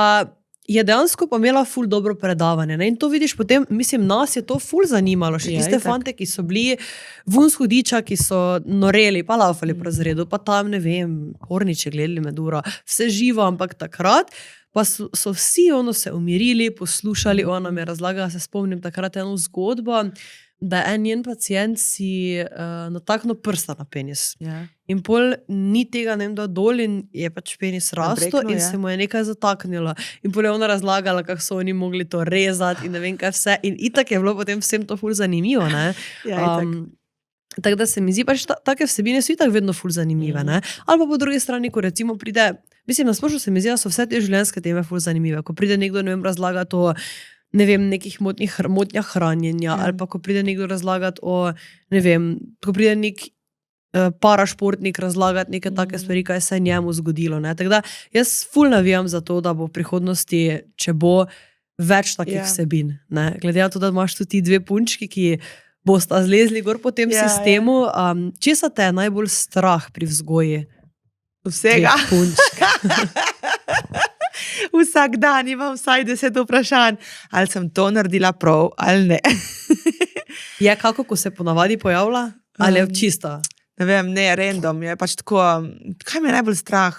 S2: je dejansko pa imela ful dobro predavanje. Ne? In to vidiš potem, mislim, nas je to ful zanimalo, še tiste fante, ki so bili vun z hudiča, ki so noreli, pa laufali po razredu, pa tam, ne vem, Horniče gledali med uro, vse živo, ampak takrat pa so vsi se umirili, poslušali, ona mi je razlagala, se spomnim takrat eno zgodbo, da je en njen pacient si nataknil prsta na penis. In pol ni tega ne vem da dol in je pač penis rastel in se mu je nekaj zataknilo. In pol je ona razlagala, kako so oni mogli to rezati in ne vem kaj vse. In itak je bilo potem vsem to ful zanimivo, ne. Tako da se mi zdi, pač take vsebine so itak vedno ful zanimive, ne. Ali pa po drugi strani, ko recimo pride, mislim, nasplošno se mi zdi, da so vse te življenjske teme ful zanimive. Ko pride nekdo, ne vem, razlagati o ne vem, nekih motnjah hranjenja, ali pa ko pride nekdo razlagati o, ne vem, ko pride nek parašportnik razlagati neke take stvari, kaj se je njemu zgodilo, ne. Tako da jaz ful navijam za to, da bo v prihodnosti, če bo več takih vsebin, ne. Glede na to, da imaš tudi ti dve punčki, ki bosta zlezli gor po tem sistemu. Česa te je najbolj strah pri vzgoji?
S1: Vsega.
S2: Punčk.
S1: Vsak dan imam vsaj 10 vprašanj, ali sem to naredila prav, ali ne.
S2: Je kako, ko se ponavadi pojavlja? Ali je čisto?
S1: Ne vem, ne, random, je pač tako, kaj me je najbolj strah?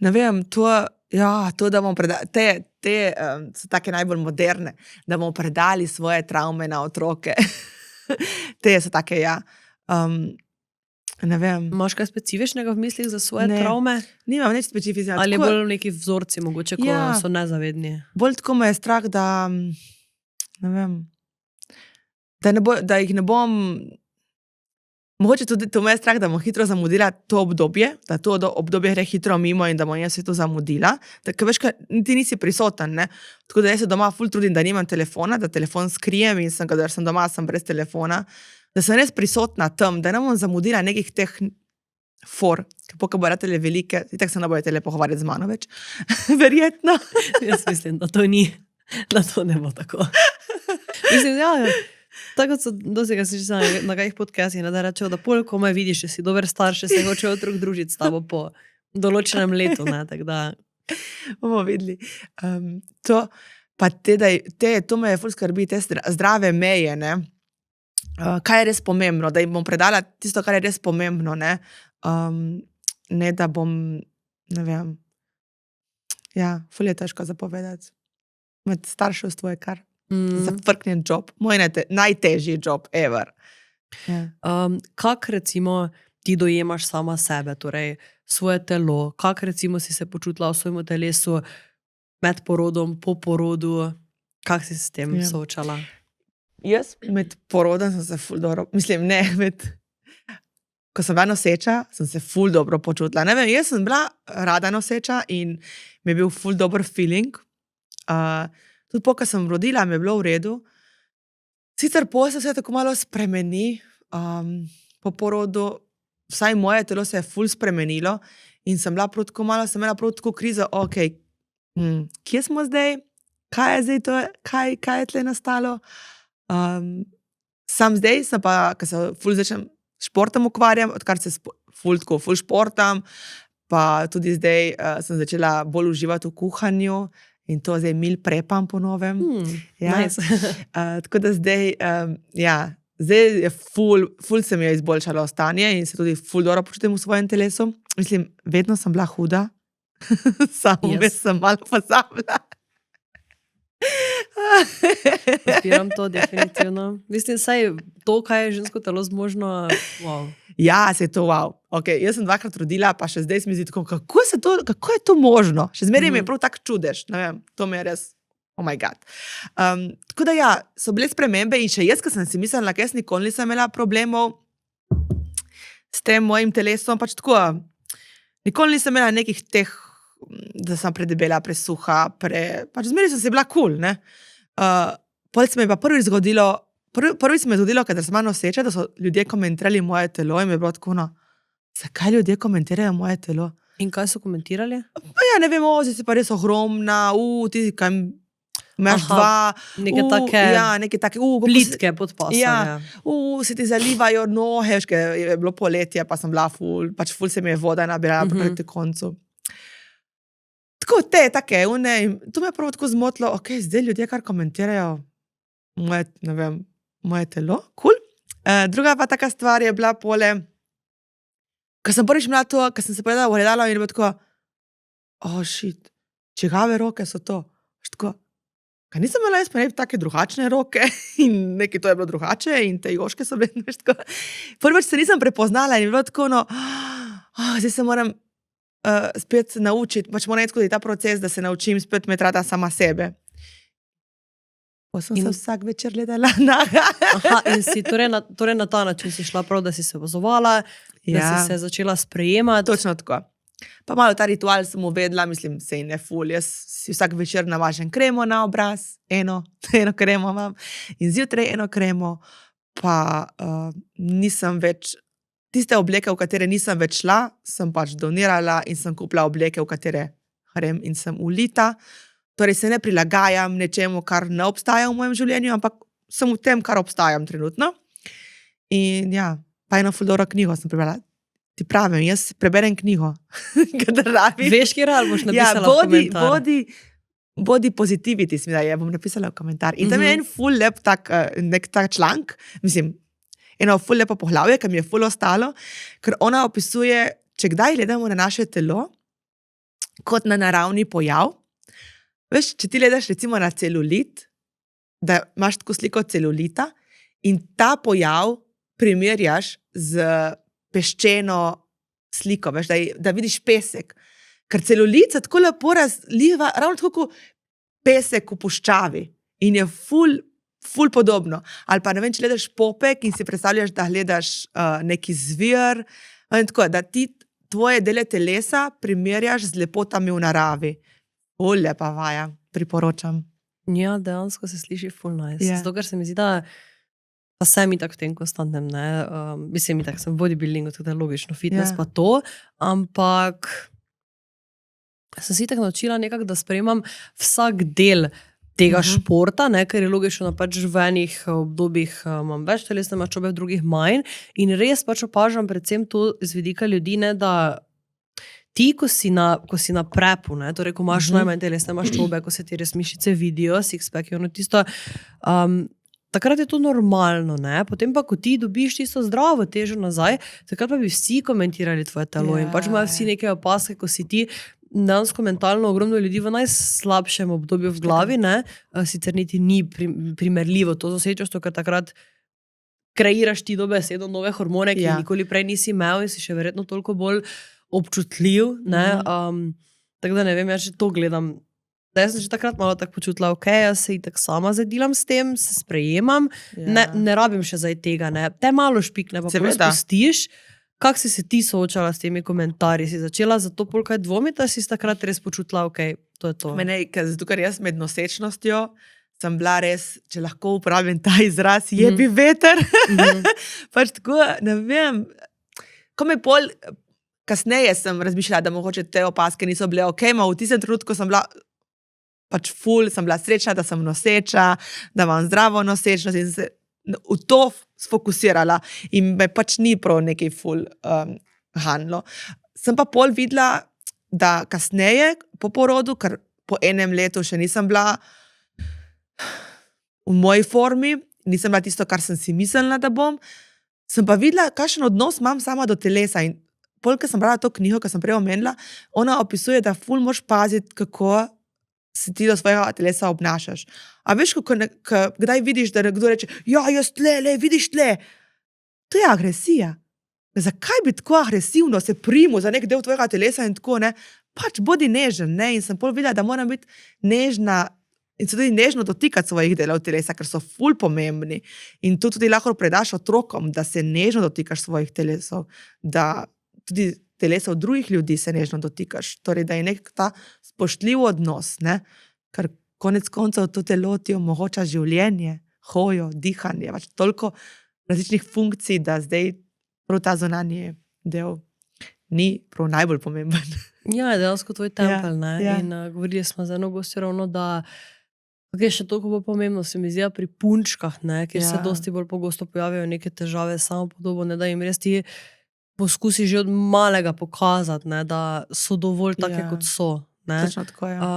S1: Ne vem, to, da bomo predali, te so take najbolj moderne, da bomo predali svoje travme na otroke. Te so take, ne vem.
S2: Imaš kaj specifičnega v mislih za svoje travme?
S1: Nimam nič specifičnega.
S2: Ali je bolj neki vzorci, mogoče, ko so nezavedni?
S1: Bolj tako me je strah, da ne vem, da jih ne bom, mogoče tudi to me je strah, da bom hitro zamudila to obdobje, da to obdobje gre hitro mimo in da bom jaz se to zamudila. Tako veš, ti nisi prisoten, ne? Tako da jaz se doma ful trudim, da nimam telefona, da telefon skrijem in kadar sem doma, sem brez telefona. Da sem res prisotna tam, da ne bom zamudila nekih teh for, ko bo ratele velike, itak se ne bojo tele pogovarjati z mano več. Verjetno.
S2: Jaz mislim, da to ni, da to ne bo tako. Mislim, Tako so dosti, ki si že na kakih podcastih, da rečejo, da pol komaj vidiš, če si dober starš, če se hoče otrok družiti s tabo po določenem letu, ne, tako da.
S1: Bomo videli. To me je ful skrbi, te zdrave meje, ne. Kaj je res pomembno, da jim bom predala tisto, kar je res pomembno, ne. Ne, da bom, ne vem, ja, ful je težko zapovedati. Med starševstvo je kar zafrknjen job. Moj najtežji job ever.
S2: Kak recimo ti dojemaš sama sebe, torej svoje telo, kak recimo si se počutila v svojem telesu med porodom, po porodu, kak si se s tem soočala?
S1: Jaz med porodom sem se ful dobro, mislim, ne, ko sem bila noseča, sem se ful dobro počutila. Ne vem, jaz sem bila rada noseča in mi je bil ful dober feeling. Tudi ko sem rodila, mi je bilo v redu. Sicer se vse tako malo spremeni, po porodu, vsaj moje telo se je ful spremenilo in sem bila prav tako malo, sem imela prav tako krizo, kje smo zdaj? Kaj je zdaj to? Kaj je tle nastalo? Sam zdaj sem pa, ko se ful začnem športom ukvarjam, odkar se ful športam, pa tudi zdaj sem začela bolj uživati v kuhanju in to zdaj meal prepam po novem.
S2: Nice.
S1: Tako da zdaj, zdaj je ful se mi je izboljšalo stanje in se tudi ful dobro počutim v svojem telesu. Mislim, vedno sem bila huda, samo sem malo pozabila.
S2: Podpiram to definitivno. Mislim, saj to, kaj je žensko telo zmožno, wow.
S1: Ja, se je to wow. Okay, jaz sem 2-krat rodila, pa še zdaj se mi zdi tako, kako je to možno? Še zmeraj mi je prav tak čudež, ne vem, to mi je res, oh my god. Tako da ja, so bile spremembe in še jaz, ko sem si mislila, da jaz nikoli nisem imela problemov s tem mojim telesom, pač tako, nikoli nisem imela nekih teh, da sem predebela, presuha, pač zmeraj sem se bila cool, ne. Potem se mi je pa prvič se mi je zgodilo, kadar sem bila noseča, da so ljudje komentirali moje telo in mi je bilo tako, zakaj ljudje komentirajo moje telo?
S2: In kaj so komentirali?
S1: Ja, ne vem, si pa res ogromna, ti kaj imaš dva, neke take
S2: plitke pod pasom.
S1: Ja, se ti zalivajo nohe, je bilo poletje, pa sem bila ful se mi je voda nabirala proti koncu. Tako take, to me je prvo tako zmotilo, zdaj ljudje kar komentirajo moje, ne vem, moje telo, cool. Druga pa taka stvar je bila pole, ko sem prvič imela to, ko sem se povedala v ogledalo in je bilo tako, shit, čigave roke so to? Tako, kaj nisem imela jaz pa take drugačne roke in nekaj to je bilo drugače in te joške so bile, tako. Prvič se nisem prepoznala in je bilo tako, zdaj se moram spet naučiti, pač moram skozi ta proces, da se naučim spet metrata sama sebe. Sem se vsak večer gledala
S2: in si torej na ta način si šla prav, da si se opazovala, da si se začela sprejemati.
S1: Točno tako. Pa malo ta ritual sem uvedla, mislim, sej ne ful, jaz si vsak večer navažem kremo na obraz, eno kremo imam in zjutraj eno kremo, pa nisem več, tiste obleke, v katere nisem več šla, sem pač donirala in sem kupila obleke, v katere grem in sem ulita. Torej se ne prilagajam nečemu, kar ne obstaja v mojem življenju, ampak sem v tem, kar obstajam trenutno. In ja, pa eno ful dobro knjigo sem prebrala. Ti pravim, jaz preberem knjigo. Kadar rabim.
S2: Veš, kjer ali boš napisala v komentar?
S1: Body positivity, bom napisala v komentar. In tam je en ful lep nek tak članek, mislim, eno ful lepo poglavje, ki mi je ful ostalo, ker ona opisuje, če kdaj gledamo na naše telo kot na naravni pojav. Veš, če ti gledaš recimo na celulit, da imaš tako sliko celulita in ta pojav primerjaš z peščeno sliko, veš, da vidiš pesek. Ker celulit se tako lepo razliva, ravno tako kot pesek v puščavi in je ful podobno. Ali pa ne vem, če gledaš popek in si predstavljaš, da gledaš neki zvir, tako, da ti tvoje dele telesa primerjaš z lepotami v naravi. Ful lepa vaja, priporočam.
S2: Ja, dejansko se sliši ful nice. Zato, ker se mi zdi, da pa sem itak v tem konstantnem, ne, mislim, itak sem v bodybuildingu, tudi logično, fitness pa to, ampak sem si itak naučila nekako, da sprejemam vsak del tega športa, ne, ker je logično, da pač v enih obdobjih imam več telesne maščobe, v drugih manj. In res pač opažam predvsem to z vidika ljudi, ne, da ti, ko si na prepu, ne, torej ko imaš najmanj telesne maščobe, ko se ti res mišice vidijo, six-pack je ono tisto, takrat je to normalno, ne? Potem pa, ko ti dobiš tisto zdravo težo nazaj, takrat pa bi vsi komentirali tvoje telo in pač imajo vsi neke opaske, ko si ti dejansko mentalno ogromno ljudi v najslabšem obdobju v glavi, ne? Sicer niti ni primerljivo to z osečnostjo, ker takrat kreiraš ti dobesedno nove hormone, ki nikoli prej nisi imel in si še verjetno toliko bolj občutljiv, ne? Tako da ne vem, jaz že to gledam. Da jaz sem že takrat malo tako počutila, ok, jaz se itak sama zadilam s tem, se sprejemam, ne rabim še zdaj tega, ne? Te malo špikne, pa prvo spustiš. Kako si se ti soočala s temi komentarji? Si začela zato pol kaj dvomiti, da si takrat res počutila, ok, to je to?
S1: Mene, zato ker jaz med nosečnostjo sem bila res, če lahko uporabim ta izraz, jebi veter. Pač tako, ne vem, ko me pol... Kasneje sem razmišljala, da mogoče te opaske niso bile ok, v tistem trenutku sem bila pač ful, sem bila srečna, da sem noseča, da imam zdravo nosečnost in se v to sfokusirala in me pač ni prav nekaj ful handlo. Sem pa pol videla, da kasneje po porodu, ker po enem letu še nisem bila v moji formi, nisem bila tisto, kar sem si mislila, da bom, sem pa videla, kakšen odnos imam sama do telesa in pol, ko sem brala to knjigo, ko sem prej omenila, ona opisuje, da ful moraš paziti, kako se ti do svojega telesa obnašaš. A veš, kdaj vidiš, da nekdo reče, ja, jaz tle, vidiš tle. To je agresija. Zakaj bi tako agresivno se primu za nek del tvojega telesa in tako, ne? Pač bodi nežen, ne? In sem pol videla, da moram biti nežna in se tudi nežno dotikati svojih delov telesa, ker so ful pomembni. In to tudi lahko predaš otrokom, da se nežno dotikaš svojih telesov, da tudi telesov drugih ljudi se nežno dotikaš. Torej, da je nek ta spoštljiv odnos, ne? Ker konec koncev to telo ti omogoča življenje, hojo, dihanje, pač toliko različnih funkcij, da zdaj prav ta zunanji del ni prav najbolj pomemben.
S2: Ja, je dejansko tvoj tempelj, ne? In govorili smo z eno gostjo ravno, da je še toliko bolj pomembno, se mi zdi pri punčkah, ne? Kjer se dosti bolj pogosto pojavijo neke težave s samopodobo, ne? Da jim res ti poskusi že od malega pokazati, ne, da so dovolj take, kot so. Ne.
S1: Točno tako, ja.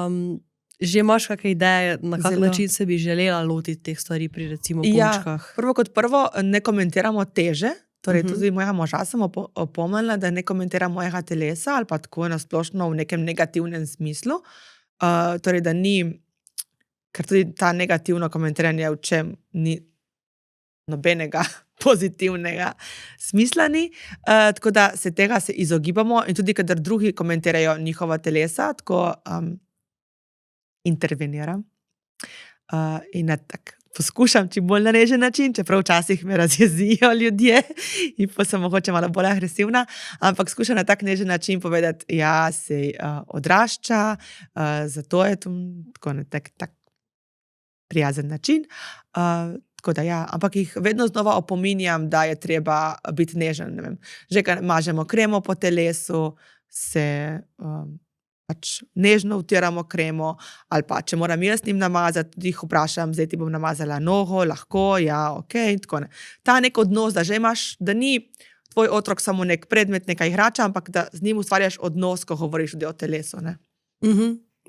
S2: Že imaš kakšne ideje, na kak način se bi želela lotiti teh stvari pri recimo punčkah?
S1: Prvo kot prvo ne komentiramo teže, torej tudi mojega moža sem opomnila, da ne komentira mojega telesa ali pa tako nasplošno v nekem negativnem smislu. Torej, da ni, ker tudi ta negativno komentiranje v čem ni nobenega pozitivnega smisla ni, tako da se tega se izogibamo in tudi, kadar drugi komentirajo njihova telesa, tako interveniram in tak poskušam čim bolj na nežen način, čeprav včasih me razjezijo ljudje in pa sem mogoče malo bolj agresivna, ampak skušam na tak nežen način povedati, ja, se odrašča, zato je to tako na tak prijazen način, tako da ja, ampak jih vedno znova opominjam, da je treba biti nežen, ne vem. Že kad mažemo kremo po telesu, se pač nežno vtiramo kremo, ali pa če moram jaz njim namazati, tudi jih vprašam, zdaj ti bom namazala nogo, lahko, ja, ok, tako ne. Ta nek odnos, da že imaš, da ni tvoj otrok samo nek predmet, neka igrača, ampak da z njim ustvarjaš odnos, ko govoriš tudi o telesu, ne.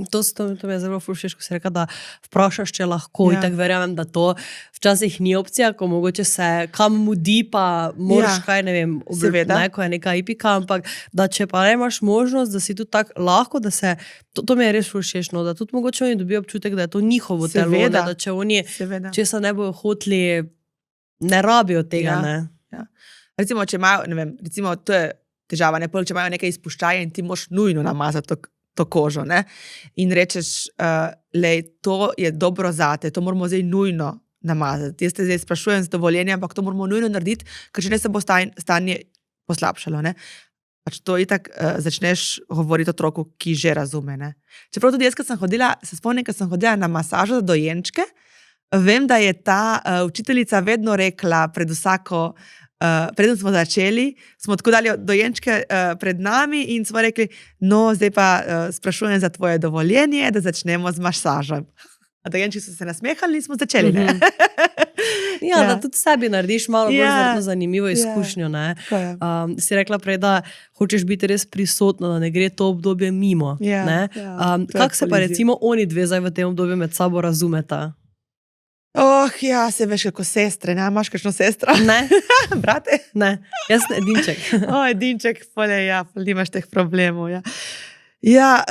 S2: To mi je zelo všeč, ko si rekla, da vprašaš, če lahko, in tako verjamem, da to včasih ni opcija, ko mogoče se kam mudi, pa moraš kaj, ne vem, ko je neka ipika, ampak da če pa ne imaš možnost, da si tudi tako lahko, da se, to mi je res všeč, no, da tudi mogoče oni dobijo občutek, da je to njihovo telo, da če oni česa ne bojo hoteli, ne rabijo tega, ne.
S1: Recimo, če imajo, ne vem, recimo, to je težava, ne, če imajo nekaj izpuščaje in ti moraš nujno namazati to kožo, ne, in rečeš, lej, to je dobro zate, to moramo zdaj nujno namazati. Jaz te zdaj sprašujem z dovoljenjem, ampak to moramo nujno narediti, ker če ne se bo stanje poslabšalo, ne. Pač to itak začneš govoriti otroku, ki že razume, ne. Čeprav tudi jaz, ko sem hodila, se spomnim, ko sem hodila na masažo za dojenčke, vem, da je ta učiteljica vedno rekla pred vsako, preden smo začeli, smo tako dali dojenčke pred nami in smo rekli, no, zdaj pa sprašujem za tvoje dovoljenje, da začnemo z masažem. Dojenčki so se nasmehali in smo začeli. Ne?
S2: Ja, da tudi sebi narediš malo bolj
S1: Ja.
S2: zanimivo izkušnjo. Ne?
S1: Tako je.
S2: Si rekla prej, da hočeš biti res prisotna, da ne gre to obdobje mimo.
S1: Ja,
S2: Ne?
S1: ja, to je
S2: Kako se pa
S1: ful izziv.
S2: recimo oni dve zdaj v tem obdobju med sabo razumeta?
S1: Ja, se veš, kako sestre, ne? Imaš kakšno sestro?
S2: Ne,
S1: Brate?
S2: ne, jaz sem edinček.
S1: Edinček, ful imaš teh problemov. Ja,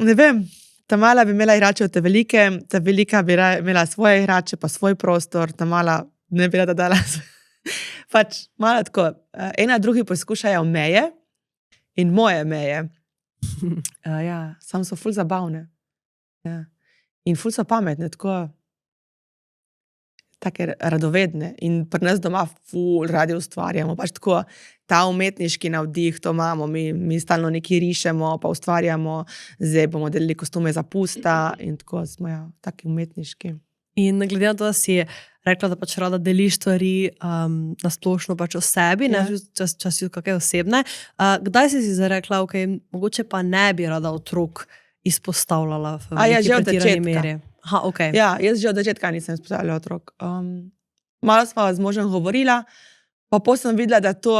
S1: ne vem, ta mala bi imela igrače od te velika bi imela svoje igrače, pa svoj prostor, ta mala ne bi rada dala. Pač malo tako, ena drugi poskušajo meje in moje meje. Ja, sam so ful zabavne. Ja. In ful so pametne, tako take radovedne. In pri nas doma ful radi ustvarjamo. Pač tako, ta umetniški navdih, to imamo, mi stalno nekaj rišemo, pa ustvarjamo, zdaj bomo delili kostume za pusta in tako smo, taki umetniški.
S2: In glede na to, da si rekla, da pač rada deliš stvari nasplošno pač o sebi, ne časi kakšne osebne, kdaj si zdaj rekla, ok, mogoče pa ne bi rada otrok izpostavljala v neki pretirani meri? Aha, okay.
S1: Ja, jaz že od začetka nisem izpostavljala otrok. Malo sva z možem govorila, pa sem videla, da to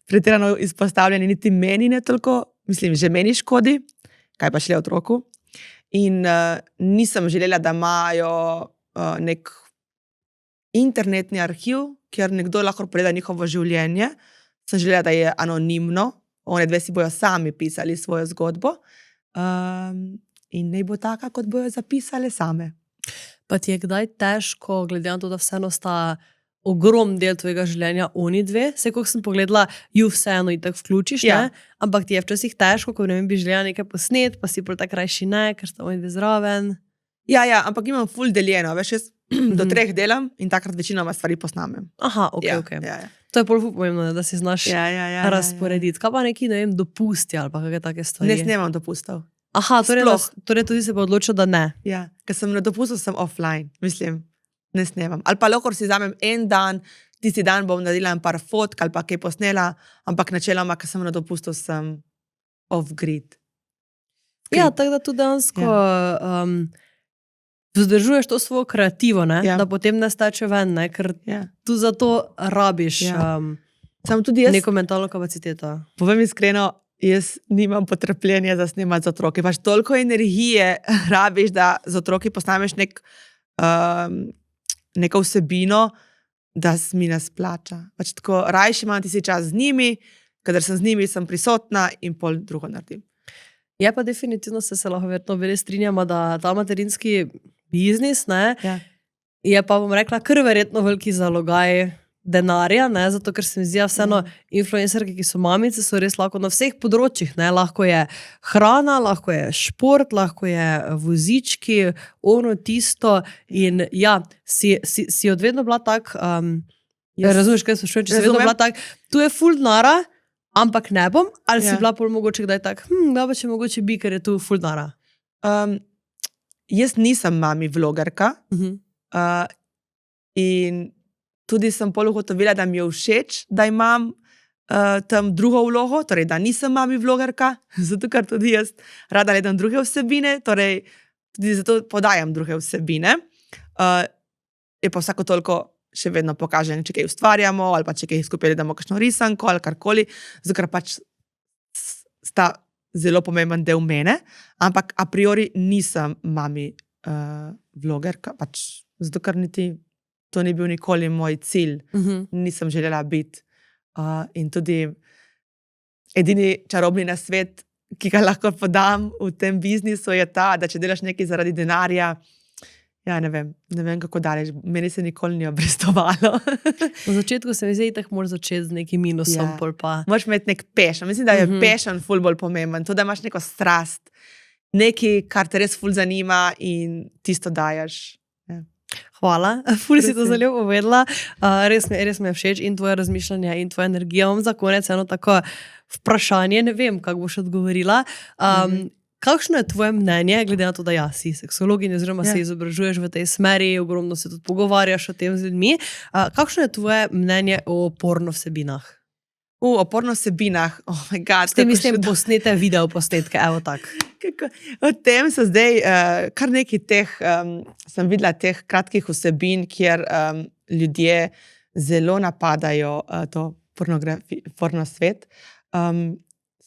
S1: pretirano izpostavljanje niti meni ne toliko, mislim, že meni škodi, kaj pa šele otroku. In nisem želela, da imajo nek internetni arhiv, kjer nekdo lahko pregleda njihovo življenje. Sem želela, da je anonimno, one dve si bojo sami pisali svojo zgodbo. In ne bo taka, kot bojo zapisale same.
S2: Pa ti je kdaj težko, glede na to, da vseeno sta ogrom del tvojega življenja oni dve, se kako sem pogledala, ju vseeno in tako vključiš, ne? Ampak ti je včasih težko, ko ne vem, bi želela nekaj posnet, pa si pol tak rajši ne, ker sta oni dve zraven.
S1: Ja, ampak imam ful deljeno, veš, jaz do 3 delam in takrat večinoma stvari posnamem.
S2: Aha, ok.
S1: Ja.
S2: To je pol pomembno, da si znaš razporediti. Kaj pa neki, ne vem, dopusti ali pa kakve take stvari?
S1: Ne snemam dopustov.
S2: Aha, torej tudi se pa odločil, da ne.
S1: Ja, ker sem na dopustu, sem offline, mislim, ne snemam. Ali pa lahko si vzamem en dan, tisti dan bom naredila par fotk ali pa kaj posnela, ampak načeloma, ker sem na dopustu, sem off-grid.
S2: Ja, tako da tudi dejansko vzdržuješ to svojo kreativo, ne? Da potem ne steče ven, ne? Ker tu zato rabiš neko mentalno kapaciteto.
S1: Povem iskreno, jaz nimam potrpljenja za snemati z otroki. Pač toliko energije rabiš, da z otroki posnameš neko vsebino, da mi nas plača. Pač tako, rajši imam tisti čas z njimi, kadar sem z njimi, sem prisotna in pol drugo naredim.
S2: Je pa definitivno se lahko verjetno bili strinjamo, da ta materinski biznis, ne, je pa, bom rekla, kar verjetno veliki zalogaj denarja, ne, zato ker se mi zdi, vseeno influencerke, ki so mamice, so res lahko na vseh področjih, ne, lahko je hrana, lahko je šport, lahko je vozički, ono tisto in ja, si odvedno bila tak, razumeš, kaj sprašujem, če si vedno bila tak, tu je ful denara, ampak ne bom, ali si bila pol mogoče kdaj tak, da pa če mogoče bi, ker je tu ful denara.
S1: Jaz nisem mami vlogerka in tudi sem pol ugotovila, da mi je všeč, da imam tam drugo vlogo, torej da nisem mami vlogerka, zato ker tudi jaz rada gledam druge vsebine, torej tudi zato podajam druge vsebine. Je pa vsako toliko še vedno pokažem, če kaj ustvarjamo, ali pa če kaj skupaj gledamo kakšno risanko ali karkoli, zato ker pač sta zelo pomemben del mene, ampak a priori nisem mami vlogerka, pač zato ker niti to ni bil nikoli moj cilj, nisem želela biti. In tudi edini čarobni nasvet, ki ga lahko podam v tem biznisu, je ta, da če delaš nekaj zaradi denarja, ja, ne vem kako daleč, meni se nikoli ni obrestovalo.
S2: V začetku se mi zdi, da moraš začeti z nekim minusom.
S1: Moraš imeti nek passion, mislim, da je passion ful bolj pomemben, to, da imaš neko strast, nekaj, kar te res ful zanima in tisto dajaš.
S2: Hvala, ful si to zelo povedala, res mi je všeč in tvoje razmišljanje in tvoja energija. Imam za konec eno tako vprašanje, ne vem, kako boš odgovorila. Kakšno je tvoje mnenje, glede na to, da si seksologin oziroma se izobražuješ v tej smeri, ogromno se tudi pogovarjaš o tem z ljudmi, kakšno je tvoje mnenje o porno vsebinah?
S1: O porno vsebinah, oh my god.
S2: S tem
S1: kako
S2: mislim
S1: še
S2: posnete video posnetke, evo tak.
S1: O tem so zdaj kar nekaj teh, sem videla teh kratkih vsebin, kjer ljudje zelo napadajo to pornosvet.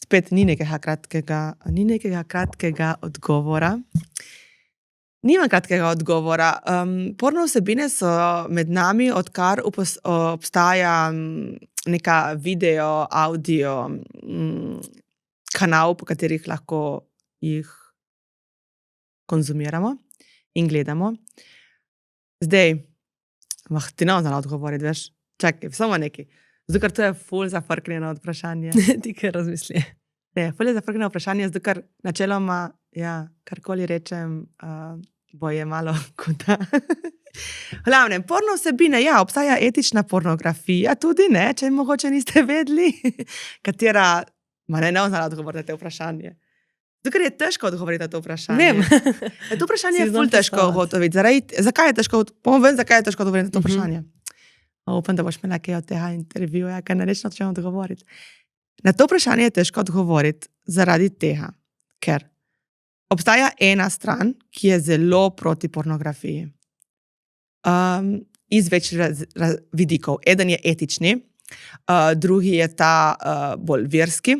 S1: Spet ni nekega kratkega odgovora. Nimam kratkega odgovora. Porno vsebine so med nami, odkar obstaja neka video, audio kanal, po katerih lahko jih konzumiramo in gledamo. Zdaj, ti ne bom znala odgovoriti, veš? Čakaj, samo nekaj. Zato, ker to je ful zafrknjeno vprašanje.
S2: Ti kaj razmisli.
S1: Ne, ful je zafrknjeno vprašanje, zato, ker načeloma, karkoli rečem, boje malo kuda. Glavnem, porno vsebine, obstaja etična pornografija tudi, ne, če mogoče niste vedeli, katera, ne bom znala odgovoriti na te vprašanje. Zato, ker je težko odgovoriti na to vprašanje.
S2: Vem.
S1: To vprašanje je ful težko ugotoviti. Zakaj je težko odgovoriti na to vprašanje? Upam, da boš imela kaj od tega intervjuja, ker ne rečno če odgovoriti. Na to vprašanje je težko odgovoriti zaradi tega, ker obstaja ena stran, ki je zelo proti pornografiji. Iz več vidikov. Eden je etični, drugi je ta bolj verski,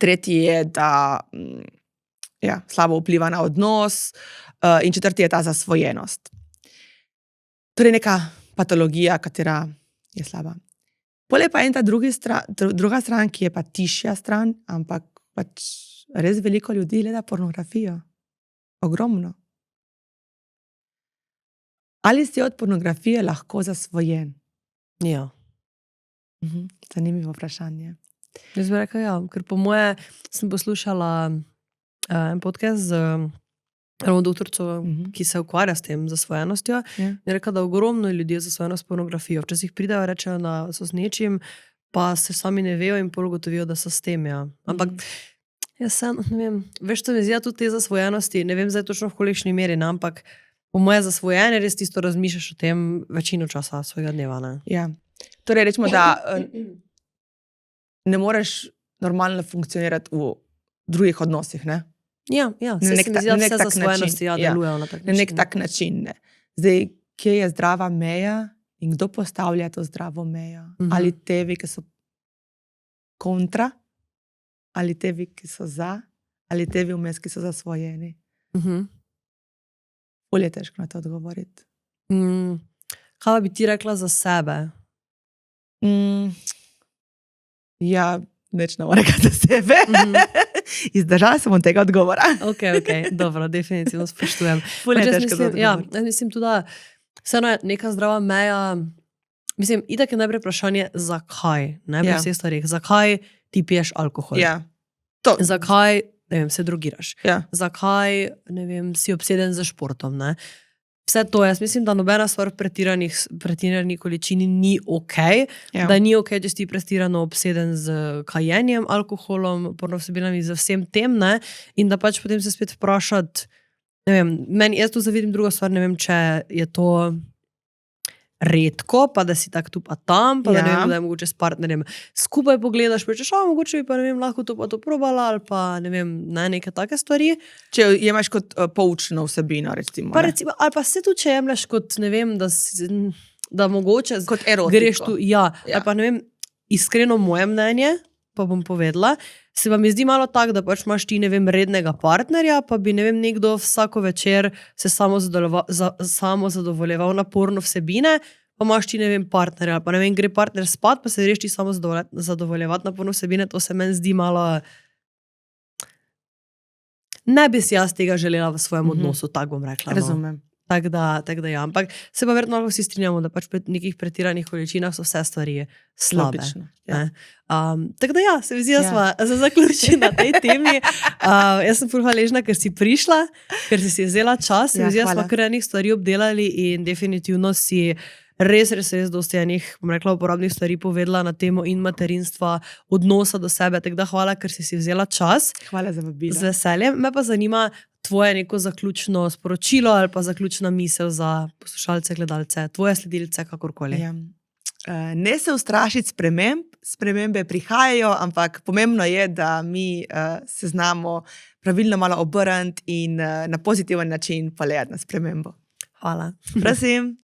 S1: tretji je, da slabo vpliva na odnos in četrti je ta zasvojenost. Torej neka patologija, katera je slaba. Pole pa ena druga stran, ki je pa tišja stran, ampak pač res veliko ljudi gleda pornografijo. Ogromno. Ali si od pornografije lahko zasvojen?
S2: Ja.
S1: Zanimivo vprašanje.
S2: Jaz bi rekla, ker po moje sem poslušala en podcast z doktorico, ki se ukvarja s tem zasvojenostjo. Je rekla, da ogromno ljudi je zasvojeno s pornografijo. Včasih pridejo, rečejo, da so s nečim, pa se sami ne vejo in pol ugotovijo, da so s tem. Ampak jaz sem, ne vem, veš, to mi zdi tudi te zasvojenosti, ne vem zdaj točno v kolikšni meri, ampak po moje zasvojenje res tisto razmišljaš o tem večino časa svojega dneva. Ne?
S1: Ja. Torej rečemo, da ne moreš normalno funkcionirati v drugih odnosih, ne?
S2: Ja, se mi zdi, da vse zasvojenosti delujejo na tak način.
S1: Na nek tak način, ne. Zdaj, kje je zdrava meja in kdo postavlja to zdravo mejo? Ali tevi, ki so kontra, ali tevi, ki so za, ali tevi vmes, ki so zasvojeni? Bolje je težko na to odgovoriti.
S2: Kaj bi ti rekla za sebe?
S1: Ja, neč ne morem reči za sebe. Izdržala sem od tega odgovora.
S2: Ok, dobro, definitivno spoštujem.
S1: Bolje je težko za odgovor.
S2: Ja, mislim tudi, da vseeno je neka zdrava meja. Mislim, itak je najprej vprašanje, zakaj? Najprej vseh stvarih. Zakaj ti piješ alkohol?
S1: Ja.
S2: Zakaj, ne vem, se drogiraš?
S1: Ja.
S2: Zakaj, ne vem, si obseden za športom, ne? Vse to, jaz mislim, da nobena stvar v pretirani količini ni okej, da ni okej, če si ti pretirano obseden z kajenjem, alkoholom, pornovsebinami, z vsem tem, ne, in da pač potem se spet vprašati, ne vem, jaz tu zavidim drugo stvar, ne vem, če je to redko, pa da si tak tu pa tam, pa da ne vem, da je mogoče s partnerjem skupaj pogledaš, pa češ, mogoče bi pa, ne vem, lahko to pa to probala, ali pa, ne vem, neke take stvari.
S1: Če jemaš kot poučno vsebino, recimo.
S2: Pa recimo, ali pa se tu, če jemljaš kot, ne vem, da mogoče
S1: kot erotiko.
S2: Greš tu, ali pa, ne vem, iskreno moje mnenje, pa bom povedala, se pa mi zdi malo tak, da pač imaš ti, ne vem, rednega partnerja, pa bi, ne vem, nekdo vsako večer se samo zadovoljeval na porno vsebine, pa imaš ti, ne vem, partnerja, pa ne vem, gre partner spat, pa se greš ti samo zadovoljevati na porno vsebine, to se meni zdi malo... Ne bi si jaz tega želela v svojem odnosu, tako bom rekla.
S1: Razumem.
S2: Tako da ja, ampak se pa verjetno lahko vsi strinjamo, da pač pri nekih pretiranih količinah so vse stvari slabe. Tako da ja, se mi zdi, da smo za zaključiti na tej temi. Jaz sem ful hvaležna, ker si prišla, ker si vzela čas, se mi zdi, da smo kar enih stvari obdelali in definitivno si res dosti enih, bom rekla, uporabnih stvari povedala na temo in materinstva, odnosa do sebe, tako da hvala, ker si vzela čas.
S1: Hvala za vabilo.
S2: Z veseljem. Me pa zanima tvoje neko zaključno sporočilo ali pa zaključna misel za poslušalce, gledalce, tvoje sledilce, kakorkoli.
S1: Ja. Ne se ustrašiti sprememb, spremembe prihajajo, ampak pomembno je, da mi se znamo pravilno malo obrniti in na pozitiven način pogledati na spremembo.
S2: Hvala.
S1: Prosim.